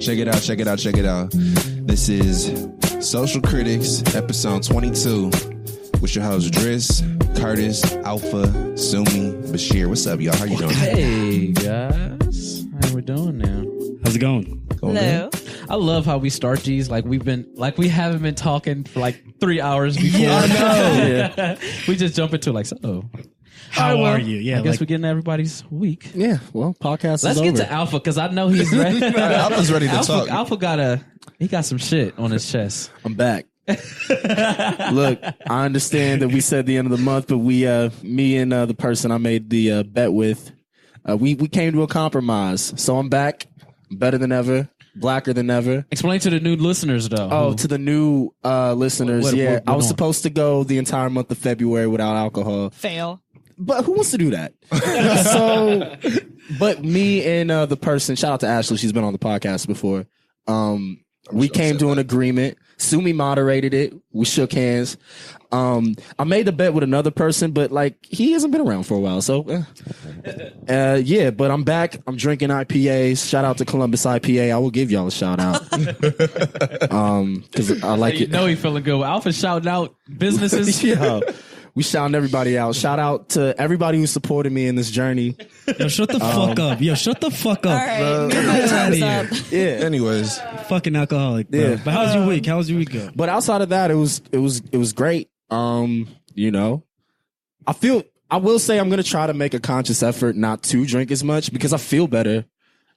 Check it out, check it out, check it out. This is Social Critics, episode 22. With your hosts, Driss, Curtis, Alpha, Sumie, Bashir. What's up, y'all? How you doing? Hey, guys. How we doing now? How's it going? Hello. I love how we start these like we haven't been talking for like 3 hours before. Yeah, I know. Yeah. We just jump into like, so. How are you? Yeah, I guess we're getting everybody's week. Yeah, well, podcast Let's is get over. to Alpha because I know he's ready. Alpha's ready to talk. Alpha got some shit on his chest. I'm back. Look, I understand that we said the end of the month, but me and the person I made the bet with, we came to a compromise. So I'm back, better than ever, blacker than ever. Explain to the new listeners though. Oh, to the new listeners, what I was on? supposed to go the entire month of February without alcohol. Fail. But who wants to do that? But me and the person, shout out to Ashley, she's been on the podcast before. We came to an agreement. Sumie moderated it. We shook hands. I made the bet with another person, but like he hasn't been around for a while. So, yeah. But I'm back. I'm drinking IPAs. Shout out to Columbus IPA. I will give y'all a shout out. Because I like you it. know he feeling good. Alpha shouting out businesses. Yeah. We shouting everybody out. Shout out to everybody who supported me in this journey. Yo, shut the fuck up. Yo, shut the fuck up. All right. Move my times up. Yeah. Anyways, Fucking alcoholic, bro. Yeah. But how's your week? How's your week go? But outside of that, it was great. You know, I will say I'm gonna try to make a conscious effort not to drink as much because I feel better.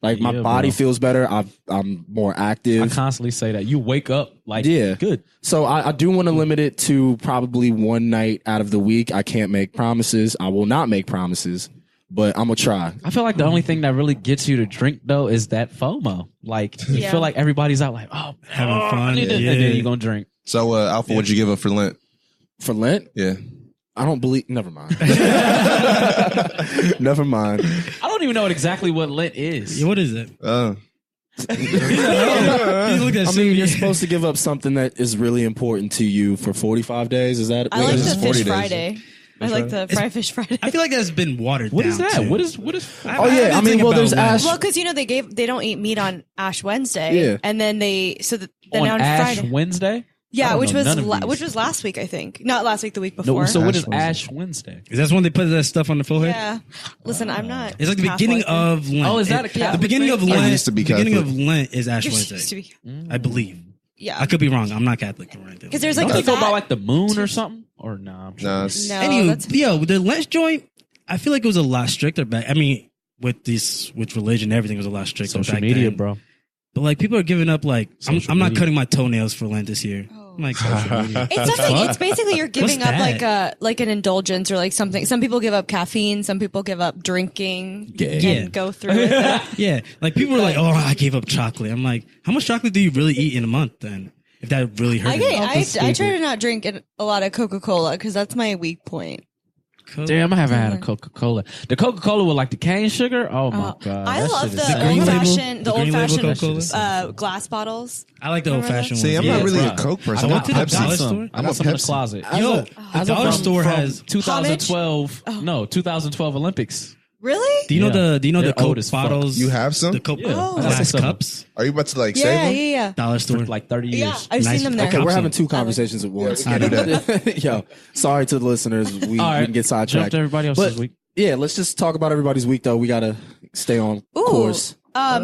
Like my Yeah, body bro. feels better. I'm more active. I constantly say that. You wake up like good. So I do want to limit it to probably one night out of the week. I can't make promises. I will not make promises, but I'm gonna try. I feel like the only thing that really gets you to drink though is that FOMO. Like you feel like everybody's out like, oh, Having I fun. need to- Yeah. and then you're gonna drink. so Alpha, what'd you give up for Lent? For Lent, Yeah. I don't believe. Never mind. Never mind. I don't even know exactly what Lent is. Yeah, what is it? I Look at mean, you're Sumie. supposed to give up something that is really important to you for 45 days. Is that? I like This the is 40 Fish days. Friday. I like the Fry Fish Friday. I feel like that's been watered What down. is that? too. What is? Oh yeah, I mean, well, there's Ash. Well, because they don't eat meat on Ash Wednesday. Yeah. And then then on on Ash Friday. Wednesday? I Yeah, don't which know was none of these. which was last week, I think. Not last week, the week No, before. so what Ash is Wednesday. Ash Wednesday? Is that when they put that stuff on the forehead? Yeah. Listen, I'm not. It's like the beginning Catholic. of Lent. Oh, is that a The Catholic beginning of thing? I Lent. used to be the beginning of Catholic. Lent is Ash You're Wednesday. supposed to be. I believe. Yeah. I could be wrong. I'm not Catholic or anything. Because there's like Don't the they go by fat- like the moon or something? Or no? I'm sure. Nah, it's- No, Anyway, that's yo, the Lent joint, I feel like it was a lot stricter back. I mean, with religion, everything was a lot stricter. Social back media, then. bro. But like, people are giving up. Like, Social I'm not media. cutting my toenails for Lent this year. Oh. I'm like, social media. It's something. It's basically you're giving What's up that? like an indulgence or like something. Some people give up caffeine. Some people give up drinking and Yeah. go through with it. Yeah, like people are like, oh, I gave up chocolate. I'm like, how much chocolate do you really eat in a month then? If that really hurt. I try to not drink a lot of Coca-Cola because that's my weak point. Damn, I haven't had a Coca-Cola. The Coca-Cola with like the cane sugar? Oh my God. I that love shit is the green old label? fashioned, The green label old Coca-Cola? fashioned glass bottles. I like the old fashioned See, ones. I'm not Yeah, really bro. a Coke person. I went to the Pepsi. dollar store. store. I I'm got a some in the Pepsi. closet. Yo, the dollar store has. 2012. No, 2012 Olympics. Really? Do you know Yeah. the They're Coke old as fuck. bottles? You have some? the Coke Yeah. Oh. glass Some. cups. Are you about to like Yeah, save yeah, them? yeah. Dollar store. For like 30 years. Yeah, I've Nice. seen them there. Okay, we're Thompson. having two conversations at once. we can do that. Yo, sorry to the listeners. We All right. didn't get Jump sidetracked. to everybody else's But- week. Yeah, let's just talk about everybody's week though. We gotta stay on course. I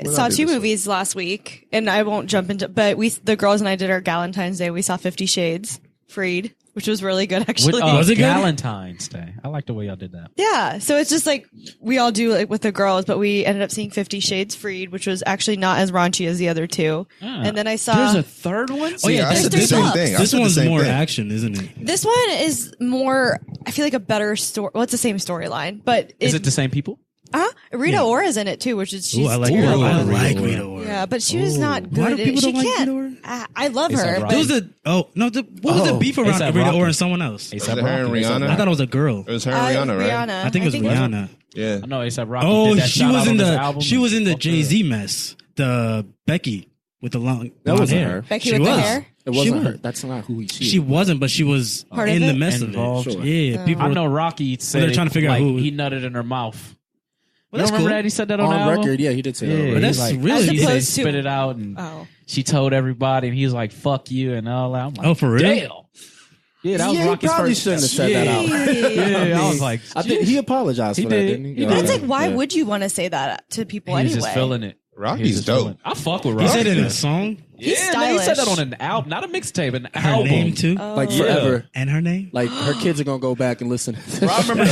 What saw did I do two this movies last week, and I won't jump into. But the girls and I did our Galentine's Day. We saw 50 Shades Freed, which was really good actually. Was it good? Valentine's Day. I like the way y'all did that. Yeah, so it's just like we all do like with the girls, but we ended up seeing 50 Shades Freed, which was actually not as raunchy as the other two. Ah. And then I saw There's a third one? Oh yeah, I there's said the three same cups. thing. I this said the one's same more thing. action, isn't it? this one is more. I feel like a better story. Well, it's the same storyline, but Is it the same people? Rita Ora's in it too, which is she's Ooh, I like terrible. Rita. I Rita like Ora. Rita Ora. Yeah, but she was not good. Why do people she don't like can't. Rita Ora? I love A$AP her. Rocky. But There was what was the beef around A$AP Rita Rocky. Ora and someone else? Was it her and Rihanna? I thought it was a girl. It was her and Rihanna, right? Rihanna. I think it was Rihanna. Yeah. I know A$AP Rocky. Oh, did that she shout was out in on his the album. she was in the Fuck Jay Z her. mess. The Becky with the long That blonde wasn't hair. her. Becky She with the was. hair? It wasn't was. her. That's not who she is. She wasn't, but she was Part of in the it? mess Involved. of it. Sure. Yeah, people. I know Rocky said they're trying to figure out like, who- he nutted in her mouth. You don't remember that? He said that on the album? record. Yeah, he did say that. Yeah, on But record. that's like, really- he said As spit opposed to- it out, and Oh. she told everybody, and he was like, "Fuck you," and all that. I'm like, Oh, for real? Damn. Yeah, that was Yeah, he Rocky's probably first. shouldn't have said that out. Yeah, I was like, I think he apologized He for that, did. didn't he? He Yeah. did. That's like, why Yeah. would you want to say that to people he was anyway? just feeling it. He was Rocky's just dope. feeling it. I fuck with He Rocky. said it in a song. He's Yeah, man, he said that stylish. on an album, not a mixtape, an Her album. name too, Like Yeah. forever. and her name. Like her kids are gonna go back and listen. Bro, I remember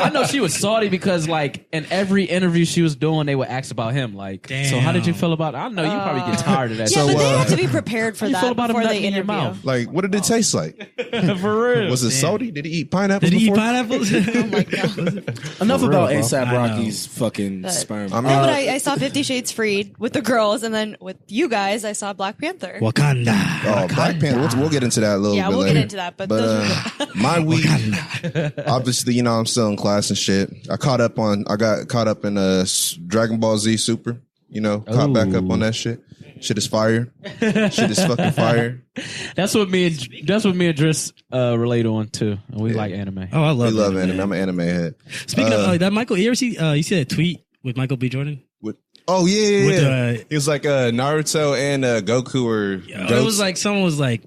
I know she was salty because like in every interview she was doing, they would ask about him. Like, so how did you feel about it? I know you probably get tired of that. Yeah, So, but they have uh, to be prepared for how you that feel about him before nutting they in your interview. mouth? Like, what did it taste like? For real. Was it salty? Did he eat pineapple? Did he eat before? pineapples? Oh my god! Enough For about real, bro. ASAP I know. Rocky's fucking But- sperm. I mean- No, but I saw 50 Shades Freed with the girls, and then with you guys, I saw Black Panther. Wakanda. Oh, Black Panther. We'll get into that a little Yeah, bit we'll later. get into that, but those my week, obviously, you know, I'm still in class and shit. I got caught up in Dragon Ball Z Super. You know, caught back up on that shit. Shit is fire. Shit is fucking fire. That's what me and Driss relate on too. And we like anime. Oh, I We love love it. anime. I'm an anime head. Speaking of that, Michael, you ever see? You see that tweet with Michael B. Jordan? Oh yeah. With, It was like Naruto and Goku were. It was like someone was like,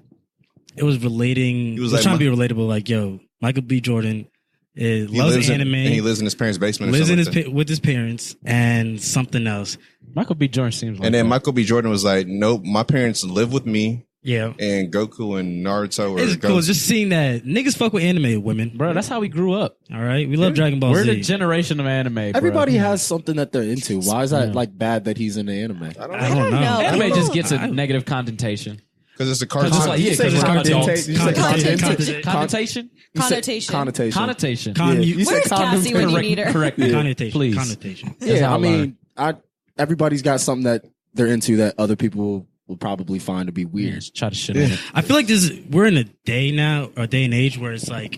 it was relating. It was like trying to be relatable. Like, yo, Michael B. Jordan loves anime. and he lives in his parents' basement. Or lives in something his like that. with his parents and something else. Michael B. Jordan seems like And then that. Michael B. Jordan was like, "Nope, my parents live with me." Yeah, And Goku and Naruto were. it's cool. Just seeing that niggas fuck with anime women. Bro, that's how we grew up. All right, we love Dragon Ball We're Z. the generation of anime. Bro. Everybody has something that they're into. Why is that like bad that he's into anime? I don't know. Anime just gets a I- negative connotation. Because it's a cartoon. It's like, yeah, because it's content- adults. you said content- Connotation? Connotation. Connotation. Connotation. You said Where's condom Cassie when you correct- need her? Correct me. Connotation. Please. Connotation. That's Yeah, how I I mean, everybody's got something that they're into that other people will probably find to be weird. Just try to shit on it. I feel like we're in a day now, or a day and age where it's like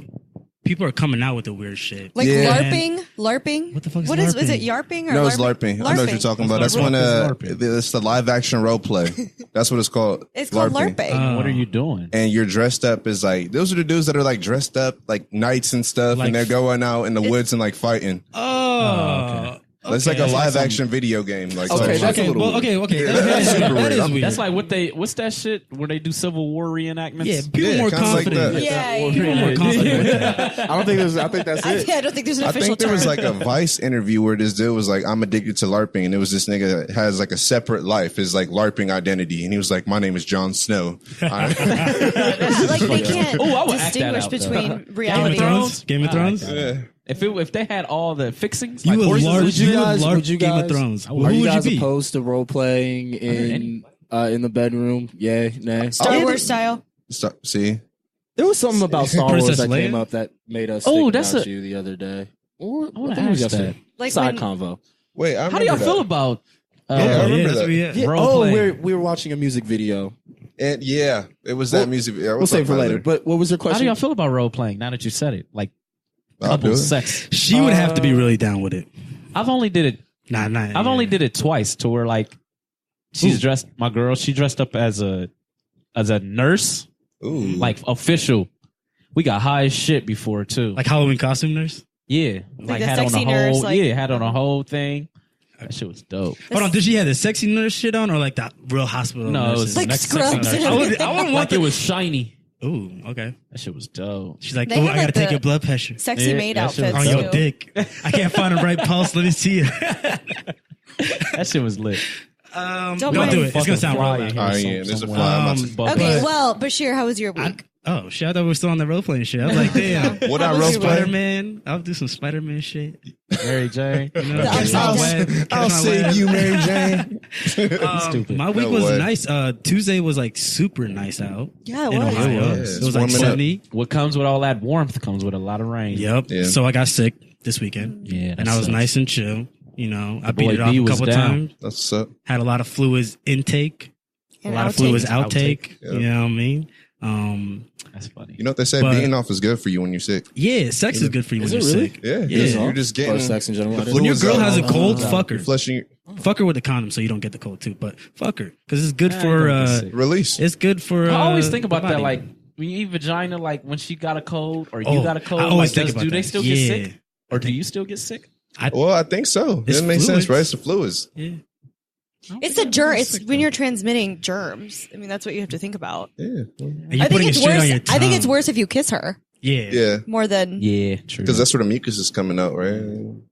people are coming out with the weird shit. Like Yeah. LARPing. What the fuck is Is LARPing? it YARPing or No, it's LARPing. I know what you're talking about. That's when LARPing. it's the live action role play. That's what it's called. It's called LARPing. What are you doing? And you're dressed up as like those are the dudes that are like dressed up like knights and stuff, Like- and they're going out in the woods and like fighting. Oh, It's like a live action video game. Like Okay, so- that's a okay. little Well, weird. okay. Yeah, That that's is super weird. That weird. is weird. That's like what's that shit where they do Civil War reenactments? Yeah, people Yeah, more kinda like confident. that. Yeah, People yeah. more confident with that. I don't think there's. I think that's it. I don't think there's an I official think there term. was like a Vice interview where this dude was like, "I'm addicted to LARPing," and it was this nigga that has like a separate life, his like LARPing identity, and he was like, "My name is Jon Snow." like they can't Ooh, I would act that distinguish out, though. between Game of reality. Thrones. Game of I Thrones. like that. If they had all the fixings, You like would horses, large. would you You would guys- large would you Game of guys- Thrones. Who Are you would guys you be? opposed to role playing in the bedroom? Yeah, nay. Star Wars style. See, There was something about Star Wars Princess that Leia? came up that made us. Oh, think that's about a- you the other day. I wanna think it was ask yesterday. Like Side when- convo. wait, I How do y'all remember feel that. about? Yeah, I remember that's that. what we had. Yeah. Role Oh, playing. we were watching a music video. And yeah, it was that We'll- music. Yeah, We'll save it for later. But what was your How do question? y'all feel about role playing? Now that you said it, like I'll do couple it. sex. She would have to be really down with it. I've only did it. I've only did it twice to where like she's dressed. My girl, she dressed up as a nurse, Ooh, like official. We got high as shit before too. like Halloween costume nurse. Yeah, Like the had on sexy the whole. nurse, like- had on a whole thing. That shit was dope. Hold on, did she have the sexy nurse shit on or like the real hospital? No, it nurses? was Like next scrubs sexy and nurse. I wouldn't Like want it was shiny. Ooh, okay. That shit was dope. She's like, They oh, have, I gotta like, take the your blood pressure Sexy Yeah, maid that shit was outfits on dope. your too. dick. I can't find the right pulse. Let me see it. That shit was lit. Don't Don't mind. do it. It's gonna Fucking sound fly real in loud. here Oh, some- yeah, there's a somewhere. fly. I'm about to- But- Okay, But- well, Bashir, how was your week? Oh shit! I thought we were still on the role playing shit. I was like, damn. What I How was role your play? Spider Man. I'll do some Spider Man shit. Mary J. You know, The catch my upside web, catch I'll my save web. you, Mary Jane. Stupid. My week No was way. nice. Tuesday was like super nice out. Yeah, it in was. Ohio. It was. It It's was like warming up. 70. What comes with all that warmth comes with a lot of rain. Yep. Yeah. So I got sick this weekend. Yeah, and I was nice and chill. You know, I beat boy it off B a was couple down. times. That's what's up. Had a lot of fluids intake. And a lot of outtake. fluids outtake. Yeah. You know what I mean? That's funny. You know what they say? But- Beating off is good for you when you're sick. Yeah, sex is good for you Is when it you're really? sick. Yeah, Yeah. You're just getting Or sex in general. the I didn't- When your fluids girl out. has a cold, Oh, fuck her. You're flushing. Fuck her with a condom so you don't get the cold too. But fuck her because it's good I ain't for. gonna get sick. Release. It's good for. I always think about the that, body. like when you eat vagina, like when she got a cold or you Oh, got a cold. I always like, think does- about do they that. still Yeah. get sick, or do you still get sick? Well, I think so. It's It makes sense, fluids. right? It's the fluids. Yeah. It's a germ. It's when you're transmitting germs. I mean, that's what you have to think about. Yeah. And you're I think putting it it's straight worse. on your tongue. I think it's worse if you kiss her Yeah. Yeah. more than. Yeah, true. Because that's where the mucus is coming out, right?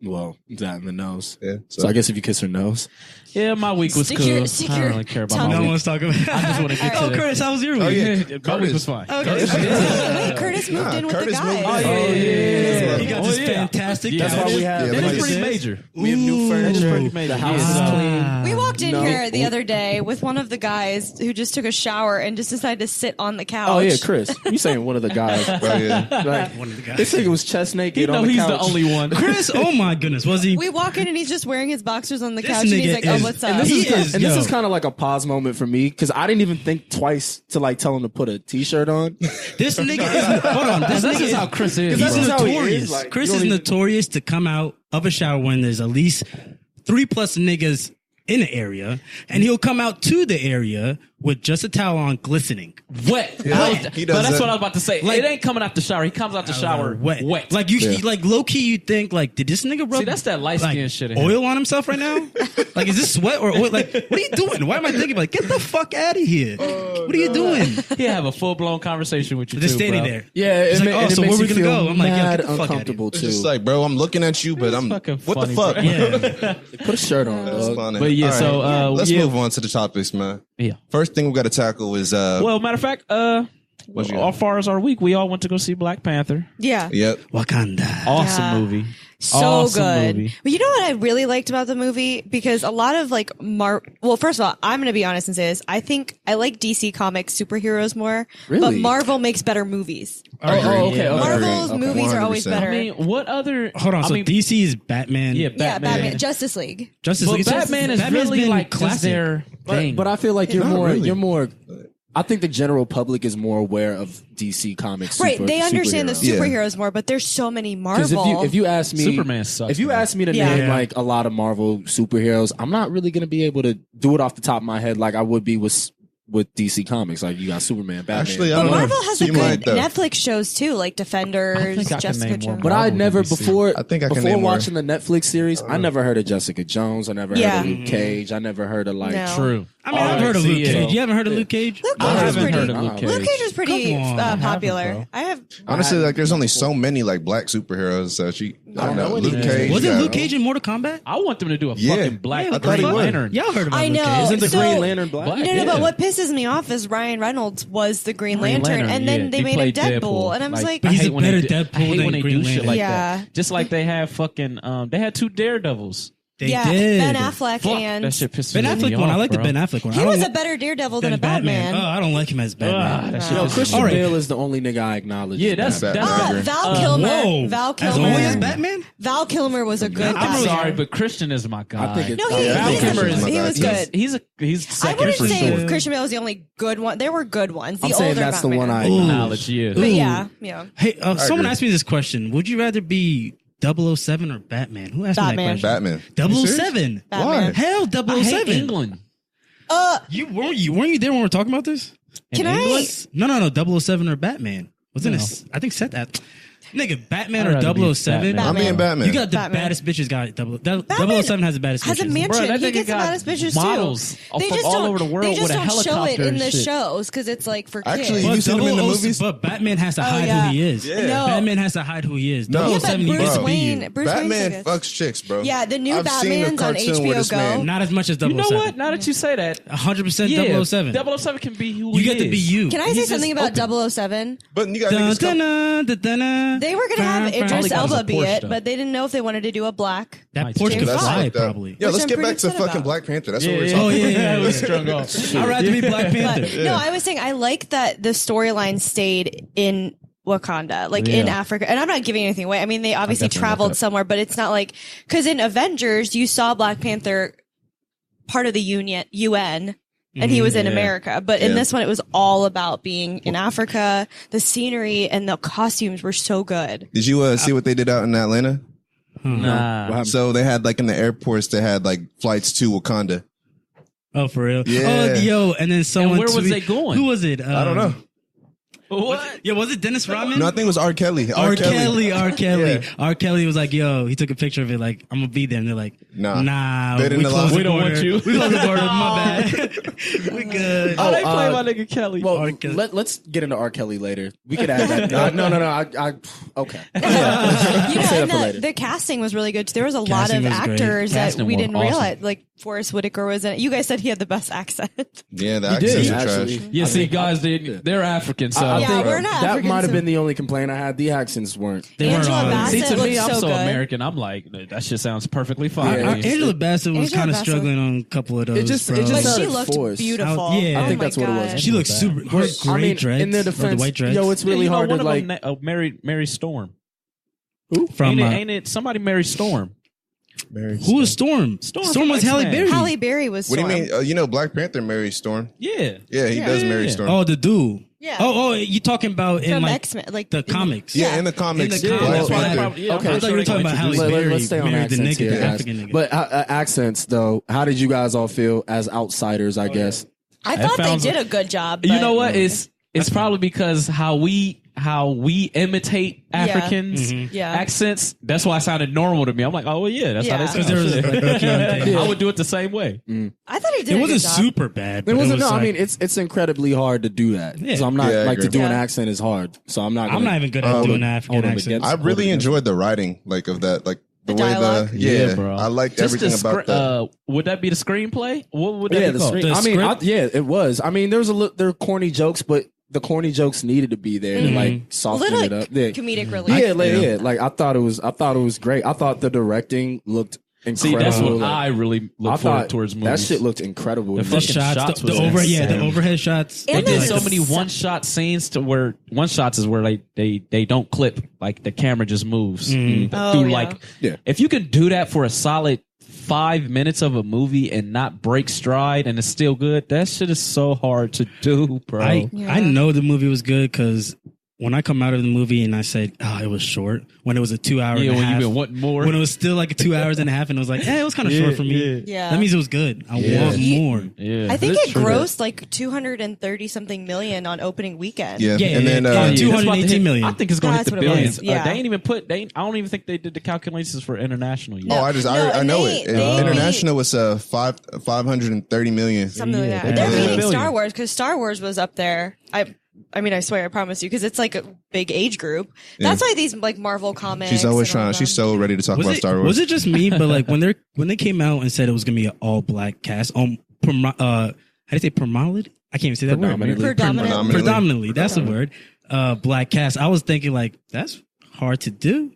Well, that in the nose. Yeah. So I guess if you kiss her nose. Yeah, my week was Stick cool. your- I stick don't your really care about tongue- my No week. one wants to talk about. I just want to get to Oh, the- Curtis, how was your week? Oh, yeah. My week Curtis. was fine. Okay. Wait, Curtis moved in with Curtis the moved guys. in. Oh, yeah. He got Oh, this yeah. fantastic. Yeah, That's why we have. Yeah, It like was pretty this. major. We have new furniture. pretty major. The house Yeah. is clean. We walked in No. here the other day with one of the guys who just took a shower and just decided to sit on the couch. Oh yeah, Chris. You saying one of the guys? Oh, yeah. Like, One of the guys. this nigga was chest naked You know on the he's couch. the only one. Chris, oh my goodness, was he? We walk in and he's just wearing his boxers on the This couch and he's nigga like, "Oh, is- what's and up?" He is, and this yo. is kind of like a pause moment for me because I didn't even think twice to like tell him to put a t-shirt on. This nigga is. Hold on. This This nigga is how Chris is. That's He's just how he notorious. is, like, Chris you is don't even- notorious to come out of a shower when there's at least 3+ niggas in the area, and he'll come out to the area with just a towel on, glistening. Wet. Yeah, Wet. he does But that's that. what I was about to say. Like- it ain't coming out the shower. He comes out the shower wet. wet. Like you, Yeah. like low key, you think like, did this nigga rub? See, that's that light skin like, shit in here. Oil on himself right now? Like, is this sweat or oil? Like, what are you doing? Why am I thinking like, get the fuck out of here? What are you doing? He'll have a full blown conversation with you. Just too, standing bro. there. Yeah, It's it, like, ma- oh, and it so makes where we you gonna feel go? I'm like, yo, mad get the fuck outta here. uncomfortable It's too. just like, bro, I'm looking at you, but I'm. fucking What the funny, fuck? bro. Yeah. Put a shirt on, dog. Funny. But yeah, All so, let's yeah. move on to the topics, man. Yeah. First thing we got to tackle is Well, matter of fact, What you got? as far as our week, we all went to go see Black Panther. Yeah. Yep. Wakanda. Awesome Yeah. movie. So Awesome good. movie. But you know what I really liked about the movie? Because a lot of like well, first of all, I'm going to be honest and say this. I think I like DC Comics superheroes more, but Really? Marvel makes better movies. Okay. Yeah. Marvel's Okay. movies are always 100%. better. I mean, what other? Hold on. I So mean, DC is Batman. yeah, Yeah, Batman. Batman, Justice League. Justice But League. It's just- Batman is Batman's really been like classic. their thing. But I feel like you're Not more. really. You're more. I think the general public is more aware of DC Comics. Right, they understand the Yeah. superheroes more, but there's so many Because Marvel. if you ask me, Superman sucks, If you man. ask me to Yeah. name Yeah. like a lot of Marvel superheroes, I'm not really gonna be able to do it off the top of my head like I would be with DC Comics. Like you got Superman, Batman. Actually, I but don't know. Marvel has a Seem good like the- Netflix shows too, like I Defenders, think I can Jessica name more Jones. But I Marvel never than DC. before. I think I can before name more. watching the Netflix series, I never heard of Jessica Jones. I never Yeah. heard of Luke Cage. I never heard of like. No. True. I mean, I've heard of Luke Cage. You haven't heard of Luke Cage? Luke I Cage was haven't pretty. heard of Luke Cage. Luke Cage was pretty Come on. I haven't, popular. bro. I have. Honestly, like there's only so many like black superheroes. So I don't know Luke any. Cage. Was you it got- Luke Cage in Mortal Kombat? I want them to do a Yeah. fucking Black Yeah, I thought he Green would. Lantern. Y'all heard about I Luke know. Cage? Isn't the So- Green Lantern black? Black? No, Yeah. but what pisses me off is Ryan Reynolds was the Green Lantern, and then yeah. they He made him played Deadpool, and I was like, But he's I hate a when they better do- Deadpool I hate than when they Green do shit Lantern. like Yeah. that. Just like they have fucking they had 2 Daredevils. They yeah, did. Ben Affleck Fuck, and that shit pisses Ben me Affleck off, one. I like the bro. Ben Affleck one. he I don't was a li- better Daredevil than than a Batman. Oh, I don't like him as Batman. that shit Yo, pisses Christian me off. Bale is the only nigga I acknowledge. Yeah, as that's Batman. Batman. Val Kilmer. Whoa. Val As only as Kilmer. Batman? Val Kilmer was a good I'm Batman. sorry, but Christian is my guy. I think No, it's he, Yeah, Val he's, Kilmer a, is- he was good. He's I second wouldn't for say sure. Christian Bale was the only good one. There were good ones. The I'm saying older that's the Batman. one I Ooh. Knowledge, yeah. But Ooh. yeah. Hey, someone agree. asked me this question. Would you rather be 007 or Batman? Who asked Batman. me that question? Batman. 007. Batman. Hell, I hate 007. England. You weren't you there when we were talking about this? Can In I? England? No, 007 or Batman. Wasn't No. it? I think said that. Nigga, Batman I'd rather or be 007. Batman. I'm being Batman. You got the Batman. baddest bitches. Got Batman 007 has the baddest Has a bitches. mansion. Bro, that he nigga gets the got baddest bitches models too. They from just all don't, over the world they just with a don't show it helicopter in and the shit. shows because it's like for kids. Actually, you seen him in the movies? But Batman has to hide yeah. who he is. Yeah. No. Batman has to hide who he is. No. Yeah, but 007 Bruce needs to be Wayne. you. Bruce Batman Wayne's fucks chicks, bro. Yeah, the new I've seen a Batman's on cartoon where HBO this Go. man- Not as much as 007. You know what? Now that you say that, 100% yeah, 007. 007 can be who You he get to is. be you. Can I say He's something just about open. 007? But you got Dun, niggas come- dun, dun, dun, dun. They were going to have Fine, fine. Idris Probably got Elba some be Porsche it, stuff. but they didn't know if they wanted to do a black. That Nice. Porsche could James fly, Bond. probably. Yeah, Which let's I'm get pretty back to upset fucking about. Black Panther. That's what Yeah, we're yeah, talking Oh, about. yeah. I was strung off. I'd rather be Black Panther. But no, I was saying I like that the storyline stayed in Wakanda, like in Yeah. Africa. And I'm not giving anything away. I mean, they obviously definitely look it traveled up. somewhere, but it's not like, because in Avengers, you saw Black Panther part of the UN. And he was in Yeah. America, but in Yeah. this one, it was all about being in Africa. The scenery and the costumes were so good. Did you see what they did out in Atlanta? Nah. So they had like in the airports, they had like flights to Wakanda. Oh, for real? Yeah. Oh, yo, and then someone where was tweet- they going? Who was it? I don't know. What? Yeah, was it Dennis Rodman? No, I think it was R. Kelly. R. Kelly. Yeah. R. Kelly was like, yo, he took a picture of it, like, I'm gonna be there. And they're like, nah, They didn't allow- closed the We don't border. want you. We closed the border, my bad. We good. Oh, they play my nigga Kelly. Well, R. Kelly. let's get into R. Kelly later. We could add that. No. Okay. You Save know, that and for later. the casting was really good. There was a lot Casting of was great. actors that Casting we was didn't awesome. realize. Like Forrest Whitaker was in it. You guys said he had the best accent. Yeah, the He accents did, are actually. trash. Yeah, see, guys, they're African, so Yeah, we're not That Africans, might have so- been the only complaint I had. The accents weren't. They weren't Angela on. Bassett see, to me, looks I'm so so good. American. I'm like, that shit sounds perfectly fine. Yeah. Angela Bassett was Angela kind of Bassett. struggling on a couple of those. It just bro. But sounded she looked forced. beautiful. Yeah. I Oh think my that's what it was. God. She looks super. Her I great mean, dreads. in their or the defense, white dreads. yo, it's really hard one to of like. them, Mary Storm. from Ain't it somebody Mary Storm? who was Storm? Storm Storm from was Halle X-Men. Berry. Halle Berry was. What do you Storm. mean? You know, Black Panther marries Storm. Yeah. Yeah, he does marry Storm. Oh, the dude. Yeah. Oh, you talking about in From like X-Men, like the comics? yeah, in the comics. In the Black comics. That's why they Panther. probably, yeah, Okay. I'm I thought you were sure talking they about Halle introduced- Berry. Let's stay on married the accents nigga, here, the guys. African nigga. But accents, though, how did you guys all feel as outsiders? I guess. I thought they found- did a good job. You but- know what? It's probably because how we imitate Africans Yeah. accents. That's why it sounded normal to me. I'm like, oh well, yeah, that's how Yeah. they Because there was sound. like, okay, I would do it the same way. I thought he did. it a wasn't good job. super bad. But It wasn't. was No, I like- mean it's incredibly hard to do that. Yeah. So I'm not Yeah, I like to agree. do an Yeah. accent is hard. So I'm not. I'm not even good at doing African hold him accents. against- I hold really him against- enjoyed the writing, like of that, like the The way dialogue? yeah, bro. I liked Just everything the about that. would that be the screenplay? What would that Yeah, be the called? screen. The I mean, script? yeah, it was. I mean, there was there were corny jokes, but the corny jokes needed to be there to like soften Little it like up. Yeah. comedic relief. Yeah, like I thought it was great. I thought the directing looked See, incredible. that's what Like, I really look I forward thought towards movies. that shit looked incredible. The to me. The fucking shots, shots the was the insane. overhead shots. And They did the- so many the- one-shot scenes to where one-shots is where they don't clip, like the camera just moves Oh, through. yeah. Like, Yeah. if you can do that for a solid 5 minutes of a movie and not break stride and it's still good, that shit is so hard to do, bro. I know the movie was good because when I come out of the movie and I said, oh, it was short, when it was a 2 hour yeah, and a when half, you've been wanting more. when it was still like 2 hours and a half and it was like, it was kind of short for me. Yeah. That means it was good. I Yeah. want more. yeah, I think That's it true. grossed like 230 something million on opening weekend. Yeah, Yeah, and then yeah, Yeah, Two- that's about to 218 hit- million. I think it's going to hit That's the what it was. billions. Yeah. They ain't even put. I don't even think they did the calculations for international yet. Oh, No, I and know they- it. they International was 530 million. Something like that. Yeah, They're yeah. beating Billion. Star Wars because Star Wars was up there. I mean, I swear, I promise you, because it's like a big age group. That's why these like Marvel comics. She's always and all trying. She's them. so ready to talk about Star Wars. Was it just me? But like when they came out and said it was gonna be an all black cast, how do you say predominantly? I can't even say that word. Predominantly. Predominantly, that's the word. Black cast. I was thinking like that's hard to do,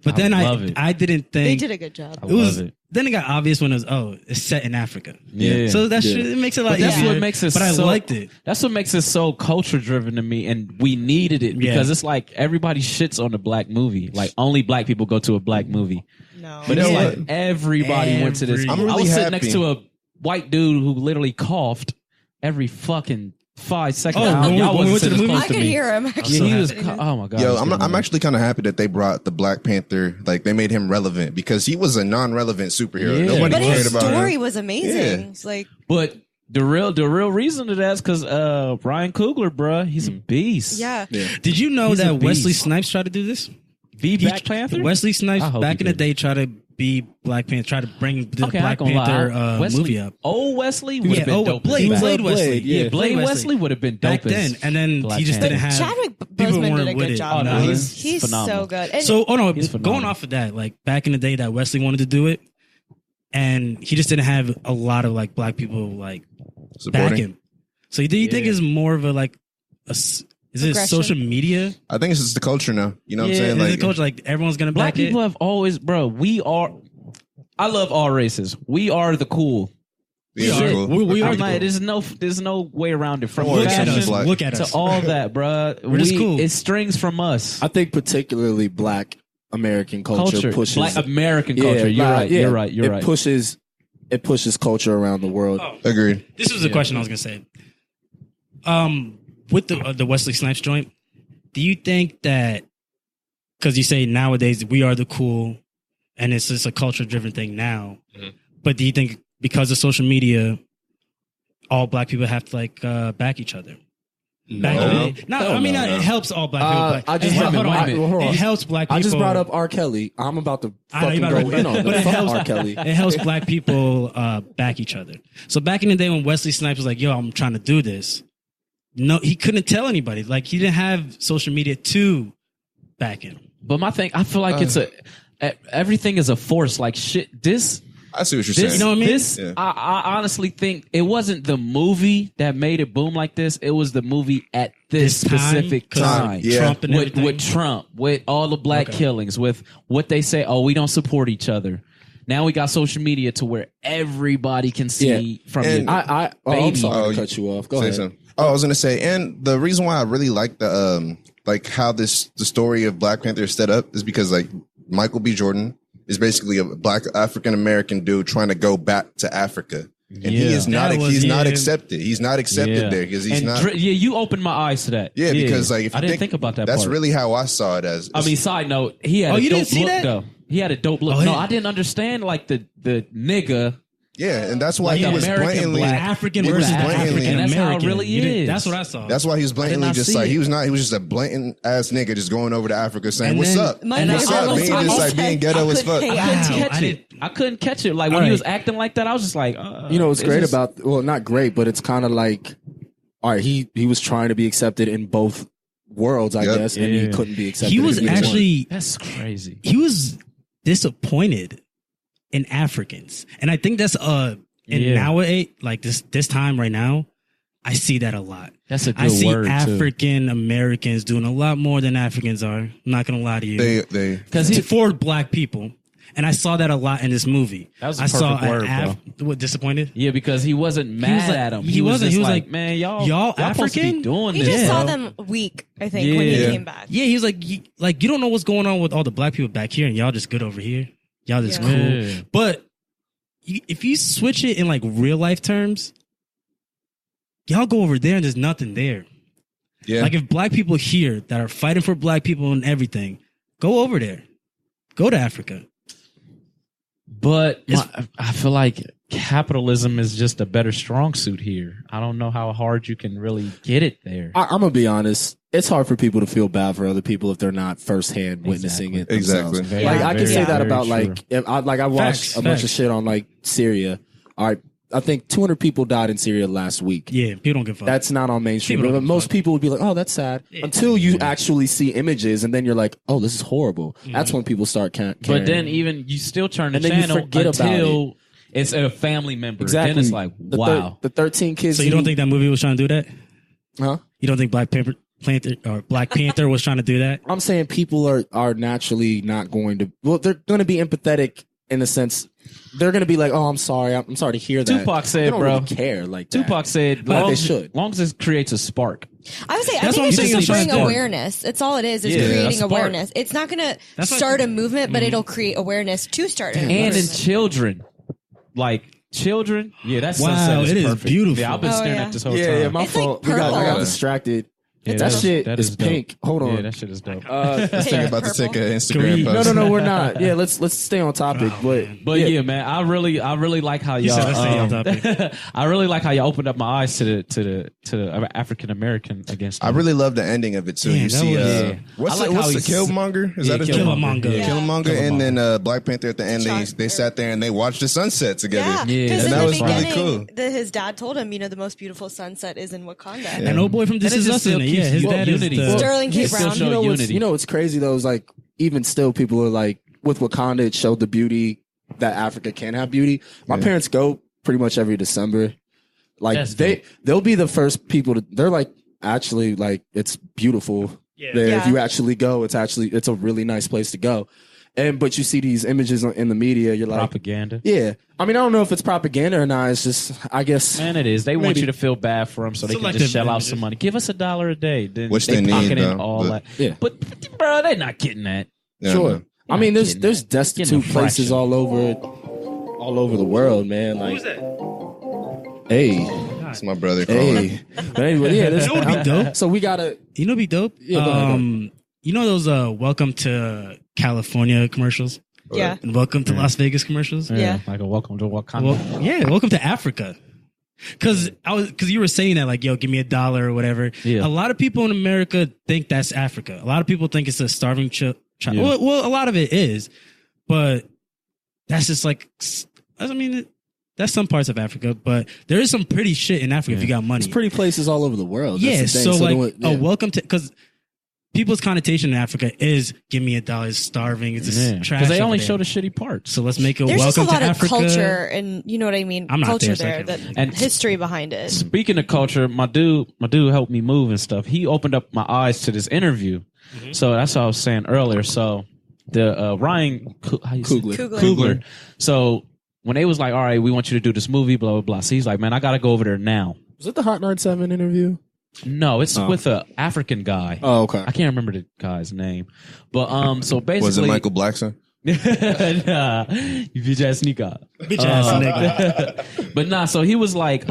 but then love it. I didn't They think did a good job. I it was. love it. Then it got obvious when it was it's set in Africa. Yeah. So that shit, it makes it a lot But that's easier. what makes it. But I so, liked it. That's what makes it so culture driven to me, and we needed it because Yeah. it's like everybody shits on a black movie. Like only black people go to a black movie, No. but it's You know like what? everybody went to this. Every- I'm I really was sitting happy. next to a white dude who literally coughed every fucking 5 seconds. Oh, Y'all when we wasn't went to sitting the as movie? close I to could me. hear him. Yeah, Actually. he was. happy. Oh my god. Yo, it was I'm getting actually kind of happy that they brought the Black Panther. Like they made him relevant because he was a non-relevant superhero. Yeah. Nobody But cared his about story him. was amazing. Yeah. It's like But the real reason to that is because Ryan Coogler, bruh, he's a beast. yeah. Did you know He's a that Wesley beast. Snipes tried to do this? Be Black Panther. Wesley Snipes I hope back he in the did. day tried to be Black Panther, tried to bring the Okay, I Black ain't gonna Panther lie. Wesley, movie up. Old Wesley would Yeah, have been dope. Blade back. Wesley. Yeah, Blade Wesley. Wesley would have been dope Back as then, and then Black he just Panther. didn't have. Chadwick people Boseman did weren't a with good it. job. Oh, no, though. he's He's phenomenal. so good. And So, no, He's phenomenal. going off of that, like back in the day that Wesley wanted to do it, and he just didn't have a lot of like black people like back Supporting. him. So do you think Yeah. it's more of a like is it Aggression. social media? I think it's just the culture now. You know what I'm Yeah, saying? Is Like it culture like everyone's gonna Black back it? people have always, bro. We are. I love all races. We are the cool. yeah, Shit. cool. We are I'm the like, cool. there's no way around it. From Look Look at Something us. black. Look at to us. all that, bro. We're just cool. It strings from us. I think particularly Black American culture pushes Black American culture. You're right. yeah, You're right. You're it right. pushes culture around the world. Oh. Agreed. This was the question I was gonna say. With the Wesley Snipes joint, do you think that because you say nowadays we are the cool, and it's just a culture driven thing now, but do you think because of social media, all black people have to like back each other? Back in the day. No, I mean, it helps all black people. It helps black people. I just brought up R. Kelly. I'm about to fucking go in on but it. Fuck R. Kelly. It helps black people back each other. So back in the day when Wesley Snipes was like, yo, I'm trying to do this. No, he couldn't tell anybody. Like, he didn't have social media to back him. But my thing, I feel like everything is a force. Like, shit, I see what you're saying. You know what I mean? I honestly think it wasn't the movie that made it boom like this. It was the movie at this specific time. Yeah. Trump and with Trump, with all the black killings, with what they say, oh, we don't support each other. Now we got social media to where everybody can see from And I'm sorry to cut you off. Go ahead. Something. Oh, I was gonna say, and the reason why I really like the like how the story of Black Panther is set up is because like Michael B. Jordan is basically a black African American dude trying to go back to Africa. And he is not not accepted. He's not accepted there because he's not. You opened my eyes to that. Yeah, because like if I didn't think about that. That's part. really how I saw it as. I mean, side note, he had. You a dope didn't see look, that? though. He had a dope look. No, I didn't understand like the nigga. Yeah, and that's why Like he was American blatantly black African he was versus blatantly- African And that's how it American. really is. That's what I saw. That's why he was blatantly not just see like it. he was just a blatant ass nigga just going over to Africa saying, And "What's then- up? My What's favorite up?" was Being when just he like said, being ghetto as fuck. I couldn't catch it. Like when All he was right. acting like that, I was just like, You know what's it's great just- about, well, not great, but it's kind of like, all right, he was trying to be accepted in both worlds, I Yep. guess, and he couldn't be accepted. He was in either one. actually, That's crazy. he was disappointed in Africans. And I think that's, nowadays, like this time right now, I see that a lot. That's a good I see word, too. African Americans doing a lot more than Africans are. I'm not going to lie to you. They Because For black people. And I saw that a lot in this movie. That was a I saw perfect word, what, disappointed? yeah, because he wasn't mad like- at him. he wasn't. Just He was like, man, y'all supposed to African? be doing He this. just saw bro. them weak, I think, when he Yeah. came back. Yeah, he was like, you don't know what's going on with all the black people back here, and y'all just good over here. Y'all just Yeah. cool. Yeah. But if you switch it in like real life terms, y'all go over there and there's nothing there. yeah. Like if black people here that are fighting for black people and everything, go over there. Go to Africa. But I feel like capitalism is just a better strong suit here. I don't know how hard you can really get it there. I'm gonna be honest. It's hard for people to feel bad for other people if they're not firsthand witnessing it themselves. Exactly. Like Yeah. I can say that very about true. like if I watched Facts, a bunch of facts. shit on like Syria. All right, I think 200 people died in Syria last week. Yeah, people don't give a fuck. That's not on mainstream. People don't But give a most fuck. people would be like, "Oh, that's sad," until you actually see images, and then you're like, "Oh, this is horrible." That's when people start caring. But then even you still turn the And then you channel forget about until it's a family member. exactly, Then it's like, wow. the 13 kids. So you don't think that movie was trying to do that? Huh? You don't think Black Panther was trying to do that? I'm saying people are naturally not going to. Well, they're going to be empathetic in the sense they're going to be like, "Oh, I'm sorry. I'm sorry to hear that." Tupac said, they don't bro. really care like that. Tupac said, But long they as, should. long as it creates a spark. I would say, I That's think what it's I'm just saying to bring he's doing. awareness. It's all it is Yeah, a creating spark. awareness. It's not going to That's what- start a movement, but it'll create awareness to start an And in movement. children. Like, children. Yeah, that Wow, sunset is it is perfect. beautiful. Yeah, I've been Oh, staring yeah. at this whole Yeah, time. yeah, my It's like fault. I got purple. distracted. Yeah, that shit that is dope. pink. Hold on. Yeah, that shit is dope. Let's think about to take an Instagram Can we- post. No, we're not. Yeah, let's stay on topic. But yeah, man, I really like how You y'all. said let's stay on topic. I really like how y'all opened up my eyes to the African American against. I really love the ending of it too. Yeah, You that see, was- Yeah. what's I like the how Killmonger? Is Yeah, that his name? Killmonger. Yeah, Yeah. Killmonger, and then Black Panther at the end. They sat there and they watched the sunset together. Yeah, Yeah, because and in that the was really beginning, cool. his dad told him, the most beautiful sunset is in Wakanda. And old boy from This And it Is just Us still in it. keeps Yeah, his you- dad unity. is the, Sterling K. It still Brown. show unity. You know what's crazy though is like even still people are like with Wakanda it showed the beauty that Africa can have beauty. My parents go pretty much every December. Like That's they'll be the first people to. They're like actually like it's beautiful there. Yeah. If you actually go, it's a really nice place to go. But you see these images in the media, you're like, propaganda. yeah. I mean, I don't know if it's propaganda or not. It's just, I guess. Man, it is. They want Maybe. you to feel bad for them so they can Selective just shell out images. some money. Give us $1 a day. Then Which they they pocket need, in though, all but- that. Yeah. But bro, they're not getting that. Yeah, Sure. man. I mean, there's getting that. Getting destitute a places fraction. all over the world, man. Like, hey, It's my brother calling. hey. But anyway, yeah, this You know what'd be dope? So we gotta. You know, what'd be dope. Yeah, go ahead. You know those Welcome to California commercials Yeah. and Welcome to Las Vegas commercials. Yeah. Like a welcome to Wakanda. Well, yeah, Welcome to Africa. Because you were saying that, like, yo, give me $1 or whatever. Yeah. A lot of people in America think that's Africa. A lot of people think it's a starving child. Yeah. Well, a lot of it is, but that's just like, I mean, that's some parts of Africa, but there is some pretty shit in Africa if you got money. It's pretty places all over the world. Yeah, That's the thing. so welcome to, because people's connotation in Africa is give me $1, it's starving, it's just trash. Because they only over show there. the shitty parts. So let's make it There's welcome just a lot to of Africa. culture and you know what I mean. I'm not culture there, so I there, can't that And history behind it. Speaking of culture, my dude helped me move and stuff. He opened up my eyes to this interview. So that's what I was saying earlier. So the Ryan Coogler. So when they was like, all right, we want you to do this movie, blah, blah, blah. So he's like, man, I got to go over there now. Was it the Hot 97 interview? No, it's with an African guy. Oh, okay. I can't remember the guy's name. But so basically. Was it Michael Blackson? Nah, you bitch ass nigga. Bitch ass nigga. But nah, so he was like,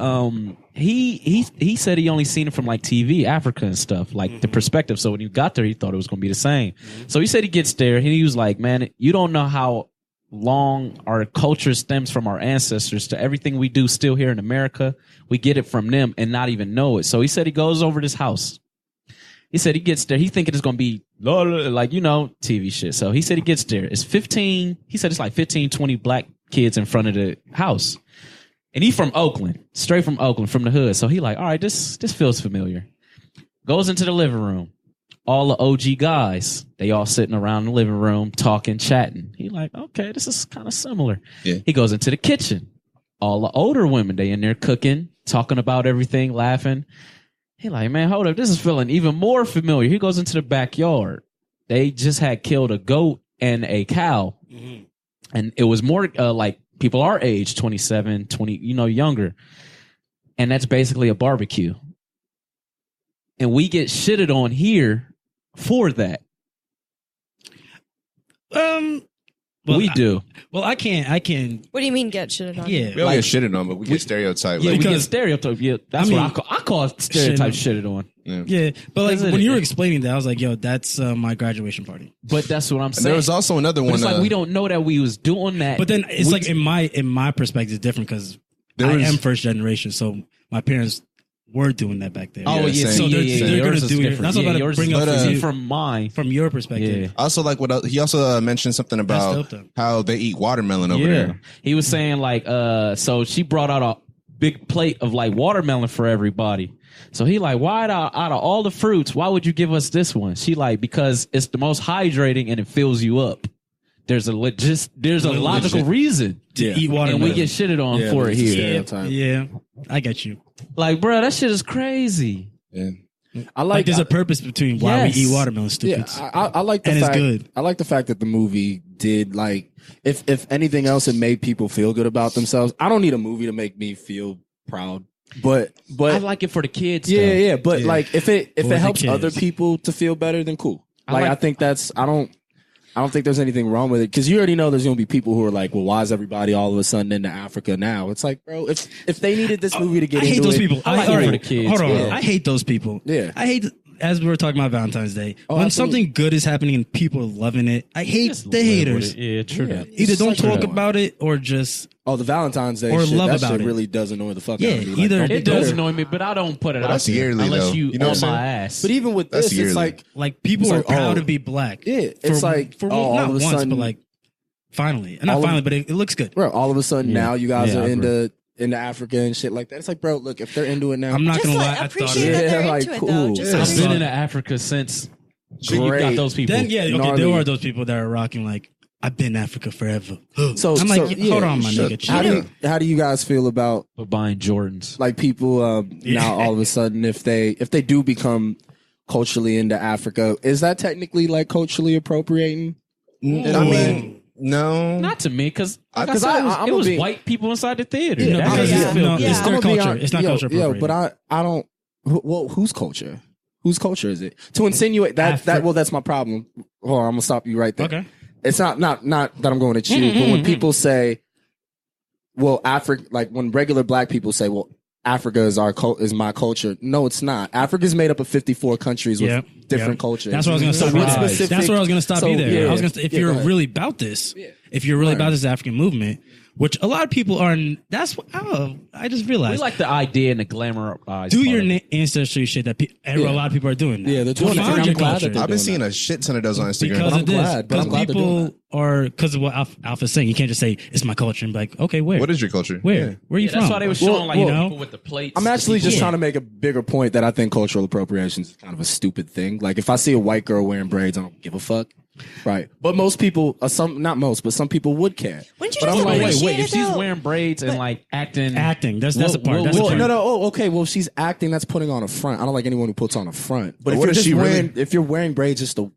he said he only seen it from like TV, Africa and stuff, like the perspective. So when he got there, he thought it was gonna be the same. So he said he gets there, and he was like, man, you don't know how long our culture stems from our ancestors to everything we do still here in America. We get it from them and not even know it. So he said he goes over this house. He said he gets there. He thinking it's going to be like, you know, TV shit. So he said he gets there. It's 15. He said it's like 15, 20 black kids in front of the house. And he from Oakland, straight from Oakland, from the hood. So he like, all right, this feels familiar. Goes into the living room. All the OG guys, they all sitting around the living room, talking, chatting. He like, okay, this is kind of similar. Yeah. He goes into the kitchen. All the older women, they in there cooking, talking about everything, laughing. He like, man, hold up, this is feeling even more familiar. He goes into the backyard. They just had killed a goat and a cow. Mm-hmm. And it was more like people our age, 27, 20, you know, younger. And that's basically a barbecue. And we get shitted on here for that. Well, we do. I can't. What do you mean get shitted on? Yeah. We don't get shitted on, but we get stereotyped. Yeah, Like, we get stereotyped. Yeah, that's what I call stereotype shitted on. Yeah, but like when you were explaining that, I was like, "Yo, that's my graduation party." But that's what I'm saying. there was also another But one. it's like we don't know that we was doing that. But then it's like in my perspective, it's different because I am first generation, so my parents were doing that back then. Oh yeah, so they're gonna do it. That's what I'm about to bring up for you from mine, from your perspective. Yeah. Also, like what he also mentioned something about how they eat watermelon over there. He was saying like, so she brought out a big plate of like watermelon for everybody. So he like, why out of all the fruits, why would you give us this one? She like, because it's the most hydrating and it fills you up. There's a logical reason to eat watermelon, and we get shitted on for it here. Yeah, I get you. Like, bro, that shit is crazy. Yeah. I like there's a purpose between why we eat watermelon, stupid. Yeah, I like the and fact. It's good. I like the fact that the movie did like, if anything else, it made people feel good about themselves. I don't need a movie to make me feel proud, but I like it for the kids. Yeah. But like, if it helps kids. other people to feel better, then cool. I think that's I don't think there's anything wrong with it because you already know there's going to be people who are like, well, why is everybody all of a sudden into Africa now? It's like, bro, if they needed this movie to get I hate into those it, people. I like it for the kids. Hold on. Yeah. I hate those people. Yeah. I hate, as we were talking about Valentine's Day, when absolutely. something good is happening and people are loving it, I hate the haters. Yeah, true. Yeah. That. Either don't Such a talk good one. about it or just the Valentine's Day or shit, love that about shit it. really does annoy the fuck Yeah, out of me. either Like, don't It be does bitter. annoy me, but I don't put it out that's there yearly, unless though. you You know on what I'm my saying? ass. But even with That's this, yearly. it's like people It's are like, proud oh, to be black. Yeah, it's like, for all not of a once, sudden, but like finally, and not all of- finally, but it looks good. bro, all of a sudden now you guys Yeah, are I into Africa and shit like that. It's like, bro, look, if they're into it now, I'm not Just gonna like, lie, I thought appreciate it. that they're Yeah, into like, it though. cool. Just Yeah. I've like, been into Africa since you got Great. those people. Then okay, Gnarly. there are those people that are rocking like I've been in Africa forever. So I'm like, so, yeah, hold on, my nigga. chill. How do you guys feel about But buying Jordans. like people now all of a sudden if they do become culturally into Africa, is that technically like culturally appropriating? I mean, no. Not to me, because I'm it gonna was be- white people inside the theater. Yeah, That because made me it's- feel no, good. it's their I'm gonna be culture. hon- It's not culture appropriating. but I don't. Well, whose culture? Whose culture is it? To insinuate that that's my problem. Hold on, I'm gonna stop you right there. Okay. It's not that I'm going at you, but when people say, "Well, Africa," like when regular black people say, "Well, Africa is my culture." No, it's not. Africa's made up of 54 countries with different cultures. That's what I was going to stop. what you there. specific- That's where I was going to stop so, you there. yeah, I was going to, if yeah, you're go ahead. really about this, if you're really about this African movement, which a lot of people are. That's what I just We realized. like the idea and the glamour. Do your ancestry shit that a lot of people are doing. Now. Yeah, they're doing it. Find I'm your glad culture. that they're I've been doing seeing that. a shit ton of those on Instagram. Because I'm of this, glad- but I'm glad they're doing people are because of what Alpha's saying. You can't just say it's my culture and be like, okay, where? What is your culture? Where? Yeah. Where are you Yeah, from? that's why they were showing like you know? people with the plates. I'm actually just Yeah. trying to make a bigger point that I think cultural appropriation is kind of a stupid thing. Like if I see a white girl wearing braids, I don't give a fuck. Right. But most people, not most, but some people would care. Wouldn't you But just I'm like, appreciate if it, she's though? wearing braids and like acting, That's a part. That's a Well, part. no. Oh, okay. Well, if she's acting, that's putting on a front. I don't like anyone who puts on a front. But if what you're if just she really- wearing, if you're wearing braids just to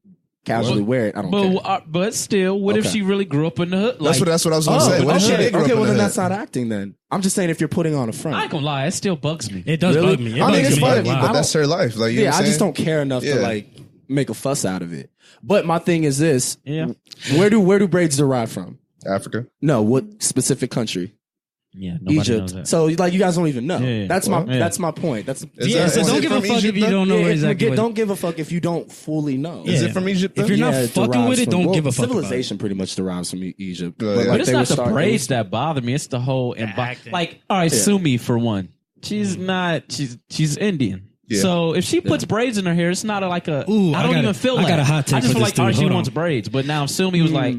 casually wear it, I don't care. but still, what if Okay. she really grew up in the hood? That's what I was gonna say. What if she okay. did grow up Okay. in Well, the then hood? that's not acting. Then I'm just saying if you're putting on a front. I ain't gonna lie, it still bugs me. It does Really? bug me. It I mean, bugs it's me. funny, Wow. but that's her life. Like, you know Yeah, what I'm I just saying? don't care enough to Yeah. like make a fuss out of it. But my thing is this: Yeah. where do braids derive from? Africa. No, what specific country? Yeah, nobody knows Egypt. that. So like you guys don't even know. Yeah. That's Yeah. that's my point. That's Is Yeah, that- so is don't it give a from fuck if Egypt, you though? don't know Yeah, exactly. don't give a fuck if you don't fully know. Is Yeah. it from Egypt? If though? you're not it fucking derives with it, from- don't give a fuck about Civilization pretty much derives from Egypt. Yeah. But, But But it's they not would the start- braids that bother me. It's the whole acting. like. All right, Yeah. Sumie for one. She's not. She's Indian. Yeah. So if she puts braids in her hair, it's not like a. Ooh, I don't even feel I that. got a hot take I just for feel this like, all right, dude. she Hold wants on. braids. But now if Sumie was like,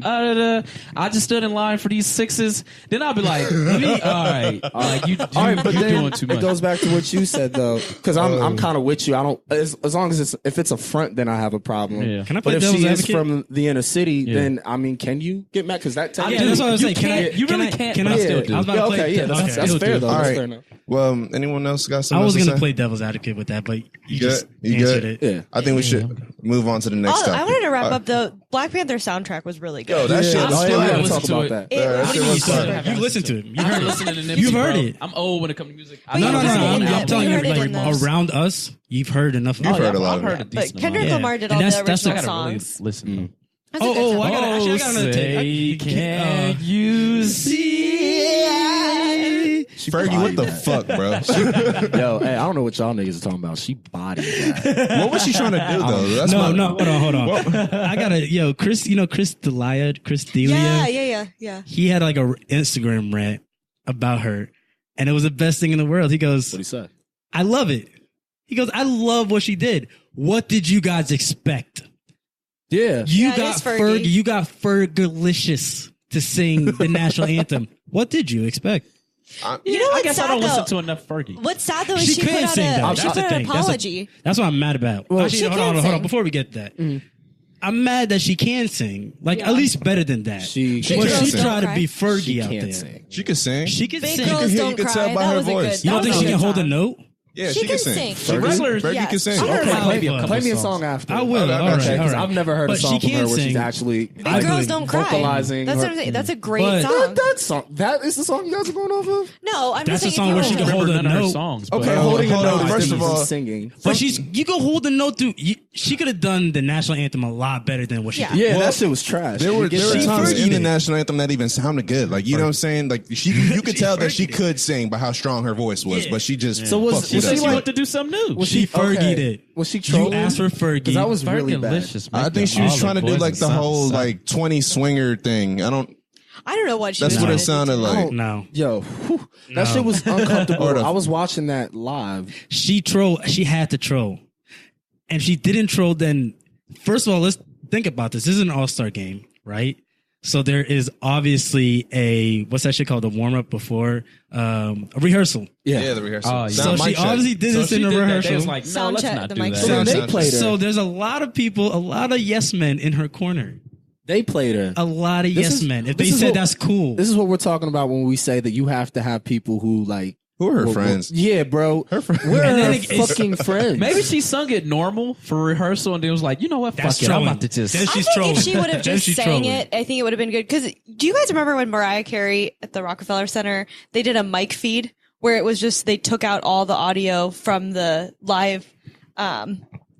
I just stood in line for these sixes. Then I'll be like, let me, all right, like you All right, but you then doing too much. it goes back to what you said though, because I'm kind of with you. I don't as long as if it's a front, then I have a problem. Yeah. Can I But play if devil's she is advocate? from the inner city, Yeah. then I mean, can you get mad? Because that Yeah, that's what I was saying. Can I? You really can't, Can but I I still still do. I was about to play. okay, yeah, that's okay. fair though. All That's right. fair enough. Well, anyone else got I something was else to gonna say? play devil's advocate with that, but you good? just You answered good? it. Yeah. I think we should move on to the next Oh, topic. I wanted to wrap up the Black Panther soundtrack was really good. Yo, that shit. Yeah, I'm oh, still yeah, we gonna gotta listen talk to about it. that. It- that what shit do you was think? fun. You listened to it. You I've heard been it. listening to Nipsey, You've heard bro. it. I'm old when it comes to music. But you heard it in I'm the- telling you you, heard it like in the- around us, you've heard enough. You've heard a lot I've of heard it. a But decent Kendrick amount. Lamar did And all the that's the- original I gotta really songs. listen. That's a good Oh, time. I got another take. Can you see? Fergie, what the fuck, bro? Yo, hey, I don't know what y'all niggas are talking about. She bodied that. What was she trying to do though? That's No, my- no, hold on. I gotta, Chris, Chris D'Elia. Yeah. He had like a Instagram rant about her, and it was the best thing in the world. He goes, What he said? I love it. He goes, I love what she did. What did you guys expect? Yeah. You Yeah, it got is Fergie. You got Fergalicious to sing the national anthem. What did you expect? You know I what's guess sad, I don't listen though? to enough Fergie. What's sad though is She she could put out sing, though. a That's she the put an thing. apology. That's what I'm mad about. Well, Actually, she hold can on. sing. Before we get to that, I'm mad that she can sing. Like at least better than that. She but can she sing. tried to Cry. be Fergie She out can't there. sing. She could sing. She can Big sing. girls you don't could cry. tell by that her was a voice. good. You don't that think was she a can good hold a song. note? Yeah, She she can can sing. sing. Fergie Yes. can sing. I heard Okay, her. play me a song after. I will. Okay, All okay, right, 'cause all right. I've never heard a But song she from her can where she's sing. actually Big like, girls don't cry. vocalizing. That's her- what I'm saying. That's a great But- song. That song. That is the song you guys are going off of? No, I'm That's just a saying. song if where you she don't- can hold a Remember none of her note. songs. Okay, but- holding a hold note on. is First different of all- from singing. But you can hold the note through. She could have done the national anthem a lot better than what she Yeah. did. Yeah, Well, that shit was trash. There were Get that. times Fergie in the did. national anthem that even sounded good. Like, you know what I'm saying? Like, you could She tell that she Fergied it. could sing by how strong her voice was, Yeah. but she just So was- fucked She it said up. she like- wanted to do something new. Was She Fergied okay. it. Was she You trolling? asked for Fergie. Because that was really bad. Fergalicious, I make think them she was all trying to the do boys like and the sons whole suck. like 20 swinger thing. I don't know what she That's was what trying it to sounded do. like. No. Yo, whew, that No. shit was uncomfortable. Or the- I was watching that live. She had to troll. And she didn't troll then. First of all, let's think about this. This is an all-star game, right? So there is obviously what's that shit called? A warm-up before a rehearsal. Yeah, the rehearsal. Oh, yeah. So Sound she mic check. obviously did this in a They rehearsal. was like, no, Sound let's check, not the do mic that. check. So then they Sound played her. So there's a lot of people, a lot of yes men in her corner. They played her. A lot of This yes is- men. If this they is said what- that's cool. This is what we're talking about when we say that you have to have people who like. Who are her well, friends? Yeah, bro. Her friends. We're And then her it's- fucking friends. Maybe she sung it normal for rehearsal and then was like, you know what, fuck That's it, I'm trolling. about to just. Then I she's think trolling. if she would have Then just she's sang trolling. it, I think it would have been good. Because do you guys remember when Mariah Carey at the Rockefeller Center, they did a mic feed where it was just, they took out all the audio from the live,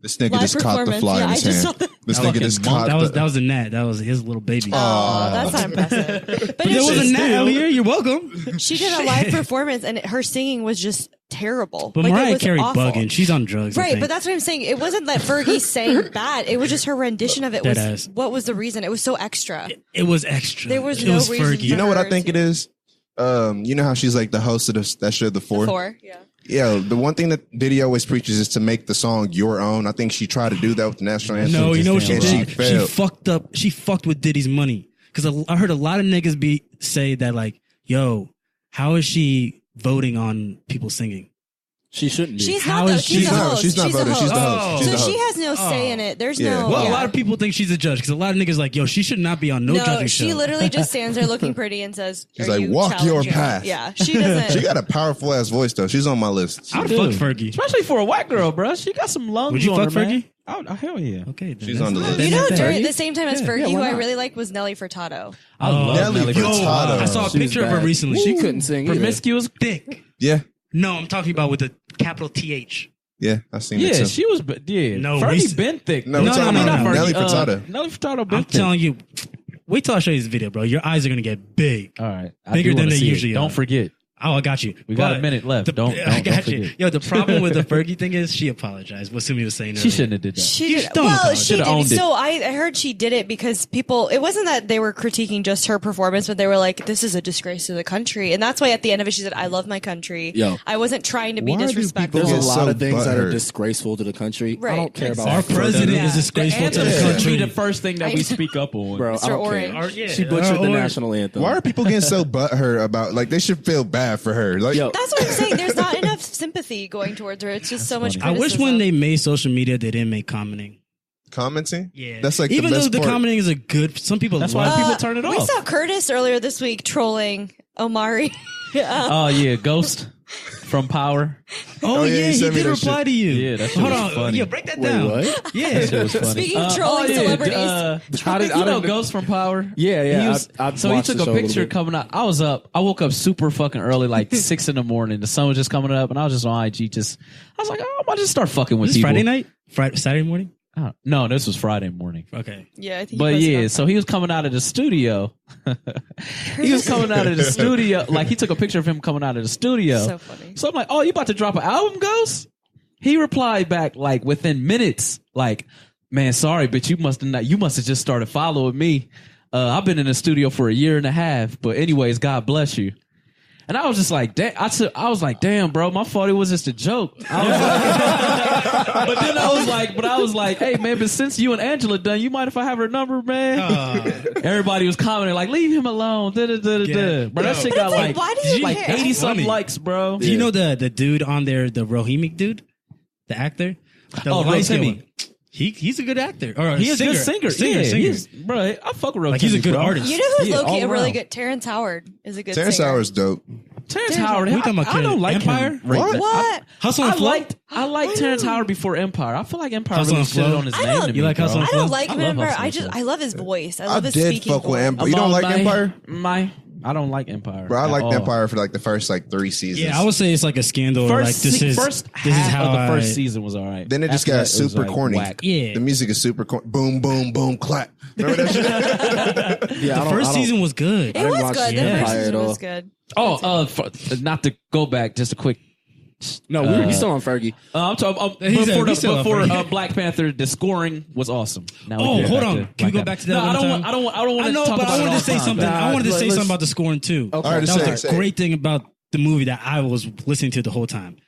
This nigga live just caught the performance. fly Yeah, in I his just hand. saw that. This That nigga just fucking caught That was a gnat. That was his little baby. Oh, that's not impressive. But But there was a she, gnat out here. You're welcome. she did a live performance and her singing was just terrible. But Like, it Mariah was Carey awful. bugging. She's on drugs. I Right, think. but that's what I'm saying. It wasn't that Fergie sang bad. It was just her rendition of it was Deadass. what was the reason? It was so extra. It was extra. There was It no was reason Fergie. for You know what I her think to- it is? You know how she's like the host of that show, The Four? The Four, yeah. Yeah, the one thing that Diddy always preaches is to make the song your own. I think she tried to do that with the national anthem. No, you know what she and did? She failed. fucked up. She fucked with Diddy's money. Because I heard a lot of niggas say that like, yo, how is she voting on people singing? She shouldn't be. She's How not. is she- She's a host. She's not voting. She's the host. Oh. She's So the host. she has no say in it. There's Yeah. no. Well, yeah. a lot of people think she's a judge because a lot of niggas like, yo, she should not be on no judging she show. literally just stands there looking pretty and says, She's "Are like, you walk your challenging?" path. Yeah, she doesn't. She got a powerful ass voice though. She's on my list. I'd fuck Fergie. Especially for a white girl, bro. She got some lungs. Would you on fuck her, man. Fergie? Oh, hell yeah. Okay, then She's that's- on the list. You know, that's during Fergie? the same time as Yeah. Fergie, Yeah, who why I not? really liked was Nelly Furtado. I love Nelly Nelly Furtado. Furtado. I saw a She was picture of her bad. recently. She couldn't sing either. Promiscuous. thick. Yeah, No, I'm talking about with the capital TH. yeah, I seen it Yeah, too. she was. Yeah, No, Fergie recent- been thick. No, we're No, talking no, about no, no. Nelly Furtado. Nelly Furtado been I'm thick. telling you, wait till I show you this video, bro. Your eyes are gonna get big. All right, I Bigger do than wanna they see it. usually Don't are. forget. Oh, I got you. We got But a minute left. the- Don't I got forget. you. Yo, the problem with the Fergie thing is she apologized. What Sumie was saying She earlier. shouldn't have did that. She You did. just don't Well, apologize. she Should've did. owned it. So I heard she did it because people. It wasn't that they were critiquing just her performance, but they were like, "This is a disgrace to the country," and that's why at the end of it, she said, "I love my country." Yo. I wasn't trying to be Why do disrespectful. There's a Get lot so of things that are butthurt. disgraceful to the country. Right. I don't care about Our president Yeah. is disgraceful to the Anthem should country. be the first thing that we speak up on. Bro, Mr. I don't Orange. care. Or- yeah, She butchered or- the or- national anthem. Why are people getting so butthurt about like they should feel bad for her? Like, Yo, That's what I'm saying. There's not enough sympathy going towards her. It's just so much. I wish criticism. when they made social media, they didn't make commenting. commenting. Yeah, That's like even the though best the part. commenting is a good. Some people. That's love why people turn it We off. saw Curtis earlier this week trolling Omari. Yeah. Oh yeah, Ghost from Power. Oh, Oh, yeah, yeah, he he sent me did that reply shit. to you. Yeah, that shit Hold was on. funny. Yeah, break that Wait, down. what? Yeah, That shit was funny. Speaking of trolling celebrities. How did you I know didn't- Ghost from Power? Yeah, yeah, He was, I've so he watched took the a show a little picture bit. coming out. I woke up super fucking early, like 6 a.m. The sun was just coming up, and I was just on IG. I was like, oh, I might just start fucking with Was this people. Friday night? Saturday morning? No, this was Friday morning. Okay. Yeah, I think. But he posted yeah, on so he was coming out of the studio. He was coming out of the studio. Like he took a picture of him coming out of the studio. So funny. So I'm like, oh, you about to drop an album, Ghost? He replied back like within minutes, like, man, sorry, but you must have just started following me. I've been in the studio for 1.5 years, but anyways, God bless you. And I was just like, damn, I was like, damn, bro, my fault. It was just a joke. I was like, but then I was like, hey, man, but since you and Angela done, you mind if I have her number, man? Everybody was commenting like, leave him alone. Da, da, da, da, Yeah. da. Bro, that Yo. shit But got it's like, why do you like care? 80 something Funny. likes, bro. Do you know the dude on there, the Rohimic dude, the actor? The Oh, light-skinned Rotimi. one. He's a good actor. Or He is a good singer. Singer. Bro, I fuck with Rotimi. Like he's a good bro. artist. You know who's Yeah, low key all a really around. good? Terrence Howard is a good Terrence singer. Howard's dope. Terrence Howard. Who you talking about, I don't kid? like Empire? him. Right. What? Hustle and Flow? I liked Terrence Howard before Empire. I feel like Empire Hustle really and shit Flow? on his I name. don't- to You me, like bro. Hustle and I Flow? don't like I him. love Empire. Hustle I and just Flow. I love his voice. I I love his did speaking fuck with voice. Empire. You don't like Empire? I don't like Empire. Bro, I at liked all. Empire for like the first like 3 seasons. Yeah, I would say it's like a scandal. Or like this is first this is half how of the I- first season was all right. Then it just After got that, it was, super like, corny. whack. Yeah. The music is super corny. Boom, boom, boom, clap. Remember that shit? Yeah, The first season was good. It was watch good. The Empire first at season all. was good. Not to go back, just a quick. No, we still on Fergie. I'm talking He's a- before, he's still up before for it. Black Panther. The scoring was awesome. Now we Oh, can get hold back on. to Can we Black go back to that No, one I don't time? want. I don't want I to know, talk but about I it wanted all to say the time, something. but- I wanted to say let's- something about the scoring too. Okay. All right, That say was it, a say it. great thing about the movie that I was listening to the whole time.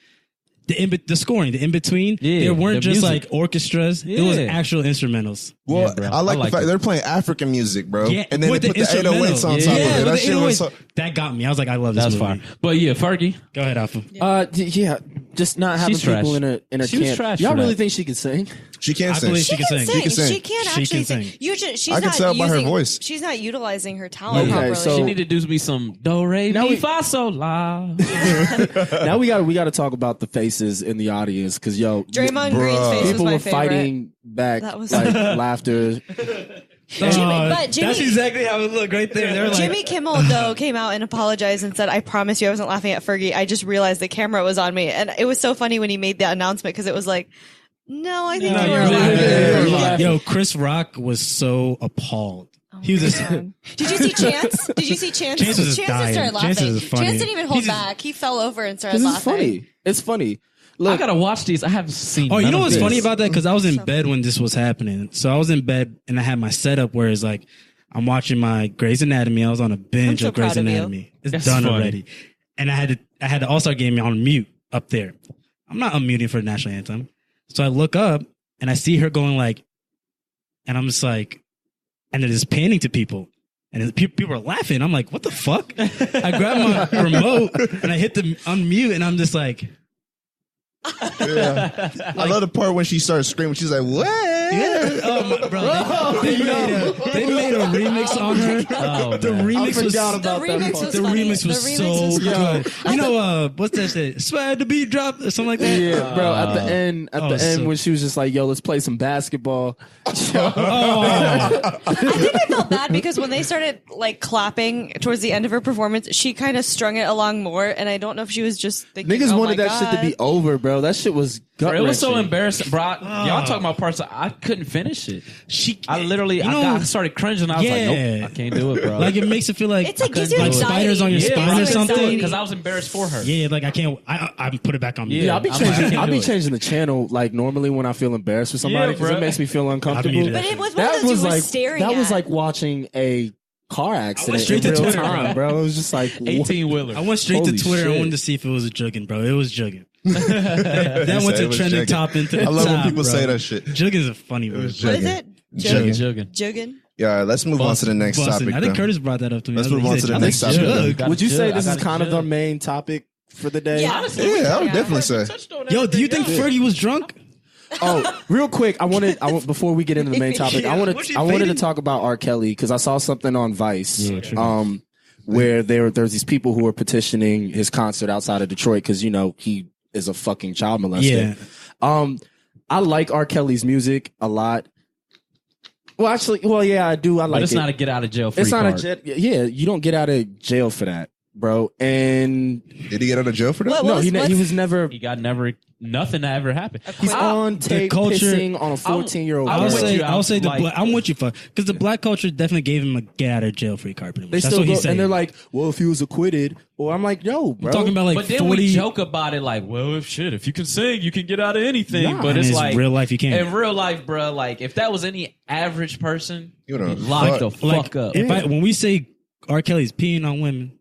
The scoring, the in between, Yeah, there weren't the just music. like orchestras. It was Yeah. actual instrumentals. Well, Yeah, bro. I like I like the fact it. they're playing African music, bro. Yeah, and then they with put the 808s on instrumentals. top Yeah, of it. with That the shit was so. 808s. That got me. I was like, I love this That's movie. fine. But yeah, Fergie. Go ahead, Alpha. Yeah, just not having She's people trash. in a She was camp. trash Y'all for really that. think she can sing? She can I sing. believe She can sing. She can sing. She can She actually can sing. sing. She's I can not tell by her using- voice. She's not utilizing her talent Okay, properly. so- She need to do me some do re Now mi we- fa sol la. Now we got to talk about the faces in the audience because Draymond Green's face was people my were favorite. fighting back That was- like laughter. Jimmy- that's exactly how it looked right there. They were like, Jimmy Kimmel though came out and apologized and said, "I promise you, I wasn't laughing at Fergie. I just realized the camera was on me." And it was so funny when he made that announcement because it was like, "No, I think No, you were you're laughing." Yeah, right. laughing. Yo, Chris Rock was so appalled. He was just, God. Did you see Chance? Did you see Chance? Chance was just just dying. started laughing. Chance was funny. Chance didn't even hold He just- back. He fell over and started This is laughing. funny. It's funny. I Look, gotta watch these. I haven't seen. oh, you none know of what's this. funny about that? Because I was in bed when this was happening. So I was in bed and I had my setup where it's like I'm watching my Grey's Anatomy. I was on a binge I'm so of Grey's proud of you. Anatomy. It's That's done funny. already. And I had the All-Star game on mute up there. I'm not unmuting for the national anthem. So I look up and I see her going like, and I'm just like, and it is panning to people. And people are laughing. I'm like, what the fuck? I grab my remote and I hit the unmute and I'm just like, Yeah. I love the part when she starts screaming. She's like, "What?" yeah, bro, they made a remix on her. Oh, The man. remix was about that remix part. was the funny. remix was The so remix was good. funny. You know, what's that shit? Swear to be dropped or something like that. Yeah, bro. At the end, Oh, so- when she was just like, "Yo, let's play some basketball." Oh, I think I felt bad because when they started like clapping towards the end of her performance, she kind of strung it along more, and I don't know if she was just thinking, Niggas oh wanted my that shit to God. be over, bro. That shit was gut It was so wrenching. embarrassing, bro. Y'all talking about parts I couldn't finish it. I literally, you know- I started cringing. I was like, Yeah. nope, I can't do it, bro. like it makes it feel like It's like gives you like anxiety. spiders on your Yeah, spine or gives you something. anxiety. because I was embarrassed for her. Yeah, like I can't. I put it back on me. Yeah. Yeah, I'll be I'm like, I changing. can't I'll do be it. changing the channel like normally when I feel embarrassed for somebody because bro. it makes me feel uncomfortable. muted But it was one of That those was you were like staring that at. was like watching a car accident straight in to real Twitter, time, bro. It was just like what? 18-wheeler. I went straight Holy to Twitter. shit. I wanted to see if it was a jugging, bro. It was jugging. that He went said to it was trending jugging. top into the I love when top, people bro. say that shit. Jugging is a funny word. was What is jugging. it? Jugging. Jugging. Yeah, let's move on to the next Bussin'. topic. I think though. Curtis brought that up to me. Let's I was move like, on he to said, the next "Jug." topic. Got Would you jug. say I this got is a kind of the jug. main topic for the day? Yeah. Yeah, I would definitely say. Yo, do you think Fergie was drunk? Oh, real quick, I wanted before we get into the main topic, I Was she wanted to fading? talk about R. Kelly because I saw something on Vice, Yeah, true. where there's these people who are petitioning his concert outside of Detroit because he is a fucking child molester. Yeah. I like R. Kelly's music a lot. Well, yeah, I do. I like But it's it. not a get out of jail free It's not card. yeah, you don't get out of jail for that, bro. And Did he get out of jail for that? What no, was- he what's- was never. He got nothing that ever happened. He's on tape culture- pissing on a 14-year-old I I'll would girl. with say, you. I'll say Like- I'm with you, because the black culture definitely gave him a get out of jail free card. Pretty much. They That's still what go, he's saying. and they're like, "Well, if he was acquitted," or I'm like, "Yo, bro." I'm talking about like But then 40. we joke about it like, well, if you can sing, you can get out of anything. Nah. But in it's his like real life, you can't. in real life, bro. Like if that was any average person, You know, lock the fuck. like, fuck up. when we say R. Kelly's peeing on women,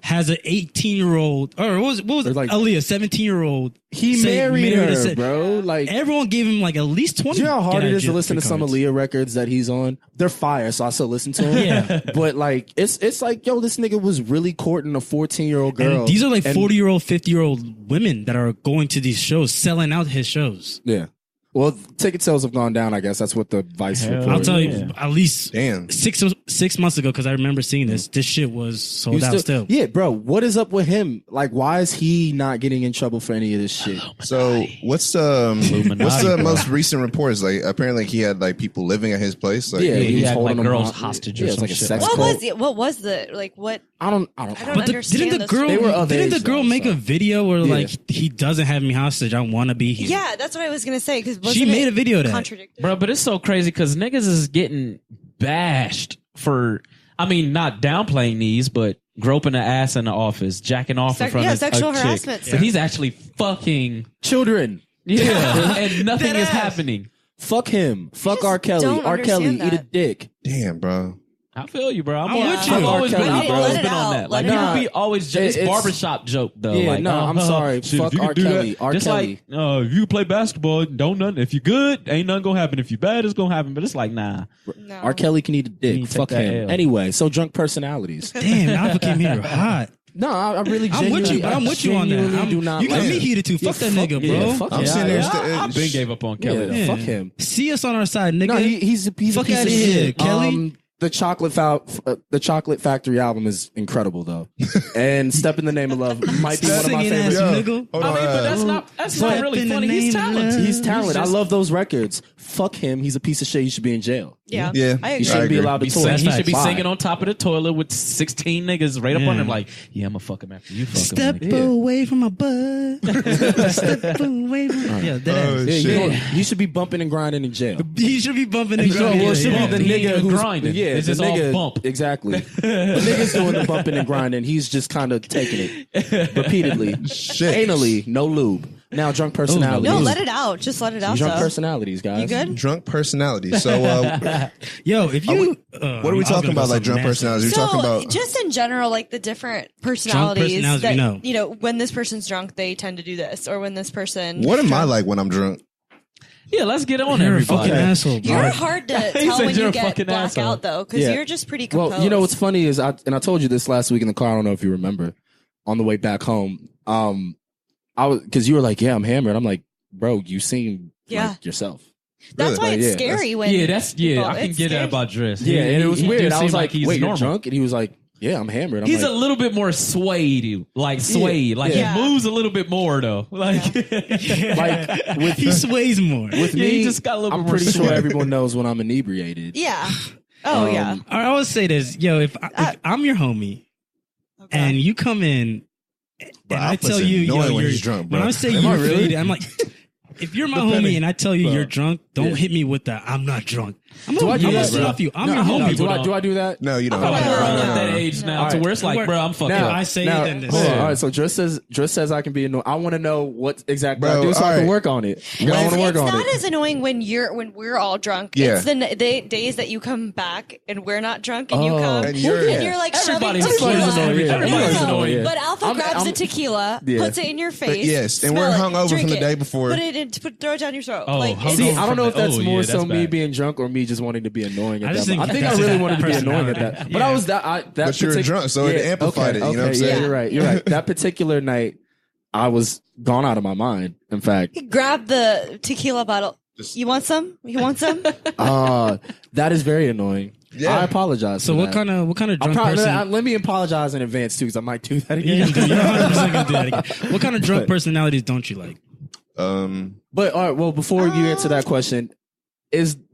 has an 18-year-old or what was Or it? like- Aaliyah, 17-year-old. He married her, bro. Like, Everyone gave him like at least 20. do you know how hard get it out is to jail listen to free some cards. Aaliyah records that he's on? They're fire, so I still listen to him. Yeah. But like, it's like, yo, this nigga was really courting a 14-year-old girl. And these are like And- 40-year-old, 50-year-old women that are going to these shows, selling out his shows. Yeah. Well, ticket sales have gone down. I guess that's what the Vice Hell report. I'll tell yeah. you, at least Damn. 6 months ago, because I remember seeing this shit was sold out still. Yeah, bro. What is up with him? Like, why is he not getting in trouble for any of this shit? So what's the Illuminati, bro. most recent reports? Like apparently he had like people living at his place. Like Yeah, he was had, holding like, them girls on- hostage or yeah, it's some like a shit sex like cult. What was the like? What? I don't. I don't But understand. didn't the those girl They were of didn't the age, girl though, make so. a video where Yeah. like he doesn't have me hostage, I want to be here? Yeah, that's what I was gonna say. Because She made a video of that. contradicted. Bro, but it's so crazy because niggas is getting bashed for, I mean, not downplaying these, but groping the ass in the office, jacking off in front of sexual a chick. harassment. But he's actually fucking, Children. yeah, and nothing Dead is ass. happening. Fuck him. Fuck just R. Kelly. don't R. Kelly, understand eat a that. dick. damn, bro. I feel you, bro. I'm always- with you. I've always R. been, Kelly, I've bro. always Let it been on out. that. Let Like, it people out. be always just It's- barbershop joke, though. Yeah, like, no, I'm sorry. shit, Fuck if you can R. do Kelly. that- R. Just Kelly. like, if you play basketball, don't nothing. If you good, ain't nothing gonna happen. If you bad, it's gonna happen. But it's like, nah. No. R. Kelly can eat a You dick. need to Fuck take that him. L. Anyway, so drunk personalities. Damn, Alpha came here hot. No, I really I'm with you, genuinely- but I'm with you on that. genuinely I'm- do not you got like me him. heated too. Fuck that nigga, bro. Yeah, fuck I'm him. sitting there. I've been gave up on Kelly. Yeah, though. Yeah. fuck him. See us on our side, nigga. No, he's a piece Fuck of outta shit. here, Kelly. The Chocolate Factory album is incredible though, and Step in the Name of Love might be one of my Singing ass favorites. nigga. Hold I on, mean, but that's not Step really in the funny. He's name of talented. love. He's talented. I just- love those records. Fuck him. He's a piece of shit. He should be in jail. Yeah, Yeah. I He agree. shouldn't be agree. allowed to He tour. should be Bye. singing on top of the toilet with 16 niggas right up Yeah. on him like, yeah, I'm gonna fuck him after you fuck Step him. Yeah. away from my butt. Step away from Yeah, Oh, you, shit. don't- you should be bumping and grinding in jail. He should be bumping and No, grinding. well, it should Yeah. be the He ain't nigga even who's grinding. Yeah, It's the just all nigga, bump. Exactly. The nigga's doing the bumping and grinding. He's just kind of taking it repeatedly, Shit. anally, no lube. Now, drunk personalities. No, let it out. Just let it out. Drunk though. personalities, guys. You good? Drunk personality. So, Yo, if you, what are we talking about? Like drunk personalities? We're talking about just in general, like the different personalities that we know. when this person's drunk, they tend to do this, or when this person. What am I like when I'm drunk? Yeah, let's get on You're a everybody. fucking asshole, bro. You're hard to tell said when you're you a get fucking black asshole. out though, because Yeah. you're just pretty composed. Well, you know what's funny is I told you this last week in the car. I don't know if you remember. On the way back home, I was because you were like, "Yeah, I'm hammered." I'm like, "Bro, you seem like yourself." That's why it's Yeah, scary when. I can it's get that scary. about Driss. Yeah, and it was He weird. do I was seem like, he's "Wait, normal. you're drunk?" And he was like, "Yeah, I'm hammered." I'm He's like, a little bit more swayed, like swayed. Like Yeah. he moves a little bit more though. Like, like with He sways more. with Yeah, me. he just got a little I'm bit more pretty sure sway. everyone knows when I'm inebriated. Yeah. Oh yeah. I always say this, yo, if I'm your homie Okay. and you come in Bro, and I Alpha's tell you, yo, annoying when you're he's drunk, bro. when I say Am I you're really? faded, I'm like, if you're my homie and I tell you Bro. you're drunk, don't hit me with the I'm not drunk. I'm Do I do gonna that, sit bro? off you. I'm No, your homie. do bro. I do that? No, you don't. I feel like No, we're all no, at that no. age now, All to right. where it's like, bro, I'm fucked Now, up. I say now, it, then this. hold on. Yeah. All right, so Driss says I can be annoying. I want to know what exactly Bro, I do so I all can right. work on it. I want to work It's on not it. as annoying when we're all drunk. Yeah. It's the days that you come back and we're not drunk and you Oh. come And you're- and you're like Everybody's shoving annoying. tequila. Everybody's No, no, annoying. no. Annoying. But Alpha I'm- grabs I'm- the tequila, Yeah. puts it in your face. yes, and we're smell it, hungover drink from the it, day before. Put it in, throw it down your throat. Oh, like, hungover. See, I don't know if that's Oh, more yeah, so that's me bad. being drunk or me just wanting to be annoying at I just that. think I think I that's really that wanted to be annoying at personality. that. But I was that. But you were drunk, so it amplified it, you know what I'm saying? Yeah, you're right. You're right. That particular night, I was gone out of my mind. In fact, grab the tequila bottle. You want some? You want some? that is very annoying. Yeah. I apologize. So for what that. kind of I'm drunk person? let me apologize in advance too, because I might do that You're again. 100% gonna do that again. What kind of drunk personalities don't you like? But all right, well, before you answer that question,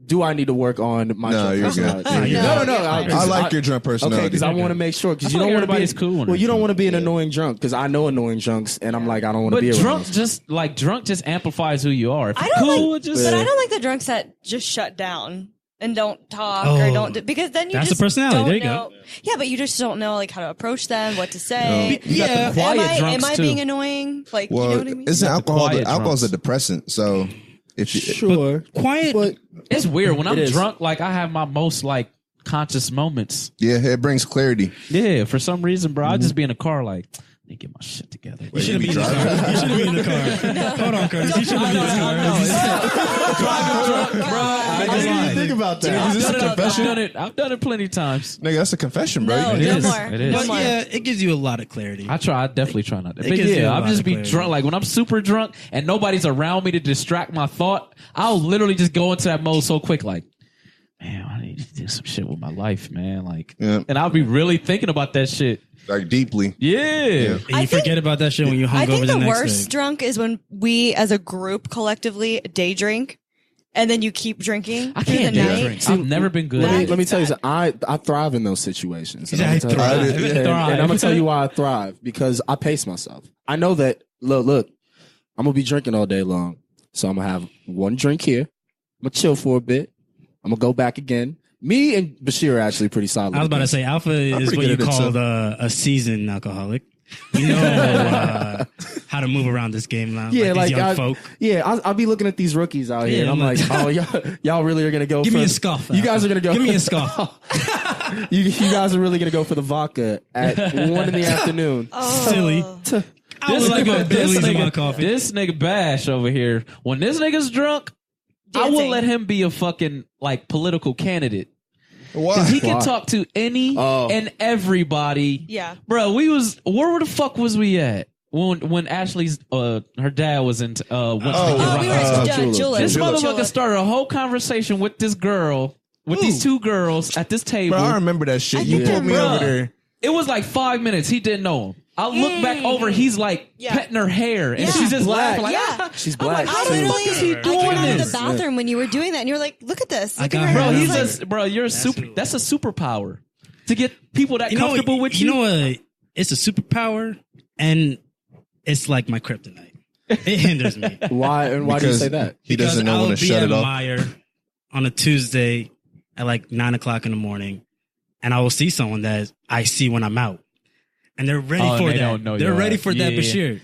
do I need to work on my No, drunk you're good. personality? You're No. good. I like your drunk personality. Okay, because I want to make sure because I you feel don't like want to be everybody's cool when well, you they're don't drunk. want to be an annoying drunk because I know annoying drunks, and I'm like I don't want to But be around. drunk them. drunk just amplifies who you are. If I you're don't cool, like, just but I don't like the drunks that just shut down and don't talk Oh, or don't do, because then you that's just the personality. don't There you know. go. Yeah, but you just don't know like how to approach them, what to say. You got the quiet am drunks I too. being annoying? Like, you know Well, what I mean? isn't got the alcohol? quiet Alcohol's a drunks. depressant, so if you, Sure, Quiet. but It's weird when I'm is. drunk. Like I have my most like conscious moments. yeah, it brings clarity. Yeah, for some reason, bro, I just be in a car like, let me get my shit together. You shouldn't be in the car. You shouldn't be in the car. Hold on, Curtis. You shouldn't be in the car. Driving drunk, bro. I didn't even think about that. Is this a confession? I've done it plenty of times. Nigga, that's a confession, bro. No, You no need- more. It is. No But more. yeah, it gives you a lot of clarity. I definitely try not to. It But gives you a yeah, I'll lot just of be clarity. drunk. Like when I'm super drunk and nobody's around me to distract my thought, I'll literally just go into that mode so quick, like, man, I need to do some shit with my life, man. Like, Yeah. and I'll be really thinking about that shit. like deeply. Yeah. And you I think- forget about that shit when you I hung over think the the next worst day. drunk is when we as a group collectively day drink and then you keep drinking. I through can't the do night. drinks. I've never been good. let me at tell you Sad. something. I thrive in those situations. And Yeah, I'm I gonna tell you- thrive. and Thrive. I'm gonna tell you why I thrive because I pace myself. I know that. Look, I'm gonna be drinking all day long, so I'm gonna have one drink here. I'm gonna chill for a bit. I'm gonna go back again. Me and Bashir are actually pretty solid. I was about to with say, Alpha is pretty what you good at it, call too. a seasoned alcoholic. We know how to move around this game now. Yeah, like these young I, folk. yeah, I'll be looking at these rookies out here, Yeah, and I'm I'm like, like- oh, y'all really are gonna go? Give for me a scuff. You guys are gonna go. Give me a scuff. you guys are really gonna go for the vodka at 1 in the afternoon. Oh. Silly. I would like a Billy's in my coffee. This nigga Bash over here, when this nigga's drunk, I will Dancing. let him be a fucking like political candidate. Why? He can Why? talk to any Oh. and everybody. Yeah. Bro, where the fuck was we at when Ashley's her dad was in went to Oh, we were Chula. at Chula. this Chula. motherfucker started a whole conversation with this girl, with these two girls at this table. Bro, I remember that shit. You think pulled me they're- over there. It was like 5 minutes. He didn't know him. I look back over. He's like Yeah. petting her hair, and Yeah. she's just Black. laughing like, Yeah. She's Oh my black. God, too. literally, is he I doing came out of this? the bathroom when you were doing that, and you were like, "Look at this! Look got at her." her. bro, I was he's like, just bro. You're a super. true. That's a superpower to get people that comfortable with you. You know what? It's a superpower, and it's like my kryptonite. It hinders me. Why do you Because say that? He doesn't know I'll when to be shut at it off. Meijer on a Tuesday at like 9:00 in the morning, and I will see someone that I see when I'm out, and they're ready Oh, for they that. don't know They're your ready ass. for that Yeah. Bashir.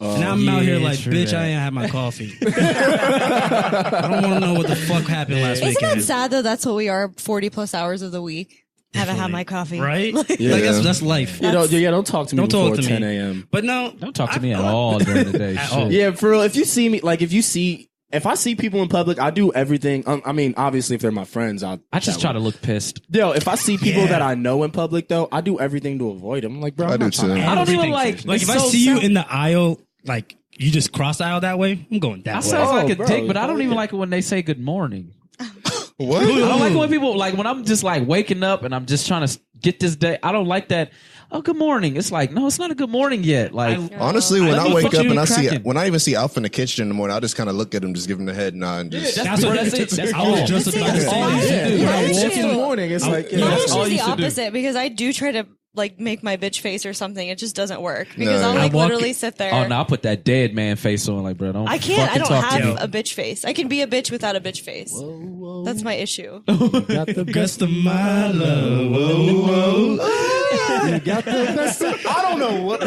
And I'm out here like, true bitch, that. I ain't had my coffee. I don't want to know what the fuck happened last Isn't weekend. that sad though? That's what we are 40 plus hours of the week. Haven't had my coffee. Right? Yeah. Like that's life. Don't talk to me Don't talk before to me. 10 a.m. But no, Don't talk to me at all during the day. At Shit. all. Yeah, for real. If you see me, like if I see people in public, I do everything. I mean, obviously, if they're my friends, I just try to look pissed. Yo, if I see people Yeah. that I know in public, though, I do everything to avoid them. I'm like, bro, I I'm do not trying too. to- I don't even everything. like. Like if it's I so see you sad. in the aisle, like you just cross the aisle that way, I'm going that I way. sounds like a bro. dick, but I don't even like it when they say good morning. What? I don't like when people like when I'm just like waking up and I'm just trying to get this day. I don't like that. Oh, good morning. It's like no, it's not a good morning yet. Like Honestly, when Let I me wake fuck up you and I see cracking. when I even see Alpha in the kitchen in the morning, I just kind of look at him, just give him the head nod, and just that's what that's it. That's I was all. just See, about to that's say all that. you Yeah, do. when I Mine walk is in the just- morning, it's like, Mine that's is all just you the should do. opposite because I do try to like make my bitch face or something. It just doesn't work because No. I'll like I walk- literally sit there. Oh no, I'll put that dead man face on. Like, bro, don't. I can't. I fucking don't talk to have me. a bitch face. I can be a bitch without a bitch face. That's my issue. got the Best of my love. Whoa, whoa. You got the best. I don't know what.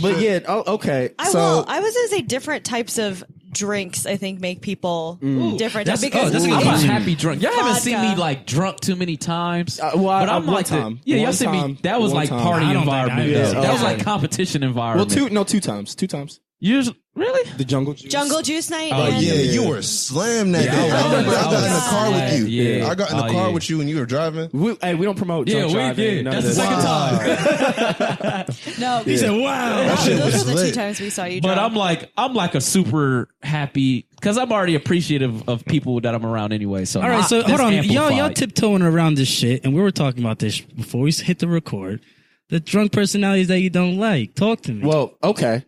But yeah, okay. I was gonna say different types of drinks. I think make people different That's- because that's a good I'm a question. happy drunk. Y'all haven't seen me Vodka. like drunk too many times. Well, but I'm one like the- time. yeah, y'all One seen me. time. That was One like time. party I don't think environment. I though. did. That was Okay. like competition Well, environment. two times. Usually, really? The jungle juice. jungle juice night. Oh, and yeah, you were slammed that day. I remember I got in the car with you. Yeah. I got in the Oh, car yeah. with you and you were driving. We don't promote Yeah, drunk we driving. did. None of That's the this. second time. no, He said, wow. That shit those was are the two lit. times we saw you. But drunk. I'm like a super happy because I'm already appreciative of people that I'm around anyway. So All right, so this hold on. Y'all amplified. tiptoeing around this shit, and we were talking about this before we hit the record. The drunk personalities that you don't like. Talk to me. Well, okay.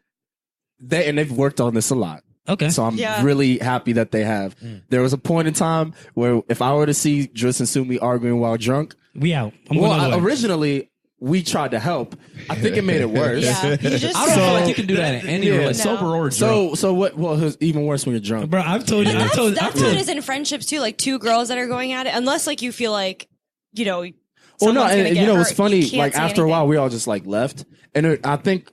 They've worked on this a lot. Okay. So I'm Yeah. really happy that they have. There was a point in time where if I were to see Driss and Sumie arguing while drunk, we out. I'm well, going the other way. originally we tried to help. I think it made it worse. yeah, you just I don't feel like you can do that in any Yeah. relationship, No. sober or drunk. So what? Well, it's even worse when you're drunk. Bro, I've told you. But I've told. that's how it is in friendships too. Like two girls that are going at it, unless like you feel like Well, no, someone's gonna and get you know, it's hurt, funny. you can't Like say after a while, anything. we all just like left, and I think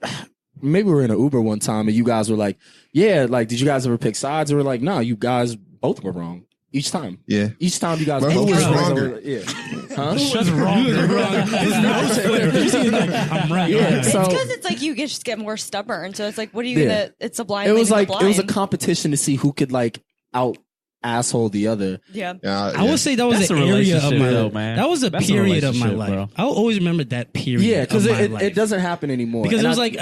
maybe we were in an Uber one time, and you guys were like, "Yeah, like, did you guys ever pick sides?" And we're like, "No, you guys both were wrong each time. Yeah. Each time you guys But who both was were wronger? Yeah, huh? That's wrong. I'm right. Yeah, I'm right. so- it's because it's like you just get more stubborn. So it's like, what are you Yeah. gonna? It's a blind. It was leading like the it was a blind. competition to see who could like out asshole the other. Yeah. I would say that was That's an a area of relationship, my though, life. man. That was a That's a period of my relationship, life. bro. I'll always remember that period. Yeah, because of my it life. doesn't happen anymore. Because And it was I- like,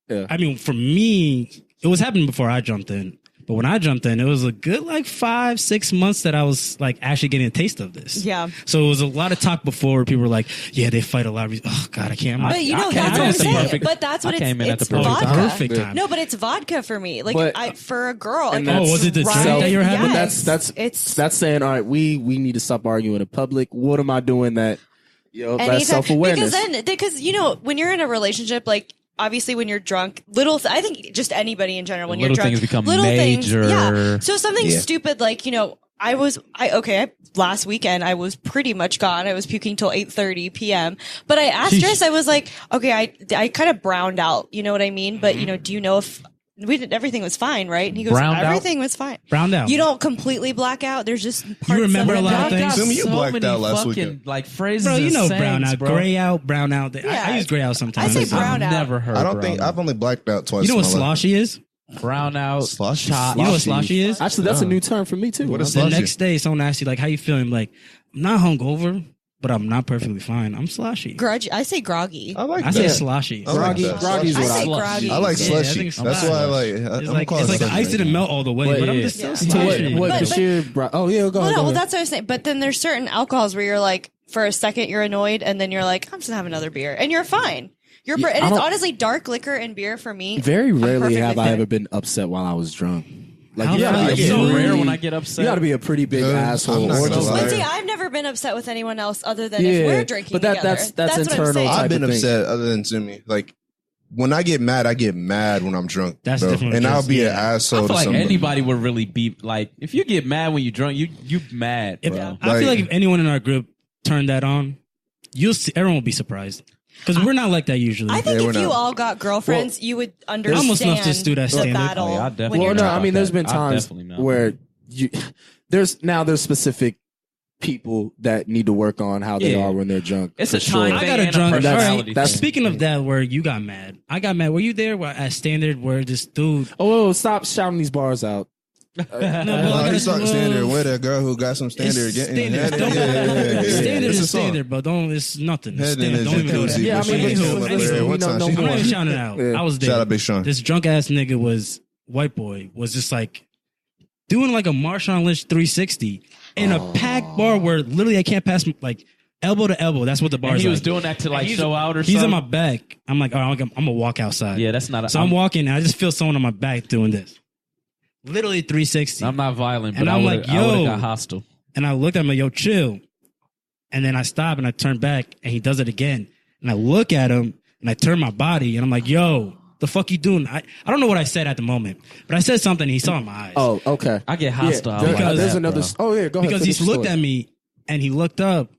yeah. I mean, for me, it was happening before I jumped in. But when I jumped in, it was a good like 5-6 months that I was like actually getting a taste of this. Yeah. So it was a lot of talk before where people were like, yeah, they fight a lot of oh God, I can't. But you I know, came that's in what I'm at the saying. perfect- But that's what I came in at it's the perfect vodka. time. Perfect time. No, but it's vodka for me. Like But- for a girl. and Like, that's- Oh, was it the right. drink that you're having? Yes. That's saying, all right, we need to stop arguing in public. What am I doing that? That's Anytime. self-awareness. Because you know, when you're in a relationship, like obviously when you're drunk, I think just anybody in general, when you're Little drunk, things become little major. things, yeah. So something Yeah. stupid like, you know, last weekend I was pretty much gone. I was puking till 8:30 p.m. But I asked Driss, I was like, okay, I kind of browned out, you know what I mean? But you know, do you know if everything was fine, right? And he goes, Browned out? everything was fine. Browned out. You don't completely black out. There's just parts remember of a it lot of that- things? Sumie, you blacked many out last fucking, weekend. like phrases. Bro, you and know sayings, brown out, bro. gray out, brown out. Yeah. I use gray out sometimes. I say brown I've out. never heard. I don't brown think out. I've only blacked out twice. You know what in my life. sloshy is? brown out. Sloshy? chop. You know what sloshy is? Actually, that's a new term for me too. What is The sloshy? next day, someone asks you like, "How you feeling?" Like, I'm not hungover, but I'm not perfectly fine. I'm sloshy. I say groggy. I like I that. say sloshy. I like Groggy, that. groggy's I what say I. groggy. I like Yeah, I slushy. think it's That's sloshy. why I like. It's I'm like calling it's like it the ice slushy. didn't melt all the way, Wait, but I'm yeah. just still Yeah. To sloshy. what But- Bashir? Oh yeah, go Well, ahead. no, go well, ahead. that's what I was saying. But then there's certain alcohols where you're like, for a second you're annoyed, and then you're like, I'm just gonna have another beer, and you're fine. Yeah, And I it's don't- honestly dark liquor and beer for me. Very I'm rarely perfectly have I fine. ever been upset while I was drunk. Like How you the gotta fuck be is a it? so pretty- rare when I get upset. You got to be a pretty big I'm asshole, not or gonna just lie. like But see, I've never been upset with anyone else other than Yeah, if we're drinking but that- together. that's what I'm internal saying. type I've been of thing. upset other than Sumie. Like when I get mad when I'm drunk. That's bro. different. And I'll be an Yeah. asshole I feel to like somebody. anybody would really be like, if you get mad when you're drunk, you mad, If, bro. I feel Like- like if anyone in our group turned that on, you'll see everyone will be surprised. Because we're not like that usually. I think Yeah, if we're you not. all got girlfriends, you would understand almost enough to do that the standard. battle. Oh, yeah, I when definitely- you're Well, no, not I mean, there's been that. times definitely not. where there's specific people that need to work on how they Yeah. are when they're drunk. It's for a time I thing got a and drunk. All personality right. thing. Speaking of that, where you got mad, I got mad. Were you there? Where at standard, where this dude? Oh, stop shouting these bars out. No, Oh, I he's talking gotta- standard with a girl who got some It's standard getting standard. Don't- Standard It's a is song. standard, but don't. It's nothing. It's Head in standard. his Don't even. jacuzzi, Yeah, but I she mean, ain't anywho, come up anywho, there one no, time. no She- I'm more. not even shouting it out. Yeah. I was there. Shout out Big Sean. This drunk ass nigga was white boy was just like doing like a Marshawn Lynch 360 in a packed bar where literally I can't pass like elbow to elbow. That's what the bar And is. he was like. doing that to like He's- show out or He's something. on my back. I'm like, all right, I'm gonna walk outside. Yeah, that's not. So I'm walking and I just feel someone on my back doing this. Literally 360. I'm not violent, but And I I'm would like, yo. have got hostile. And I looked at him like, yo, chill. And then I stop and I turn back and he does it again. And I look at him and I turn my body and I'm like, yo, the fuck you doing? I don't know what I said at the moment, but I said something and he saw in my eyes. Oh, okay. I get hostile. Yeah, like there's that, another. bro. Oh yeah, go ahead. because he looked at me and he looked up.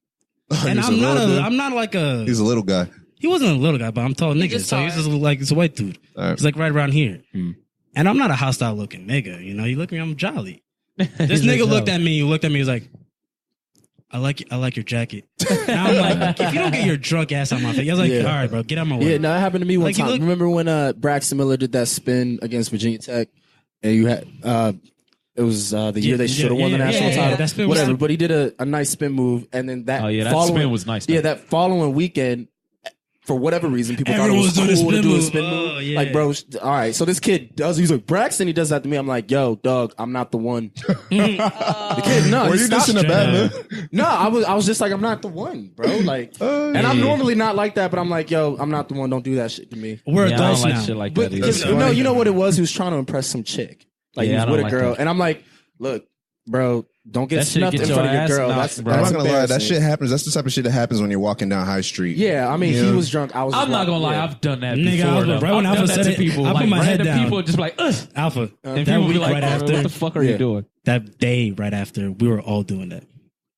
And He's a I'm not little dude. I'm not like a, He's a little guy. he wasn't a little guy, but I'm tall nigga. just So he's tall. just like, he's a white dude. All right. He's like right around here. Hmm. And I'm not a hostile looking nigga. You know, you look at me, I'm jolly. This He's nigga like, looked "Oh." at me, he looked at me, he was like, I like your jacket. And I'm like, if you don't get your drunk ass out my face, I was like, Yeah. all right, bro, get out my way. Yeah, no, that happened to me one Like, you time. look- Remember when Braxton Miller did that spin against Virginia Tech, and you had it was the year they should have won the national yeah, title. that spin was- Whatever, but he did a nice spin move, and then that. Oh yeah, that following, spin was nice. Yeah, though. that following weekend, for whatever reason, people Everyone was thought doing it a was cool to spin do a move. spin Oh, move. yeah. Like, bro, all right. So this kid does. He's like Braxton. He does that to me. I'm like, yo, dog, I'm not the one. The kid, no, Were he you just in stopped- a bad mood? No, I was just like, I'm not the one, bro. Like, and I'm normally not like that, but I'm like, yo, I'm not the one. Don't do that shit to me. We're Yeah, I don't adults like now. shit like But that. either. That's no, funny. you know what it was? He was trying to impress some chick. Like Yeah, he I was don't with a like girl, that. and I'm like, look, bro, don't get That shit snuffed get in your front of your ass girl. knocked, That's, bro. I'm that's not gonna lie, that embarrassing. shit happens. That's the type of shit that happens when you're walking down High Street. Yeah, I mean, Yeah. he was drunk. I was. I'm just not gonna lie, yeah. I've done that Nigga, before. Alpha, though. right when I've Alpha done that said to it, people. I put Like my head random down. people just like, ugh. Alpha. And That people be week like, right "Oh, after, what the fuck are you Yeah. doing? that day right after, we were all doing that.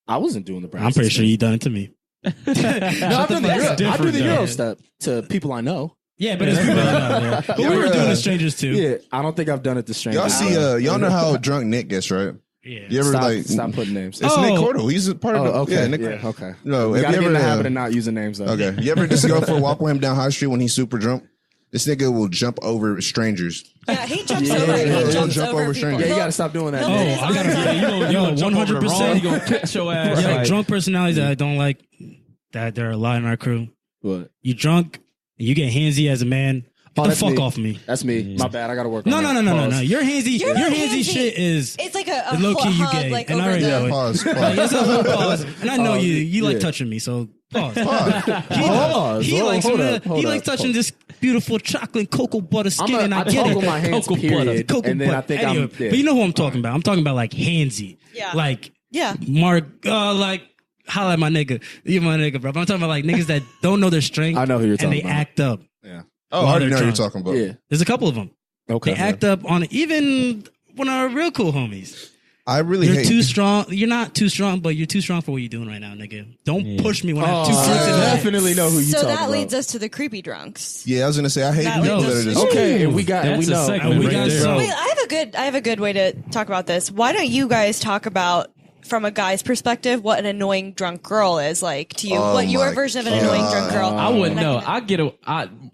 I wasn't doing the. Braxton I'm pretty sure step. you done it to me. No, I've done the That's Euro. I do different, the though. Euro step to people I know. Yeah, but it's people out there. But we were doing it to strangers too. Yeah, I don't think I've done it to strangers. Y'all see, y'all know how drunk Nick gets, right? Yeah. You ever Stop, like? stop putting names. It's Oh. Nick Cordell. He's a part of Oh, the. okay. Yeah, Nick. Yeah, okay. No, We have gotta you get in the ever? habit of not using names though. Okay, you ever just go for a walk with him down High Street when he's super drunk? This nigga will jump over strangers. Yeah, he jumps Yeah, over. yeah, He he'll jumps jump over over people. strangers. Yeah, you He'll- gotta stop doing that. he'll Oh, put his I gotta arms get out. You gonna Yo, jump over the 100%. wrong, you gonna catch your ass. Yeah, like, drunk personalities that I don't like. That there are a lot in our crew. What? You drunk, and you get handsy as a man. Get Oh, the that's fuck me. off me. That's me. My bad. I gotta work. No, on no, that. no, no, no, Pause. no. Your handsy, You're your not handsy handsy. shit is It's like a low key you hug, gay, like and I over already the. know it. Pause. Like, Pause. it's a whole pause, and I know you like yeah. touching me, so pause. Pause. He likes Hold me- up, hold he up, likes touching hold up. this beautiful chocolate cocoa butter skin, and I I get toggle it. my hands, Cocoa butter. period, Cocoa and then I butter. think Anyway, I'm. Yeah. But you know who I'm talking about. I'm talking about like handsy. Yeah. Like Yeah. Mark, like holla at my nigga. You my nigga, bro. But I'm talking about like niggas that don't know their strength. I know who you're and talking they about. act up. Oh, I already they're know who you're drunk. talking about. Yeah. There's a couple of them. Okay. They act up on even one of our real cool homies. I really You're hate. too strong. You're not too strong, but you're too strong for what you're doing right now, nigga. Don't Yeah. push me when I have Oh, two I drinks in my hand. definitely know who you So talking that about. leads us to the creepy drunks. Yeah, I was gonna say I hate That people leads that us are to- just. Okay, and we got, and we That's a know, segment we right got there. some- Wait, I have a good way to talk about this. Why don't you guys talk about, from a guy's perspective, what an annoying drunk girl is like to you? Oh what your my version of an annoying drunk girl? I wouldn't And know. can- I get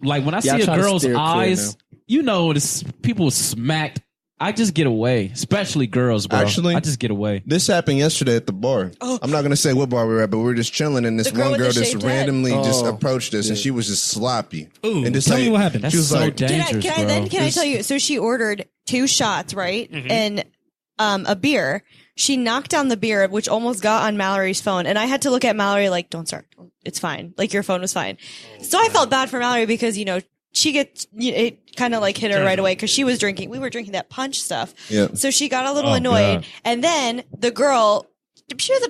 like when I Yeah, I see try a to girl's steer clear eyes, now. you know, this people smacked. I just get away, especially girls, bro. Actually- I just get away. This happened yesterday at the bar. I'm not gonna say what bar we were at, but we were just chilling, and this The girl one with girl the just shaved head? randomly just Oh, approached us, and she was just sloppy. Ooh, and just tell like, me what happened. That's She was so like, dangerous, Can I bro. then tell you? So she ordered 2 shots, right, Mm-hmm. and a beer. She knocked down the beer, which almost got on Mallory's phone, and I had to look at Mallory like, "Don't start. It's fine. Like your phone was fine." So I felt bad for Mallory because she gets it kind of like hit her right away because she was drinking. We were drinking that punch stuff. Yeah. So she got a little Oh, annoyed, God. and then the girl, she was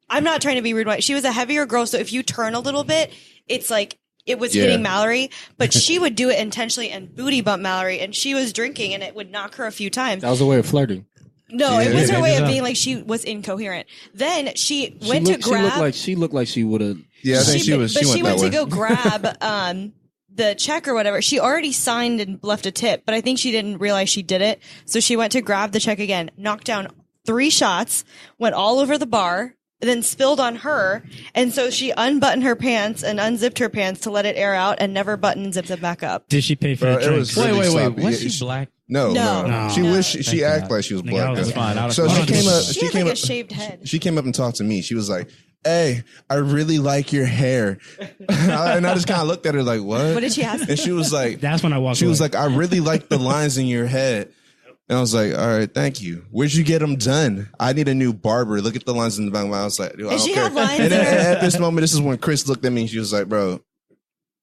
I'm not trying to be rude, but she was a heavier girl. So if you turn a little bit, it's like it was Yeah. hitting Mallory, but she would do it intentionally and booty bump Mallory, and she was drinking, and it would knock her a few times. That was a way of flirting. No, it was Yeah. her way of Yeah. being like she was incoherent. Then she She went looked, to grab. She looked like she would have Yeah, I think she was. But she went went that to way. go grab the check or whatever. She already signed and left a tip, but I think she didn't realize she did it. So she went to grab the check again, knocked down 3 shots, went all over the bar, then spilled on her. And so she unbuttoned her pants and unzipped her pants to let it air out and never buttoned and zipped them back up. Did she pay for the It was drinks? really Wait. sloppy. Was Yeah, she black? No. No. She wished she Thank acted God. like she was Nigga, black. I was though. fine. So she came up. She had like a shaved head. She came up and talked to me. She was like, "Hey, I really like your hair," and I just kind of looked at her like, "What?" What did she ask? And she was like, That's when I walked "She was away. like, I really like the lines in your head." And I was like, "All right, thank you. Where'd you get them done? I need a new barber. Look at the lines in the back of my." I was like, "Dude, I And don't she care." had lines And in then her. at this moment, this is when Chris looked at me and she was like, "Bro,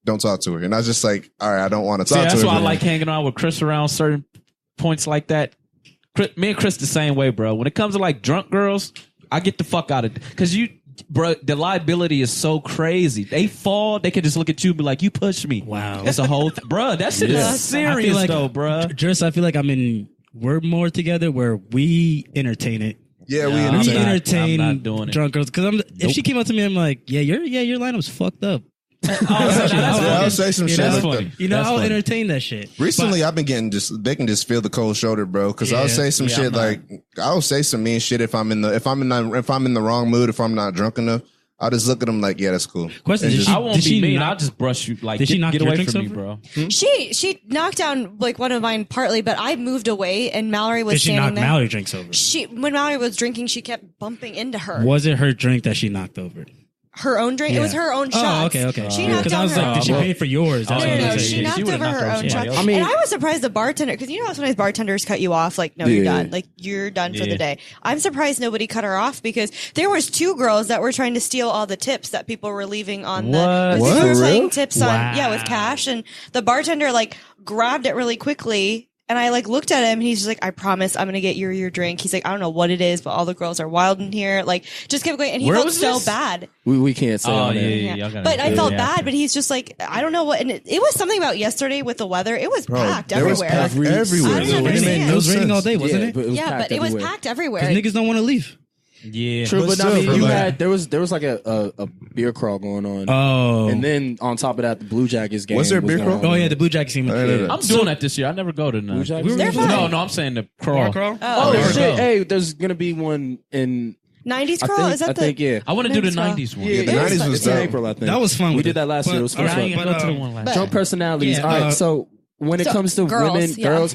don't talk to her." And I was just like, "All right, I don't want to See, talk to that's her." why I but- like hanging out with Chris around certain points like that. Me and Chris the same way, bro. When it comes to like drunk girls, I get the fuck out of it. Because bro, the liability is so crazy. They fall, they can just look at you and be like, "You pushed me." Wow. It's a whole bro. That shit Yeah. is serious like, though, bro. Driss, I feel like we're more together where we entertain it. Yeah, we Nah, entertain. We not- entertain I'm not doing it. drunk girls. Because if she came up to me, I'm like, your lineup's fucked up. I'll say some shit. That's like funny. that. You know, That's I'll funny. entertain that shit. Recently, I've been getting they can just feel the cold shoulder, bro. Because I'll Yeah. say some Yeah, shit I'm not- like I'll say some mean shit if I'm in the wrong mood, if I'm not drunk enough. I'll just look at them like, yeah, that's cool. Question, And did just- she- I won't be she mean. knock- I'll just brush you. Like, Did she knock get your away drinks from me, over? bro. She knocked down like one of mine partly, but I moved away and Mallory was Did she knock standing there. Mallory drinks over? When Mallory was drinking, she kept bumping into her. Was it her drink that she knocked over? Her own drink? It was Yeah. her own Oh, shots. okay. She knocked Because I down was her like, did she own. pay for yours? That's Oh, what I yeah, was No, saying. she yeah, knocked she would've over knocked her over own somebody shot. else. I mean- And I was surprised the bartender, because you know how sometimes bartenders cut you off, like, no, you're Yeah. done. Like, you're done for Yeah. the day. I'm surprised nobody cut her off because there was 2 girls that were trying to steal all the tips that people were leaving on the... What? People What? were For playing real? tips on... Wow. Yeah, with cash. And the bartender, like, grabbed it really quickly. And I like looked at him and he's just like, "I promise I'm going to get your drink." He's like, "I don't know what it is, but all the girls are wild in here." Like, just kept going. And he Where felt was so this? bad. We can't say Oh, on yeah, there. yeah, y'all gotta But I do felt it bad, after. but he's just like, I don't know what. And it was something about yesterday with the weather. It was Bro, packed there was everywhere. packed everywhere. I don't It made understand. no It was raining sense. all day, wasn't Yeah, it? but it was Yeah, packed but it was everywhere. packed everywhere. Because niggas don't want to leave. Yeah. True, But but I mean, still, you like- had there was like a beer crawl going on, Oh. and then on top of that, the Blue Jackets game. Was there a beer going crawl? on. Oh, yeah, the Blue Jackets team. Yeah. I'm doing that this year. I never go to none. Blue Jackets? They're fine. No, I'm saying the crawl. Crawl? Oh, there we shit! go. Hey, there's gonna be one in. 90s I crawl? think, Is that I the? think yeah. I want to do the 90s 90s one. Yeah, the 90s was it's in dope. April, I think. That was fun. We with did it. that last year. It was But fun. I ain't but, go to the one last. But- Drunk personalities. Yeah, All right, so when it So, comes to girls, women, yeah. girls,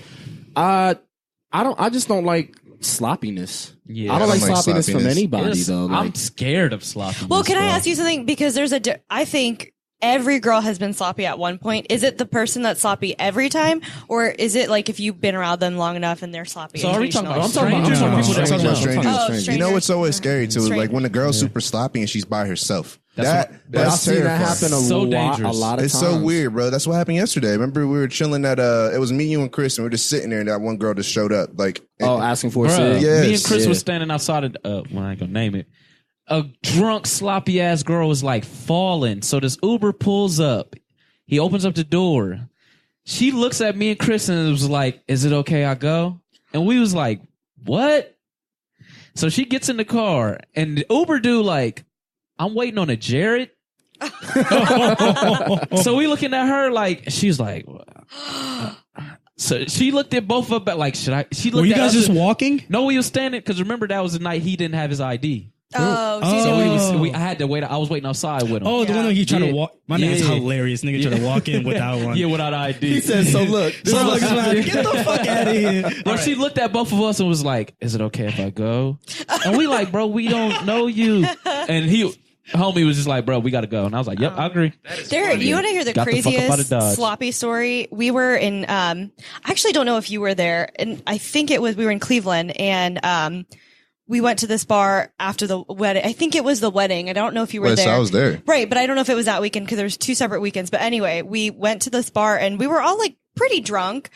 I just don't like sloppiness. Yeah, I don't I like don't like sloppiness from sloppiness. anybody It's- though. I'm Like, scared of sloppy. Well, can I ask you something? Because there's I think every girl has been sloppy at one point. Is it the person that's sloppy every time, or is it like if you've been around them long enough and they're sloppy? So are we talking occasionally? about I'm talking about strangers? people that I'm talking about know. strangers. Oh, strangers. You know what's always scary too? Strangers. Like when a girl's super sloppy and she's by herself. That's That's But I've seen that terrifying. happen a So lot dangerous. of times. It's so weird, bro. That's what happened yesterday. Remember, we were chilling at it was me, you, and Chris, and we were just sitting there, and that one girl just showed up. Like, Oh, asking for a Bruh, cig? Yes. me and Chris Yeah. was standing outside of well, I ain't gonna name it. A drunk, sloppy ass girl was like falling. So this Uber pulls up. He opens up the door. She looks at me and Chris and was like, "Is it okay I go?" And we was like, "What?" So she gets in the car, and the Uber dude like, "I'm waiting on a Jared." So we looking at her like she's like. So she looked at both of us like, should I? She looked Were you at guys us just and- walking? No, we was standing because remember that was the night he didn't have his ID. Oh, Oh. So I had to wait. I was waiting outside with him. Oh, the one where he tried Yeah. to walk. My man's Yeah. hilarious. Nigga tried to walk in without one. Yeah, without ID. He said, "So look, this So is look, like, get the fuck out of here. Bro, she looked at both of us and was like, "Is it okay if I go?" And we like, "Bro, we don't know you." And homie was just like, "Bro, we got to go." And I was like, "Yep, I agree." You want to hear the Got the fuck up out of craziest Dodge. sloppy story? We were in. I actually don't know if you were there, and I think we were in Cleveland, and we went to this bar after the wedding. I think it was the wedding. I don't know if you were Wait, so there. I was there. Right, but I don't know if it was that weekend because there was 2 separate weekends. But anyway, we went to this bar and we were all like pretty drunk,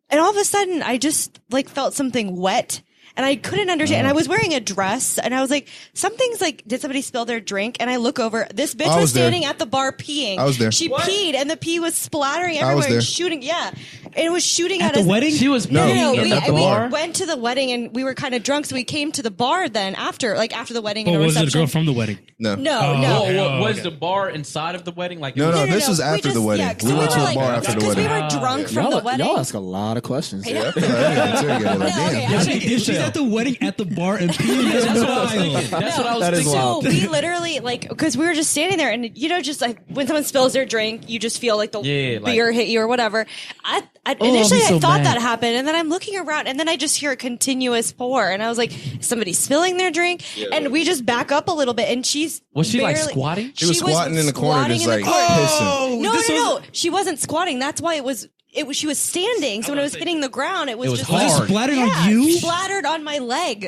and all of a sudden I just like felt something wet. And I couldn't understand. And I was wearing a dress, and I was like, "Something's like, did somebody spill their drink?" And I look over. This bitch I was was there. standing at the bar peeing. I was there. She peed, and the pee was splattering was everywhere there. and shooting. Yeah. it was shooting At at the wedding? She was No. peeing at the we bar. went to the wedding and we were kind of drunk, so we came to the bar then after the wedding and Or a was it a reception. girl from the wedding? No. No, Oh, no. okay. Was okay. the bar inside of the wedding? Like No, this was We after the just- wedding. yeah, 'cause We went were to a like- bar after the because wedding. we were drunk from the wedding. Y'all ask a lot of questions. Yeah. I feel like I got interrogated, like, No, damn. okay, Yeah, actually, if she's at the wedding at the bar and peeing, that's That's what I was thinking. wild. That's what I was That is thinking. wild. So we literally because we were just standing there, and just like when someone spills their drink, you just feel like the beer hit you or whatever. Initially, so I thought mad. that happened, and then I'm looking around, and then I just hear a continuous pour, and I was like, somebody's spilling their drink, and we just back up a little bit, and Was she like barely- squatting? She was squatting in the corner, squatting just in the like corner. pissing. No, she wasn't squatting. That's why it was. She was standing, so when it was hitting the ground, it was just hard. Was it splattered on you? splattered on my leg,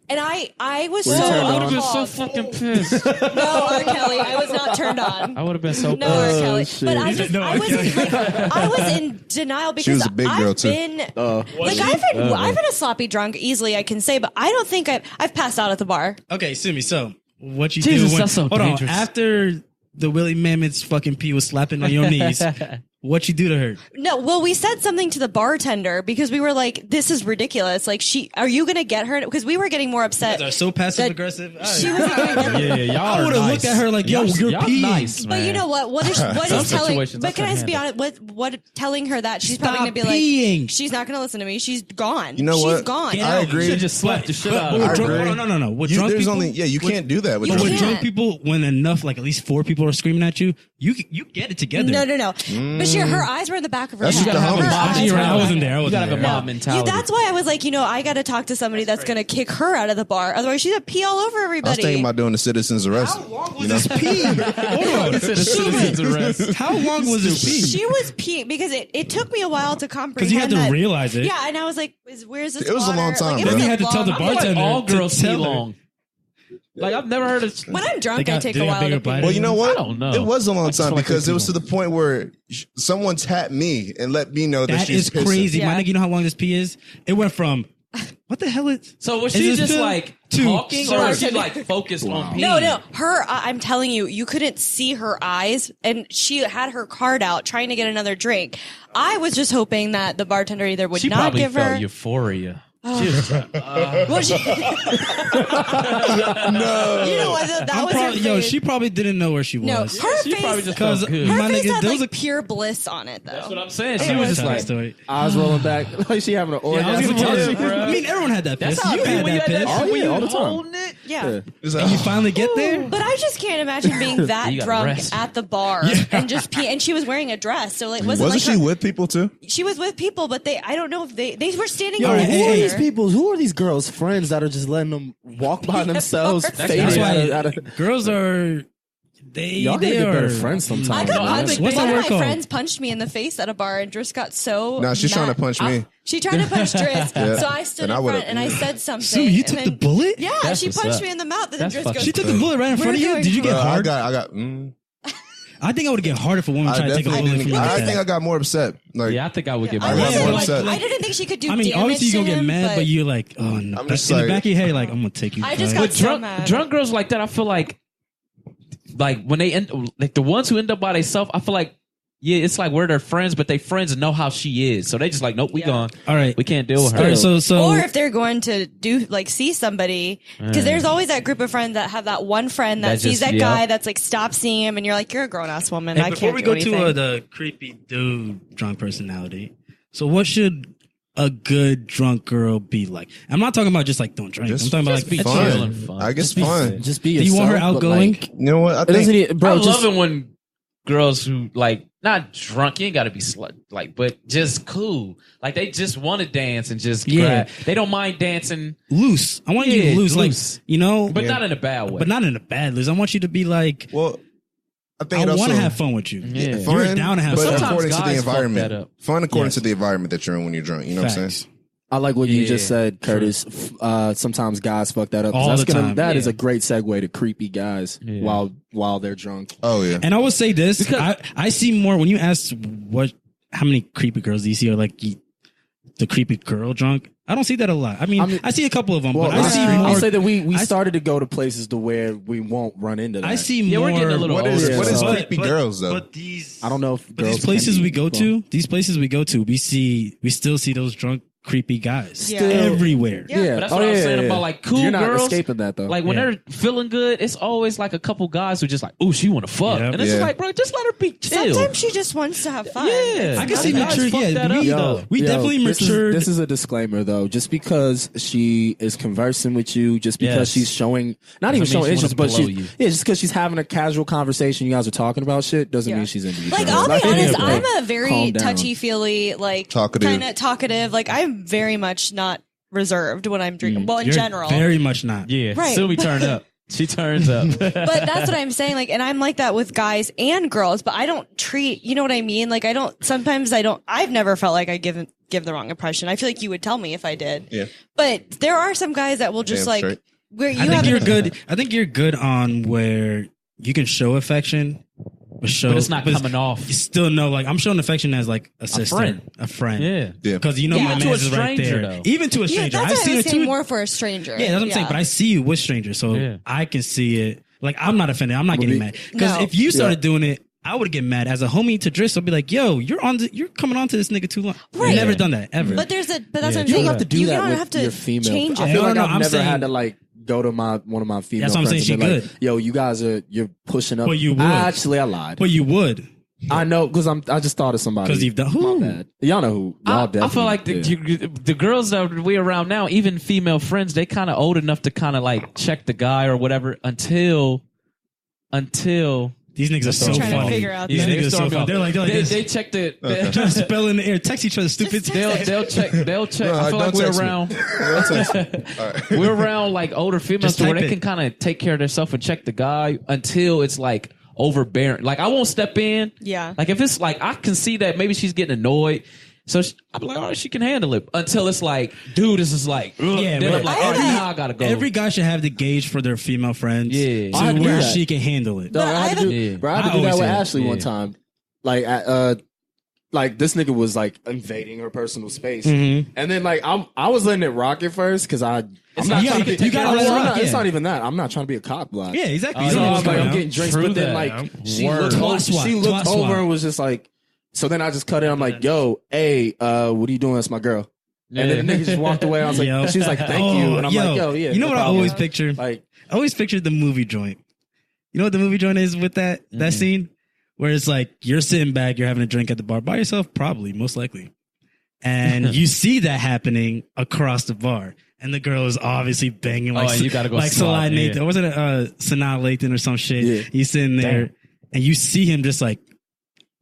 and I was so turned I would have been so appalled. fucking pissed. No, R. Kelly, I was not turned on. I would have been so No, pissed. R. Kelly. shit. But No, I was in denial because was a big girl, I've too. been I've been a sloppy drunk easily, I can say, but I don't think I've passed out at the bar. Okay, Sumi, so what you Jesus, do when, that's so hold on, dangerous. after the Willie Mammoth's fucking pee was slapping on your knees, what you do to her? No, well, we said something to the bartender because we were like, "This is ridiculous. Like, are you gonna get her?" Because we were getting more upset. They're so passive aggressive. She wasn't gonna get her. Yeah, y'all I are would have nice. looked at her like, "Yo, you're y'all peeing." nice, But man. you know what? What is Some telling? situations I But can I couldn't just be handle. honest? What telling her that she's probably Stop gonna be like, peeing. she's not gonna listen to me. She's gone. You know she's what? gone. Get I out. agree. She just slapped the shit out But of with her. drunk, agree. no. With drunk There's people, only you can't do that with You but drunk with people. drunk people, when enough, like at least 4 people are screaming at you, you get it together. No. Bashir, her eyes were in the back of her That's head. just the Her homies. eyes Actually, were I in the wasn't back. there. I You gotta wasn't have a there. mob mentality. That's why I was like, I got to talk to somebody that's going to kick her out of the bar. Otherwise, she's going to pee all over I was everybody. thinking about doing the citizens arrest. You know? Pee. Hold on. Citizens arrest. How long was this pee? she was peeing because it took me a while to comprehend. Because you had to that- realize it. Yeah, and I was like, where's this It was a water? long time, Like, it bro. was You a had to tell the long- I feel like bartender all to girls pee tell her. long. Like I've never heard of. When I'm drunk, They I got- take they a got while bigger to pee. bladder. Well, you know what? I don't know. It was a long just time feel like because they it was do to the point where someone tapped me and let me know that That she's is pissing. crazy. Yeah. My nigga, you know how long this pee is? It went from, what the hell is... So was Is she this just Phil? like To- talking, or was she Sorry. like focused on peeing? No. I'm telling you, you couldn't see her eyes, and she had her card out trying to get another drink. I was just hoping that the bartender either would She not probably give felt her. euphoria. She was like, Well, she, No. you know what? That was her face. she probably didn't know where she was. No, her she face. probably just Because felt good. her my face nigga, had there like was a... pure bliss on it, though. That's what I'm saying. She was just Tell that like, story. Eyes rolling back like she having an Yeah, I was orgasm. gonna tell Yeah, you. bro. I mean, everyone had that piss. that's how You had when you that had piss. that Oh, when yeah, you all the time. holding it. Yeah. It's like, And you finally get there? But I just can't imagine being that You gotta drunk rest. at the bar and just pee. And she was wearing a dress, so like wasn't like she her- with people too? She was with people, but I don't know if they were standing. Yo, next who to are her. these people? Who are these girls' friends that are just letting them walk by themselves, That's fading That's why out of girls are... Y'all gotta get better friends sometimes. I got man. punch, What's one that of word my called? friends punched me in the face at a bar, and Driss got so. No, she's trying to mad. punch me. She tried to punch Driss, Yeah. so I stood And I in would've- front and I said something. Sue, you and took then- the bullet? Yeah, That's she what's punched up. me in the mouth, and then That's Driss fucking- goes. She took the bullet right in front of you? doing- Did you get I hard? got. I think I would get hard if a woman I tried to take a definitely bullet from didn't. you. I like think I that. got more upset. Like, Yeah, I think I would get I I got more wasn't more like, upset. I didn't think she could do I mean, damage obviously you're to gonna get him, mad, but you're like, oh no. I'm just In the like- back of your head, you're like, I'm gonna take you. I just back. got But so drunk, mad. drunk girls like that, I feel like when they end, like the ones who end up by themselves, I feel like, yeah, it's like we're their friends, but they friends know how she is, so they just like, nope, we Yeah. gone. All right. We can't deal with her. All right, so Or if they're going to do like see somebody, because there's always that group of friends that have that one friend that That sees just- that yeah. guy that's like stop seeing him, and you're like, you're a grown ass woman. Hey, I before can't we do go anything. to the creepy dude drunk personality, so what should a good drunk girl be like? I'm not talking about just like don't drink. Just- I'm talking about just like be fun. chill and fun. I guess Just be fun. Just be Do you yourself. want her but, outgoing? like, You know what? I it doesn't think need- bro, I just love it when girls who like not drunk, you ain't gotta be like, but just cool. Like they just want to dance and just Yeah. grab. They don't mind dancing, loose. I want you Yeah, to loose, loose. like, you know, but not in a bad way. but not in a bad loose. I want you to be like, well, I think I it also want to have fun with you. Yeah. You're fun, down to have but fun. sometimes according to the guys fuck that environment. up. Fun according Yes. to the environment that you're in when you're drunk. You know what I'm Facts. saying? I like what you Yeah, just said, Curtis. Sometimes guys fuck that up. 'cause All that's the time. That is Yeah. a great segue to creepy guys Yeah. while they're drunk. Oh yeah. And I will say this: Because- I see more when you ask how many creepy girls do you see, or like the creepy girl drunk. I don't see that a lot. I mean, I see a couple of them, but I see more. I'll say that we started to go to places to where we won't run into that. I see more. We're getting a little What is creepy but, girls though? But these, I don't know if but these places we go to, we still see those drunk, creepy guys everywhere. Yeah, But that's what I was saying about like cool You're not girls. escaping that though. Like when they're feeling good, it's always like a couple guys who just like, "Ooh, she want to fuck," Yep. and it's just like, bro, just let her be chill. Sometimes she just wants to have fun. Yeah, I can see guys mature. fuck that up, though. We definitely matured. This is a disclaimer though. Just because she is conversing with you, just because she's showing, not even Doesn't mean showing she interest, wanna but blow she's you. just because she's having a casual conversation, you guys are talking about shit, doesn't Yeah. mean she's into you. Like, I'll be honest, I'm a very calm down. touchy-feely, like, Talkative. kind of talkative. Like, I'm very much not reserved when I'm drinking. Well, in You're general. very much not. Yeah, Right. Sumie turn up. She turns up. But that's what I'm saying. Like, and I'm like that with guys and girls, but I don't treat, you know what I mean? Like, I've never felt like I give the wrong impression. I feel like you would tell me if I did. Yeah. But there are some guys that will just Damn like, straight. where you I think have you're good. I think you're good on where you can show affection, but it's not coming off. You still know, like, I'm showing affection as like a sister, a friend. Yeah. Yeah. Because you know Yeah. my Even to man a is right stranger, there. though. Even to a Yeah, stranger. that's I've what I seen was it saying too. more for a stranger. Yeah, that's what I'm saying. But I see you with strangers, so I can see it. Like, I'm not offended. I'm not getting mad. Because No. if you started doing it, I would get mad. As a homie to Driss, I'll be like, "Yo, you're coming on to this nigga too long." Right. I've never done that ever. But that's what I'm saying. You don't have to do you that don't with have to your female. change I it. feel No, like no, I've I'm never saying- had to like go to one of my female That's what I'm friends saying, and be she like, good. yo, you guys you're pushing up. Well, you would. Actually, I lied. But you would. I know because I just thought of somebody. 'Cause you've done- who? My bad. Y'all know who. Y'all I definitely. feel like yeah. the girls that we're around now, even female friends, they kind of old enough to kind of like check the guy or whatever until These niggas are so Trying to funny. figure out These that. niggas are so funny. They're like this. they check the. Trying to spell in the air, text each other stupid. They'll check. No, I feel like don't we're text me. around. Don't text me. All right. We're around like older females Just to where type they it. can kind of take care of themselves and check the guy until it's like overbearing. Like I won't step in. Yeah. Like if it's like I can see that maybe she's getting annoyed. So I'm like, oh, she can handle it until it's like, dude, this is like, Yeah, then but I'm like, all right, now I gotta go. Every guy should have the gauge for their female friends. Yeah. To I do where that. she can handle it. No, I had to do, Yeah. bro, I had I to do that always with say that. Ashley one Yeah. time. Like this nigga was like invading her personal space, Mm-hmm. and then like I was letting it rock at first because I'm not not- trying to be. you gotta let it I'm rock, not- It's yeah. not even that. I'm not trying to be a cop block. Yeah, exactly. Oh, You So know I what's was like, going I'm on. getting drinks, True but then that. like she Word. looked, Twat swat, she looked twat swat. over and was just like. So then I just cut in. I'm like, yo, hey, what are you doing? That's my girl. And then the nigga just walked away. I was like, Yo. she was like, thank you. And I'm like, yo, yeah. You know no what I problem. always picture? Like, I always pictured the movie joint. You know what the movie joint is with that scene? Where it's like you're sitting back, you're having a drink at the bar by yourself, probably, most likely. And you see that happening across the bar. And the girl is obviously banging like, and you gotta go like slap, Salah Nathan. yeah. Or was it Sanaa Lathan or some shit? Yeah. He's sitting there Damn. and you see him just like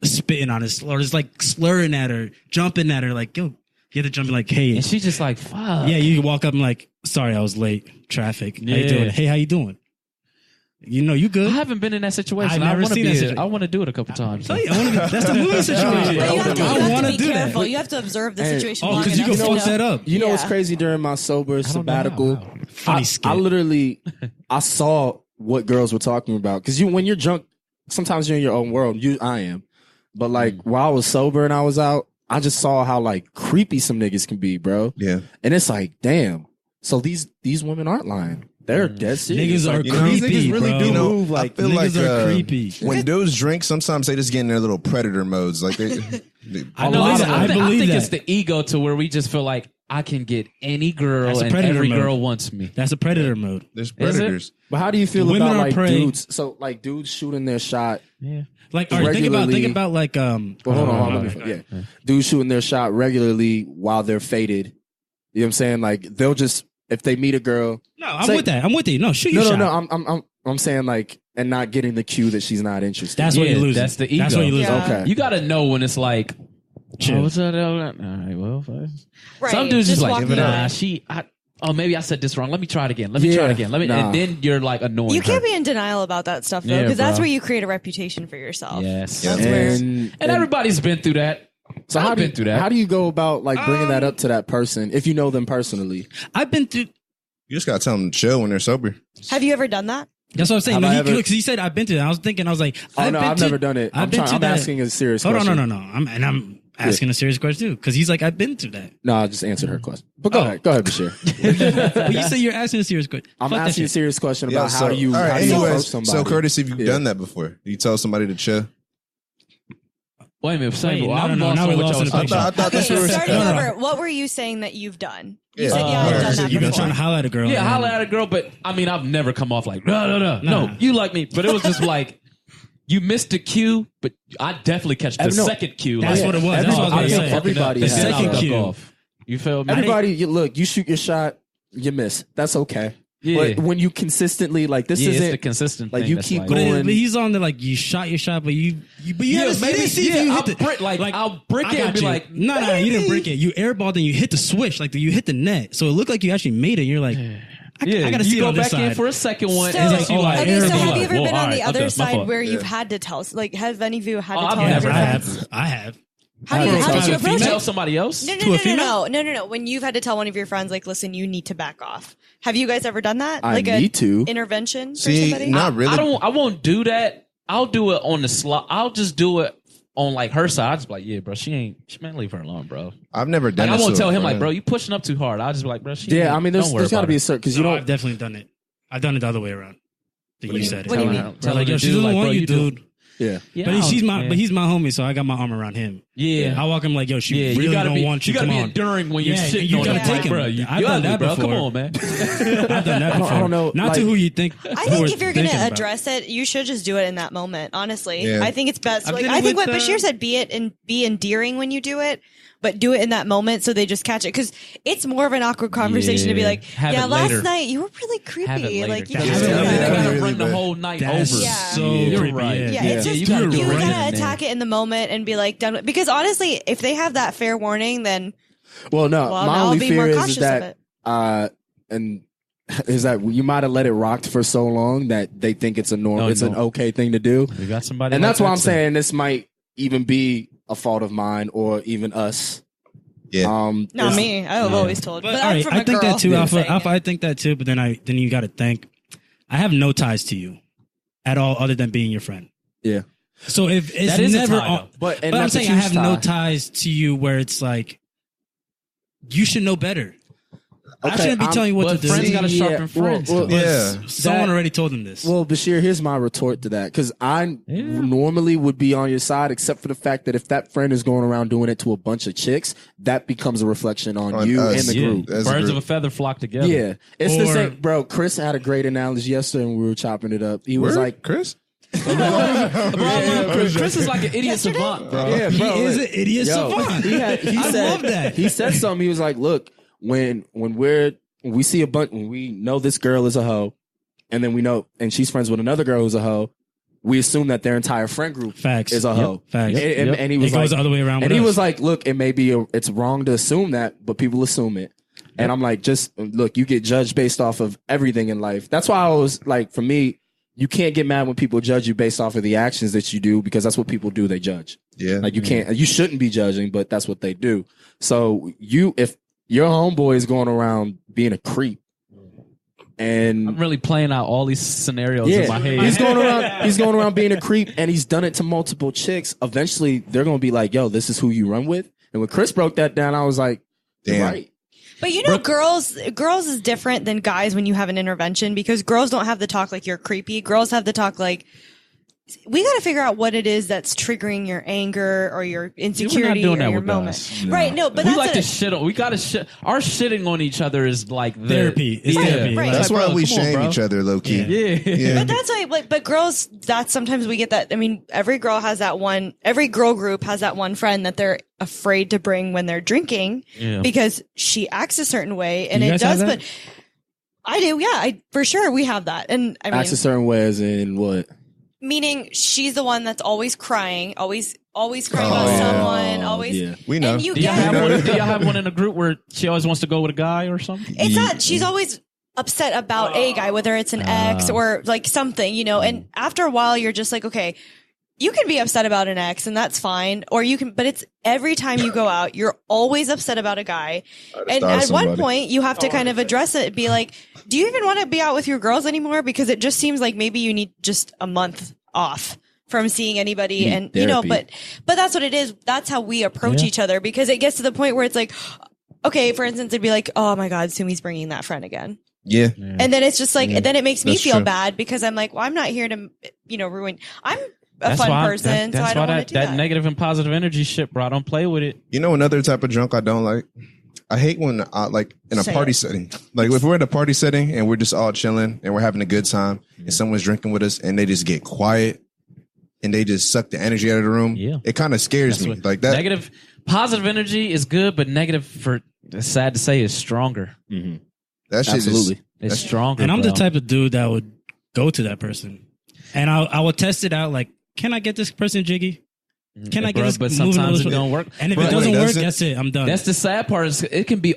spitting on his, or just like slurring at her, jumping at her, like, yo, you have to jump in like, hey. and she's just like, fuck. Yeah, you walk up and like, sorry, I was late. Traffic. How you Yeah. doing? Hey, how you doing? You know, you I good? haven't been in that situation. I've I never want to seen be. that situation. I want to do it a couple times. Tell you, that's the movie situation. But you have to, I want to be do careful. that. You have to observe the Hey. situation Oh, long because you enough can to fuck know. that up. you know what's Yeah. crazy during my sober sabbatical? Funny skit. I literally, I saw what girls were talking about. Because when you're drunk, sometimes you're in your own world. I am. But like while I was sober and I was out, I just saw how like creepy some niggas can be, bro. Yeah. And it's like, damn. So these women aren't lying. They're dead serious. Niggas are Like, you know, these creepy, niggas really bro. do You know, move like I feel niggas like are creepy. when dudes drink, sometimes they just get in their little predator modes. Like they I No, believe listen, that. I I think believe it's that. the ego to where we just feel like I can get any girl That's a and predator every mode. girl wants me. That's a predator mode. there's it? predators. But how do you feel Women about are like prey. dudes? So like dudes shooting their shot. Yeah. Like, all right, think Regularly- about like Well, hold on, let me. Yeah, dudes shooting their shot regularly while they're faded. You know what I'm saying? Like they'll just if they meet a girl. No, I'm Say- with that. I'm with you. No, shoot your No, shot. no, no. I'm saying like and not getting the cue that she's not interested. That's Yeah, what you lose. that's the ego. That's what you lose. Yeah. okay. You got to know when it's like, Chill. oh, what's that? All right, well, fine. Right. Some dudes just like, walk away. nah, maybe I said this wrong. Let me try it again. Let me try it again. Nah. And then you're like annoying. You can't her. be in denial about that stuff though, Yeah, because that's bro. where you create a reputation for yourself. Yes. Yeah. That's where. And everybody's been through that. so I've how been through that. How do you go about like bringing that up to that person if you know them personally? I've been through. You just gotta tell them to chill when they're sober. Have you ever done that? That's what I'm saying. Have No, I he, ever- because he said I've been through that. I was thinking, I was like, Oh no, been I've to- never done it. I've been to I'm that- asking a serious Hold on, question. no. I'm asking a serious question too, because he's like, I've been through that. No, I just answered her question. But go ahead, Bashir. Well, you say you're asking a serious question. I'm Fuck that asking a shit. serious question about Yeah, how do you approach somebody. So Curtis, if you've done that before, you tell somebody to chill. Wait a minute, say, Wait, well, no, I'm no, lost now on we're what lost y'all in was the talking picture. about. I thought that's Okay, what we were starting No, no. over. What were you saying that you've done? You Yeah. said, yeah, I've done that You've been before. trying to holler at a girl. Yeah, and- holla at a girl, but I mean, I've never come off like, no, you like me. But it was just like, you missed a cue, but I definitely catch the No, second cue. That's like, what it was. That's what I was I gonna think say. everybody the has second that. cue. Off. You feel me? Everybody, you shoot your shot, you miss. That's okay. Yeah. But when you consistently like this Yeah, it's the isn't consistent like thing you that's keep like- going. But he's on the like you shot your shot, but you didn't see if you I'll hit the brick, I'll brick I it and got be you. like, no, you didn't break it. You airballed and you hit the switch, like you hit the net. So it looked like you actually made it. You're like, I gotta see you it go on this back in side. for a second one. So, and like, it's like, oh, I okay, so airballed. have you ever Whoa, been on alright, the okay, other my side fault. where you've had to tell? Like, have any of you had to tell I've every never friend? I have. How did you To a approach tell it? somebody else? No. When you've had to tell one of your friends, like, listen, you need to back off. Have you guys ever done that? I Like need to. intervention for See, somebody? not really. I won't do that. I'll do it on the slot. I'll just do it on like her side. I just be like, yeah, bro, she man, leave her alone, bro. I've never done. Like, I this won't to tell a him like, friend. bro, you pushing up too hard. I'll just be like, bro, she Yeah, I mean, don't worry there's got to about be it. a certain because No, you know I've definitely done it. I've done it the other way around. That you said it. what do you mean? Tell her Like, to yo, she do, doesn't like, want bro, you, do- dude. yeah. Yeah, But he's my yeah. but he's my homie, so I got my arm around him. Yeah. I walk him like, yo, she Yeah, really you gotta don't be, want you. you gotta Come be on. enduring when you're Yeah, sitting you on gotta it. take Like, him. bro, I've you done ugly, that bro. Come before. on, man. I've done that before. I don't know, Not like- to who you think. I who think we're if you're going thinking to about. address it, you should just do it in that moment, honestly. Yeah. I think it's best. I've Like, did it I think with, what Bashir said, be endearing when you do it, but do it in that moment so they just catch it. Because it's more of an awkward conversation to be Yeah. like, Have yeah, it last later. night you were really Have it creepy. later. Like, you God just Have it do later. that. You gotta Really bring the bad. whole night That's over. Yeah. so You're creepy. right. Yeah, Yeah, it's just you gotta you're do you it right gotta in there. attack it in the moment and be like done with, because honestly, if they have that fair warning, then Well, no, well, my I'll only be fear more is cautious of that it. and is that you might have let it rock for so long that they think it's a normal, No, it's no. an okay thing to do, We got somebody, and like that's why that I'm too. saying this might even be a fault of mine or even us. Yeah. Not is- me. I've always told. But But all I'm right, from I a think girl that too, saying Alpha. it. I think that too. But then you got to think. I have no ties to you at all, other than being your friend. Yeah. So if it's That is a never, tie, on, though. But but I'm saying I have no ties to you where it's like you should know better. I Okay, shouldn't be I'm- telling you what but to do. friends gotta sharpen friends, though. But Yeah. someone That- already told him this. Well, Bashir, here's my retort to that because I normally would be on your side, except for the fact that if that friend is going around doing it to a bunch of chicks, that becomes a reflection on you us. and the Yeah. group. As a Birds group. of a feather flock together. Yeah, it's the Or- same, bro. Chris had a great analogy yesterday when we were chopping it up. He was Word? like, Chris. Chris is like an idiot savant, bro. "Yeah, he bro, is like, an idiot yo, savant. He I said, love that. He said something. He was like, "Look, when we see a bunch, when we know this girl is a hoe, and then we know, and she's friends with another girl who's a hoe, we assume that their entire friend group Facts. is a hoe. Facts. And he was It goes like, the other way around. and with he us. was like, look, it may be it's wrong to assume that, but people assume it. And I'm like, just look, you get judged based off of everything in life. That's why I was like, for me, you can't get mad when people judge you based off of the actions that you do, because that's what people do. They judge. Yeah. Like you shouldn't be judging, but that's what they do. So if your homeboy is going around being a creep, I'm and really playing out all these scenarios in my head. he's going around being a creep, and he's done it to multiple chicks. Eventually, they're gonna be like, "Yo, this is who you run with." And when Chris broke that down, I was like, "You're Damn. right." But you know, girls is different than guys when you have an intervention, because girls don't have the talk like you're creepy. Girls have the talk like, we got to figure out what it is that's triggering your anger or your insecurity doing or that your with moment. us. Right? No, but we that's like a- to shit on. We gotta shit. Our shitting on each other is like the, Therapy. It's yeah. therapy. Right. That's Like, why bro, we come on, shame bro. each other, low key. Yeah. But that's why, like, but girls, that's sometimes we get that. I mean, every girl has that one, every girl group has that one friend that they're afraid to bring when they're drinking Yeah. because she acts a certain way, and You it guys have does, that? but I do. Yeah, for sure we have that. And I mean, Acts a certain way, as in what? meaning she's the one that's always crying, always crying Oh, about yeah. someone, always. Yeah. We know. And you Do y'all get have one? Do y'all have one in a group where she always wants to go with a guy or something? it's not, she's always upset about a guy, whether it's an ex or like something, you know, and after a while you're just like, okay, you can be upset about an ex and that's fine. Or you can, but it's every time you go out, you're always upset about a guy. And start at one somebody. point you have to kind of address it, be like, do you even want to be out with your girls anymore? Because it just seems like maybe you need just a month off from seeing anybody, Need and you know, therapy. but that's what it is. That's how we approach each other, because it gets to the point where it's like, okay, for instance, it'd be like, oh my God, Sumie's bringing that friend again. Yeah. And then it's just like, then it makes me That's feel true. bad, because I'm like, well, I'm not here to, ruin. I'm a That's fun why person, so I don't want to do that that. negative and positive energy shit, bro. I don't play with it. You know another type of drunk I don't like? I hate when like in a Say party it. setting. Like if we're at a party setting and we're just all chilling and we're having a good time and someone's drinking with us and they just get quiet and they just suck the energy out of the room. Yeah. It kind of scares That's me. what- Like that. Negative, positive energy is good, but negative, for it's sad to say, is stronger. That shit Absolutely. It's stronger. And I'm the bro. type of dude that would go to that person, and I would test it out. Like, can I get this person jiggy? Can I get Bro, this? but moving sometimes a it little- don't work. And if Bro, it doesn't wait, work, that's it? that's it. I'm done. That's the sad part. Is it can be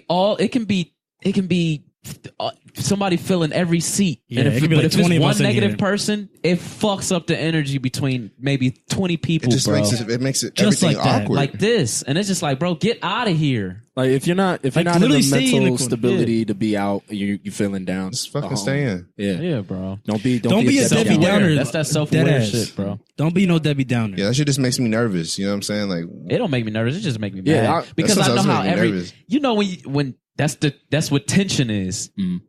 somebody filling every seat. Yeah, And it could be like if 20 it's of one us in negative here. person, it fucks up the energy between maybe 20 It people, just bro. makes it Just everything like that. awkward. Like this. And it's just like, bro, get out of here. Like if you're not Like, in literally the stay in the mental corner. stability to be out, you feeling down. just fucking go home. stay in. Yeah. Yeah, bro. Don't be a Debbie Debbie Downer. Downer. That's that self-aware Dead ass. shit, bro. Don't be no Debbie Downer. Yeah, that shit just makes me nervous. You know what I'm saying? Like, It don't make me nervous. It just make me Yeah, mad. Because I know sometimes how make me every nervous. when that's what tension is. And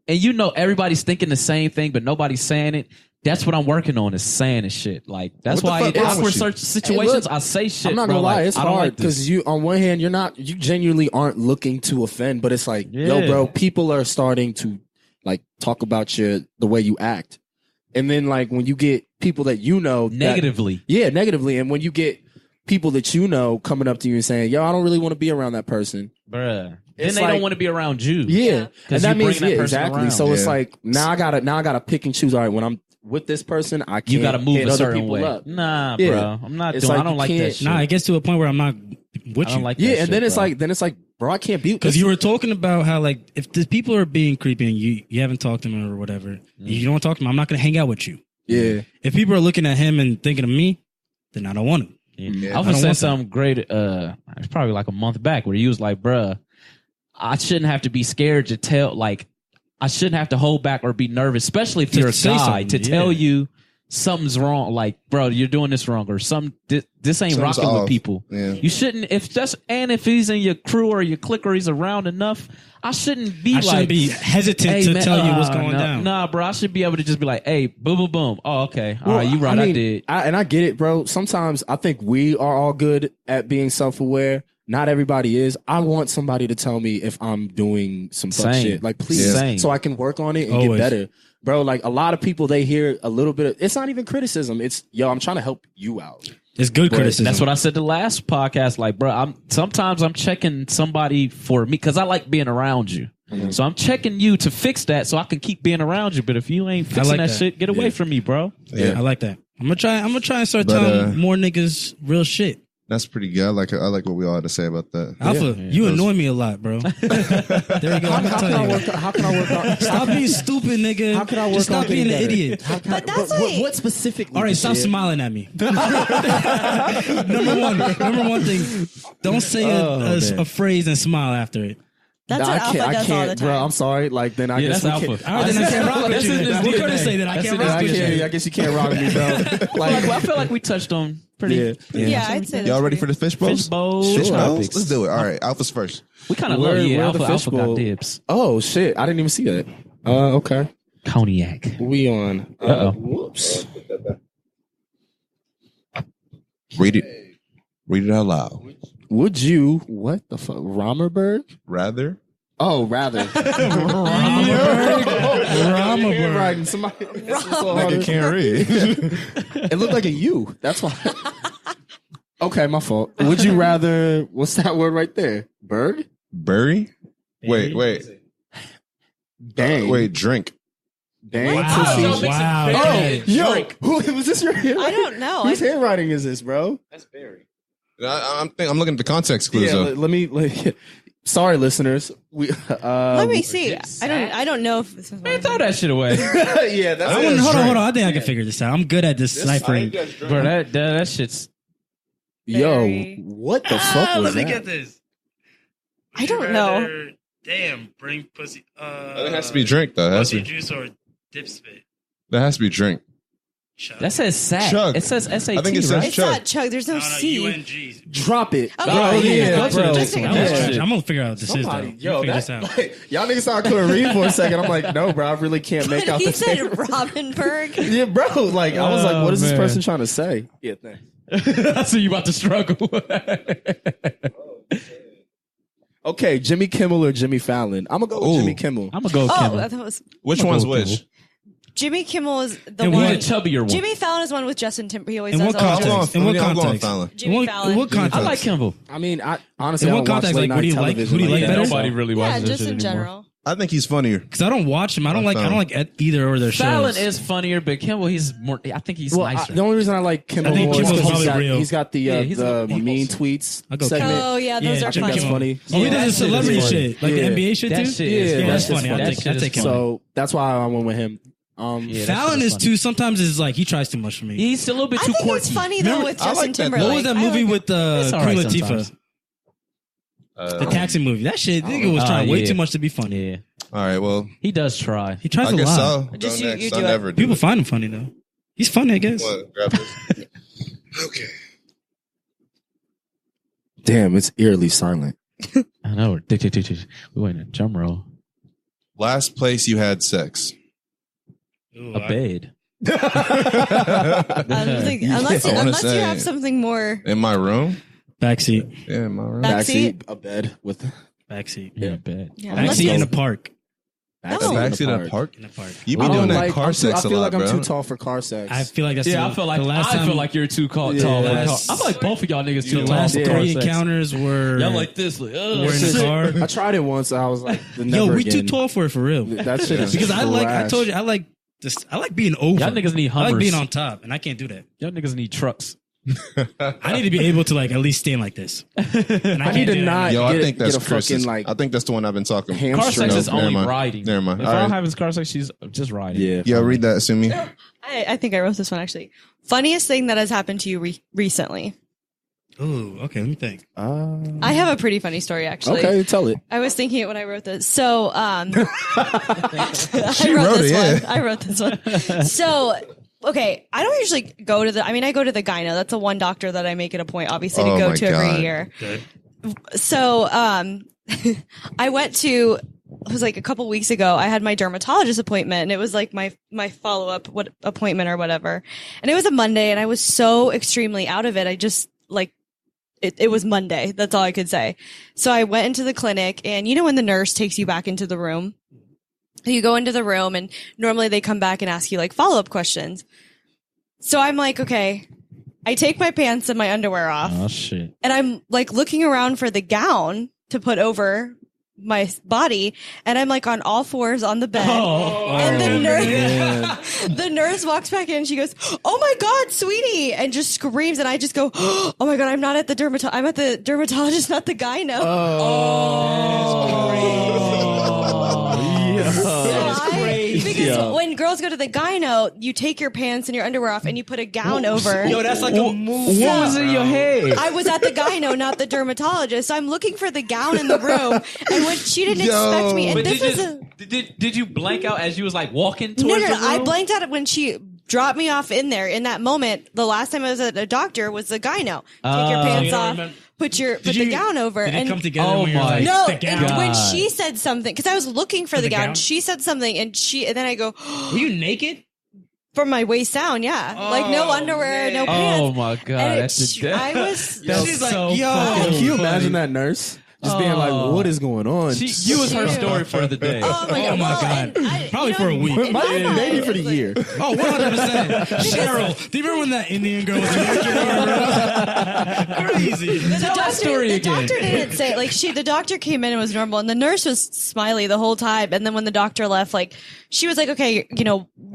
everybody's thinking the same thing, but nobody's saying it. That's what I'm working on, is saying this shit. Like that's What the why in fuck wrong awkward with you? situations Look, I say shit. I'm not bro, gonna lie, like, it's I don't hard like this. because you, on one hand, you genuinely aren't looking to offend, but it's like, yo, Yeah. bro, people are starting to like talk about the way you act, and then like when you get people that you know negatively. negatively, and when you get people that you know coming up to you and saying, yo, I don't really want to be around that person. Bruh. It's Then they like- don't want to be around you. Yeah, 'Cause and that you means bring that person exactly. around. So it's Yeah. like now I gotta pick and choose. All right, when I'm with this person, I can't You got to move hit a other certain people way. up. Nah, Yeah. bro. I'm not It's doing. like I don't you like that can't- shit. Nah, it gets to a point where I'm not with I you. don't like that Yeah, shit, and then it's bro. like, bro, I can't be Because you were talking about how, like, if the people are being creepy and you haven't talked to them or whatever, you don't talk to them, I'm not going to hang out with you. yeah. If people are looking at him and thinking of me, then I don't want him. Yeah. I I was don't saying want something great. It's probably like a month back where he was like, "Bruh, I shouldn't have to be scared to tell. Like, I shouldn't have to hold back or be nervous, especially if To you're a say guy, something, to tell yeah. you something's wrong. Like, bro, you're doing this wrong, or this ain't Something's rocking off. with people. Yeah. You shouldn't. If he's in your crew or your clique or he's around enough, I shouldn't be I like, shouldn't be hesitant hey, to man, tell you what's uh, going no, down. Nah, bro, I should be able to just be like, hey, boom, boom, boom. Oh, okay. All Well, right, you right. I mean, did. I get it, bro. Sometimes I think we are all good at being self-aware. Not everybody is. I want somebody to tell me if I'm doing some fuck Same. shit. Like, please, Yeah. Same. so I can work on it and Always. get better. Bro, like a lot of people, they hear a little bit of, it's not even criticism. It's, yo, I'm trying to help you out. It's good But criticism. That's what I said the last podcast. Like, bro, sometimes I'm checking somebody for me because I like being around you. So I'm checking you to fix that so I can keep being around you. But if you ain't fixing like that that. shit, get away from me, bro. Yeah. I like that. I'm gonna try and start But, telling more niggas real shit. That's pretty good. I like what we all had to say about that. Alpha, you annoy me a lot, bro. There you go. I'm How can telling I you. work? How can I work on? Stop being stupid, nigga. How can I work Just on stop being getting an better? idiot. How can I, But that's what specifically? All right, stop Bashir? smiling at me. number one thing, don't say a phrase and smile after it. That's Nah, what Alpha does all the time. bro. I'm sorry. Like then I Yeah, guess that's we Alpha. can't. All right, then I can't rock with That's you. in his We're gonna DNA. say that I That's can't in his rock with DNA. you. I guess you can't rock with me, bro. Like, I feel like we touched on pretty. Yeah, I'd say Y'all that's ready pretty- for the fish bowls? Fish bowls. Fish Sure. bowls? Topics. Let's do it. All right, Alpha's first. We kind of Where- love. Yeah, where Alpha, the fish Alpha got bowl? dibs. Oh shit! I didn't even see that. Okay. Cognac. We on. Uh-oh. Whoops. Read it out loud. Would you? What the fuck? Romerberg? Rather. Oh, rather. Romerberg. Right. Somebody. Nigga can't read. It looked like a U. That's why. Okay, my fault. Would you rather? What's that word right there? Berg? Bury. Wait. Dang. Wait. Drink. Dang. Wow. Pussy. Wow. Oh, yo. Who was this? Your handwriting? I don't know. Whose handwriting is this, bro? I'm looking at the context clues. Yeah. though. Let me. Sorry, listeners. We. Let me see. I don't know if this is. Man, throw that shit away, Yeah, that's Hold it. on. I think I can figure this out. I'm good at deciphering. bro. That shit's. Yo, Very- what the fuck was Let me that? get this. I don't know. Damn, bring pussy. It has to be drink though. It has to be, juice or dip spit. that has to be drink. That says SAT. Chuck. It says SAT. I think it says right? It's Chuck. not Chuck. There's no C. UNG. Drop it. Okay. Oh, yeah, Go to the bro. next one. Yeah. I'm gonna figure out what this is. Though. Somebody, yo, Figure that's this out. y'all niggas thought I couldn't read for a second. I'm like, no, bro, I really can't make out He the said name. Robinberg. Yeah, bro. Like, I was like, what is this man. person trying to say? Yeah, thanks. I see you about to struggle. Okay, Jimmy Kimmel or Jimmy Fallon? I'm gonna go with Ooh. Jimmy Kimmel. I'm gonna go with Oh, Kimmel. I thought it was Which I'm one's gonna go with which? Jimmy Kimmel is the And one. He's a chubbier one. Jimmy Fallon is one with Justin Timberlake. He always In does what all the context? time. In what I'm going context? Fallon. Jimmy Fallon. In what context? I like Kimmel. I mean, I honestly, In I what don't watch context, late like, who night do you like- television who do you like that, better? so- Nobody really Yeah, watches that just shit in anymore. general. I think he's funnier. Because I don't watch him. I don't like either of their Fallon shows. is funnier, but Kimmel, he's more. I think he's Well, nicer. the only reason I like Kimmel I think more is Kimmel's 'cause probably real. he's got the Yeah, he's a the little more mean wholesome. tweets I'll go segment. Oh yeah, those Yeah, are Jimmy funny. That's Kimmel. funny. Oh, he Yeah, does that the shit celebrity is funny. shit, like the Yeah. NBA shit That too. shit Yeah, is Yeah, that's that's funny. funny. I That shit take is him. funny. So that's why I went with him. Yeah, that Fallon shit is funny. too. Sometimes is like he tries too much for me. He's a little bit I too think quirky. it's funny though Remember- with I Justin like that. Timberlake. What was that I movie like with It's Queen alright Latifah? sometimes. The taxi movie. That shit, nigga was trying way yeah. too much to be funny. Yeah, All right, well, he does try. He tries I a guess lot. I'll go Just next. you I do it. never do People it. find him funny though. He's funny, I guess. What? Grab this. Okay. Damn, it's eerily silent. I know. We went in a drum roll. Last place you had sex. Ooh, A bed. I don't think, unless I wanna you say- have something more. In my room? Backseat. Yeah, in my room. Backseat? A bed with Backseat. Yeah, bed. Yeah, unless Backseat you- in the park. A No. backseat in a park? In the park. You be I doing don't that like- car I'm too- sex I a feel lot, like I'm bro. too tall for car sex. I feel like that's Yeah, the, I feel like the last time, you're too tall. Yeah, for that's- I feel like both of y'all niggas too the tall last for Yeah. car three sex. encounters were Y'all like this? Like, were in the car. I tried it once. I was like, Yo, never we again. too tall for it for real. That shit is Because I like. I trash. told you I like this. I like being over. Y'all niggas need I like Hummers. being on top, and I can't do that. Y'all niggas need trucks. I need to be able to like at least stand like this. And I need can't to do that. not Yo, I get, think that's get a Chris's. fucking like I think that's the one I've been talking. hamstring. Car sex is Never only mind. riding. Never mind. If All I'm right. having car sex, she's just riding. Yeah. Yeah, read that, Sumi. I think I wrote this one actually. Funniest thing that has happened to you recently. Ooh, okay. Let me think. I have a pretty funny story actually. Okay, tell it. I was thinking it when I wrote this. So, I She wrote wrote this it, one. I wrote this one. So, okay, I don't usually go to the. I mean, I go to the gyno. That's the one doctor that I make it a point, obviously, to Oh go my to God. every year. Good. So, I went to. It was like a couple weeks ago. I had my dermatologist appointment, and it was like my follow up appointment or whatever. And it was a Monday, and I was so extremely out of it. I just like. It was Monday. That's all I could say. So I went into the clinic, and you know when the nurse takes you back into the room, you go into the room, and normally they come back and ask you like follow-up questions. So I'm like, okay, I take my pants and my underwear off, Oh shit. and I'm like looking around for the gown to put over my body, and I'm like on all fours on the bed. And the nurse walks back in. She goes, "Oh my God, sweetie!" and just screams. And I just go, "Oh my God, I'm not at the dermatologist. I'm at the dermatologist, not the gyno." Because when girls go to the gyno, you take your pants and your underwear off, and you put a gown over. Yo, that's like a move. What was in your head? I was at the gyno, not the dermatologist. So I'm looking for the gown in the room, and when she didn't expect me, and But this was did you blank out as you was like walking no, towards no, the no. room? I blanked out when she dropped me off in there. In that moment, the last time I was at a doctor was the gyno. Take your pants you don't off, remember- put the gown over, Did it and come together Oh when you're my like, no, the gown? and when God. she said something, because I was looking for the gown, she said something, and then I go Were you naked? from my waist down, yeah, like no underwear, no pants. Oh my God. And That's the I was. That's She's like, so yo. fucking Can you funny. imagine that nurse just being like, "What is going on?" You was her story for the day. Oh my God! Oh my well, God. and I- Probably you for a week. and I- Maybe for the year. Oh, 100%. Cheryl, do you remember when that Indian girl was naked in your room? Crazy. Tell that story the again. doctor didn't say like the doctor came in and was normal, and the nurse was smiley the whole time. And then when the doctor left, like she was like, "Okay,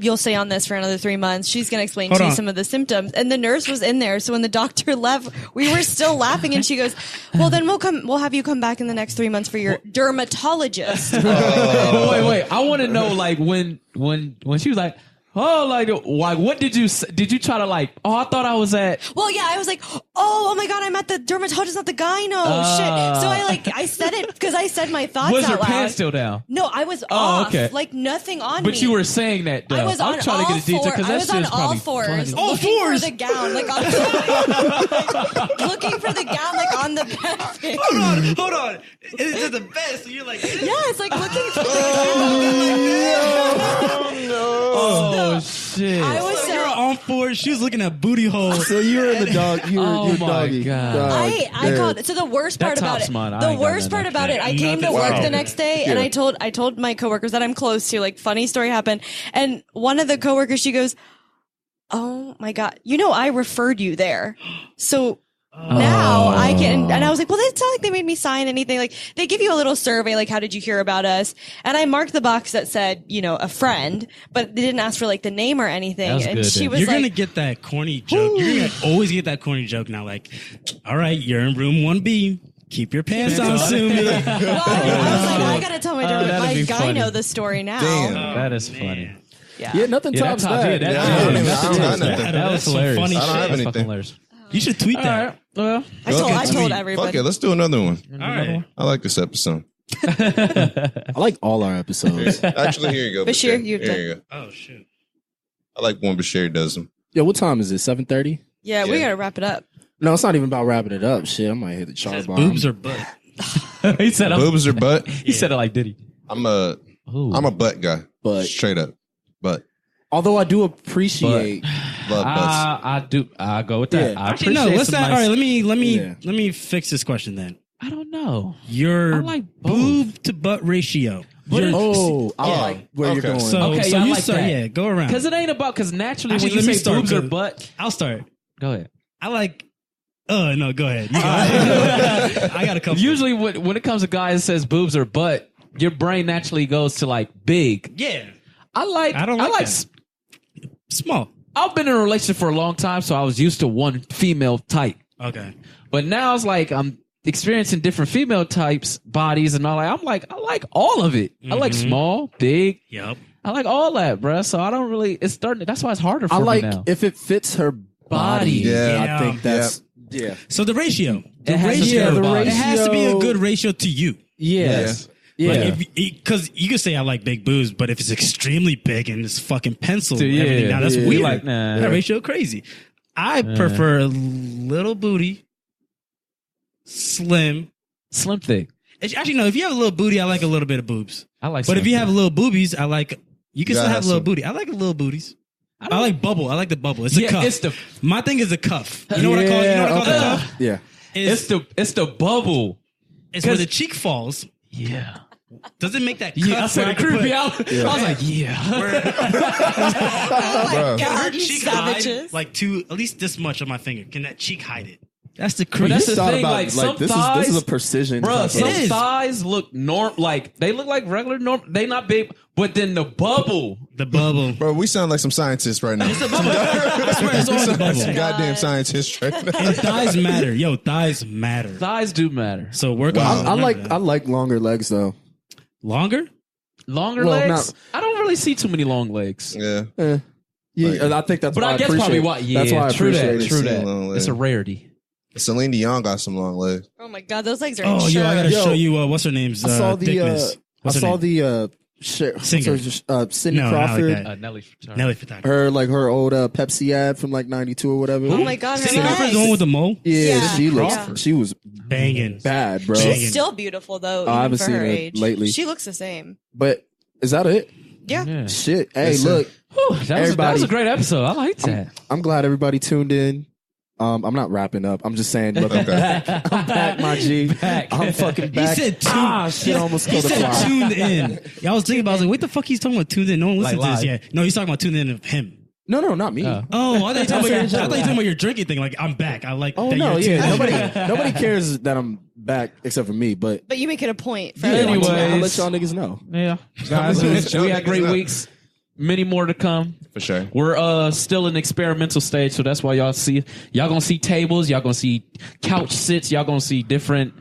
you'll stay on this for another 3 months. She's gonna explain Hold to you on. some of the symptoms." And the nurse was in there, so when the doctor left, we were still laughing. And she goes, "Well, then we'll have you come back in the next 3 months for your dermatologist." Wait. I want to know, like, when she was like, oh, like what did you try to like? Oh, I thought I was at. Well, yeah, I was like, oh my God, I'm at the dermatologist, not the gyno. Shit. So I I said it because I said my thoughts Was out her loud. pants still down? No, I was off. okay. Like nothing on me. But you were saying that though. I was on I'm trying all to get a detail fours. because I that was shit on is all probably fours. funny. Looking for the gown, like looking for the gown, like on the bed. Hold on. It's at the bed, so you're like, Yeah, it's like looking for the gown. Oh shit! I was you're so. on fours. She was looking at booty holes. So you were in the dog. You were Oh you're my doggy. God. Dog. I called. So the worst That part about tops it. mine. I The ain't got worst nothing part about like it. I that. came to Nothing. work Wow. the next day, and I told my coworkers that I'm close to. Like, funny story happened, and one of the coworkers, she goes, "Oh my god, I referred you there." So now I can, and I was like, well, it's not like they made me sign anything. Like, they give you a little survey, like, how did you hear about us? And I marked the box that said, a friend, but they didn't ask for like the name or anything. That was And good, she then. was You're like, gonna get that corny joke. You're gonna always get that corny joke now. Like, all right, you're in room 1B. Keep your pants on, Sumie. well, I was like, I gotta tell my that'd my be guy funny. know the story now. Damn. That is funny. Yeah, nothing Yeah, tops that that. tops- yeah, I don't even- that- I don't have that- nothing. that was That's some hilarious. funny I don't have That's anything. fucking hilarious. You should tweet All that. right. Well, I told Fuck everybody. it, let's do another one. All right. I like this episode. I like all our episodes. Actually, here you go. Bashir, you've here done- you go. Oh shoot. I like when Bashir does them. Yo, what time is it? 7:30? Yeah, we Yeah. gotta wrap it up. No, it's not even about wrapping it up. Shit, I might hit the char Says bomb. boobs or butt. he said, Boobs or butt? he said it like Diddy. I'm a butt guy. But Straight up. Butt. although I do appreciate, Love butts. I do. I go with that. Yeah. I Actually, no. appreciate Let's some not. nice- All right. Yeah. Let me fix this question then. I don't know. Your I like both. boob to butt ratio. Your- I Yeah. like where you're Okay. going. so Okay, so yeah, I you like start. that. Yeah, go around. Because it ain't about. Because naturally, Actually, when you let me say start, boobs or good. butt, I'll start. go ahead. I like. Oh no, go ahead. You got I got a couple. Usually, when it comes to guys that says boobs or butt, your brain naturally goes to like big. yeah, I like. I don't like like. that. Small. I've been in a relationship for a long time, so I was used to one female type. Okay. But now it's like I'm experiencing different female types, bodies, and all that. I'm like, I like all of it. I like small, big. Yep. I like all that, bruh. So I don't really. It's starting. That's why it's harder for I me like now. if it fits her body. Yeah. I think that's yeah. So the ratio. It has to be ratio, her the body. It has to be a ratio- good ratio to you. Yes. Yeah. Like because you can say I like big boobs, but if it's extremely big and it's fucking pencil, Dude, yeah. everything, now that's Yeah. weird. Like, nah. That ratio crazy. I prefer a little booty, slim. Slim thick. Actually, no. If you have a little booty, I like a little bit of boobs. I like. But slim if you thick. have little boobies, I like. You can You still gotta have have little some- booty. I like little booties. I like bubble. I like the bubble. It's a Yeah, cuff. it's the- My thing is a cuff. You know what I call it? You know what I call the okay. cuff? Yeah. it's the bubble. It's where the cheek falls. Yeah. Does it make that cuff? Yeah, I said where it can creeped put- me out. I was like, yeah. where- Oh my Bruh. god, you cheek hide, savages! like to at least this much of my finger. Can that cheek hide it? That's the But creep. that's You the thought thing. about, Like some this thighs, is a precision. bro. type Some of- is. thighs look like they look like regular norm. They not big, but then the bubble. The bubble. Bro, we sound like some scientists right now. I swear it's always the Some bubble. goddamn scientists right now. And thighs matter. Yo, thighs matter. Thighs do matter. So work Wow. on. I like longer legs though. longer. Longer Well, legs. I don't really see too many long legs. Yeah. Yeah, Like- and I think that's But why I guess appreciate probably it. why. Yeah, That's why I true appreciate that. it. True seeing long that. legs. It's a rarity. Celine Dion got some long legs. Oh my god, those legs are. Oh, yo, I gotta Yo, show you. What's her name's? I saw the thickness. What's her name? Singer. Cindy No, not like Crawford. that. Nelly Furtado. Nelly Furtado. Her old Pepsi ad from like '92 or whatever. Oh my god, her Cindy Crawford's legs. the one with the mole. Yeah, Yeah. she looks. Crawford. She was Banging. bad, bro. Banging. She's still beautiful though. I even haven't for seen her her age. lately. She looks the same. But is that it? Yeah. Yeah. Shit. Hey, Listen. look. Whew, that was Everybody- a great episode. I liked that. I'm glad everybody tuned in. I'm not wrapping up. I'm just saying, look, I'm back. I'm back, my G. Back. I'm fucking He back. said tuned. Shit almost He killed a said fly. tuned in. Yeah, I was thinking about. I was like, what the fuck? He's talking about tuned in. No one listens Like to this yet. No, he's talking about tuned in of him. No, not me. Oh. Oh, I thought you were talking about your drinking thing. Like, I'm back. I like. Oh that no, you're yeah. tuned in. Nobody cares that I'm back except for me. But But you make it a point for yeah, everyone to Anyways. I'll know. let y'all niggas know. Yeah, guys, we had great weeks. Many more to come. For sure. We're still in experimental stage, so that's why y'all gonna see tables, y'all gonna see couch sits, y'all gonna see different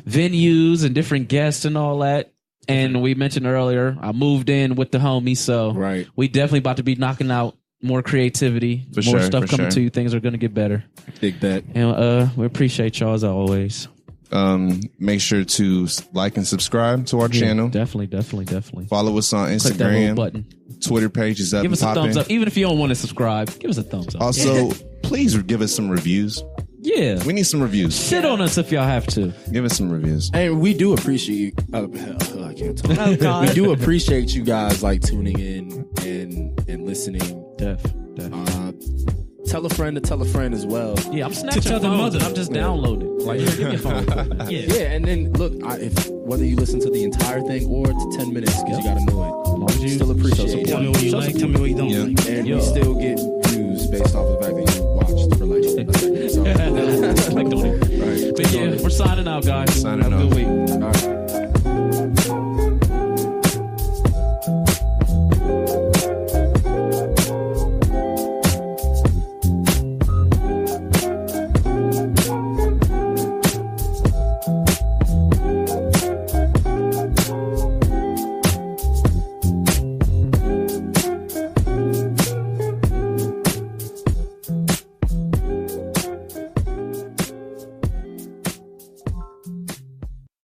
venues and different guests and all that. And we mentioned earlier, I moved in with the homies, so Right. we definitely about to be knocking out more creativity, For more sure, stuff for coming sure. to you. Things are gonna get better, Big bet. and we appreciate y'all as always. Make sure to like and subscribe to our channel. Definitely. Follow us on Click that little Instagram. button. Twitter page is up. Give us a and thumbs popping. up. Even if you don't want to subscribe, give us a thumbs up. Also, please give us some reviews. Yeah. We need some reviews. Shit on us if y'all have to. Give us some reviews. And we do appreciate. I can't talk. Oh God. We do appreciate you guys like tuning in and listening. Def. Tell a friend to tell a friend as well. Yeah, I'm snatching tell the phones and mother. I'm just downloading. Like, here, give me your phone. Yeah. Yeah, and then look, if whether you listen to the entire thing or to 10 minutes, because you gotta know it. Still appreciate Tell me it. what you like. Tell me what you don't Yeah. like. And we still get views based off of the fact that you watched for like a second. So, Like doing it. right. But yeah, we're signing out, guys. Signing Have a out. good week. All right.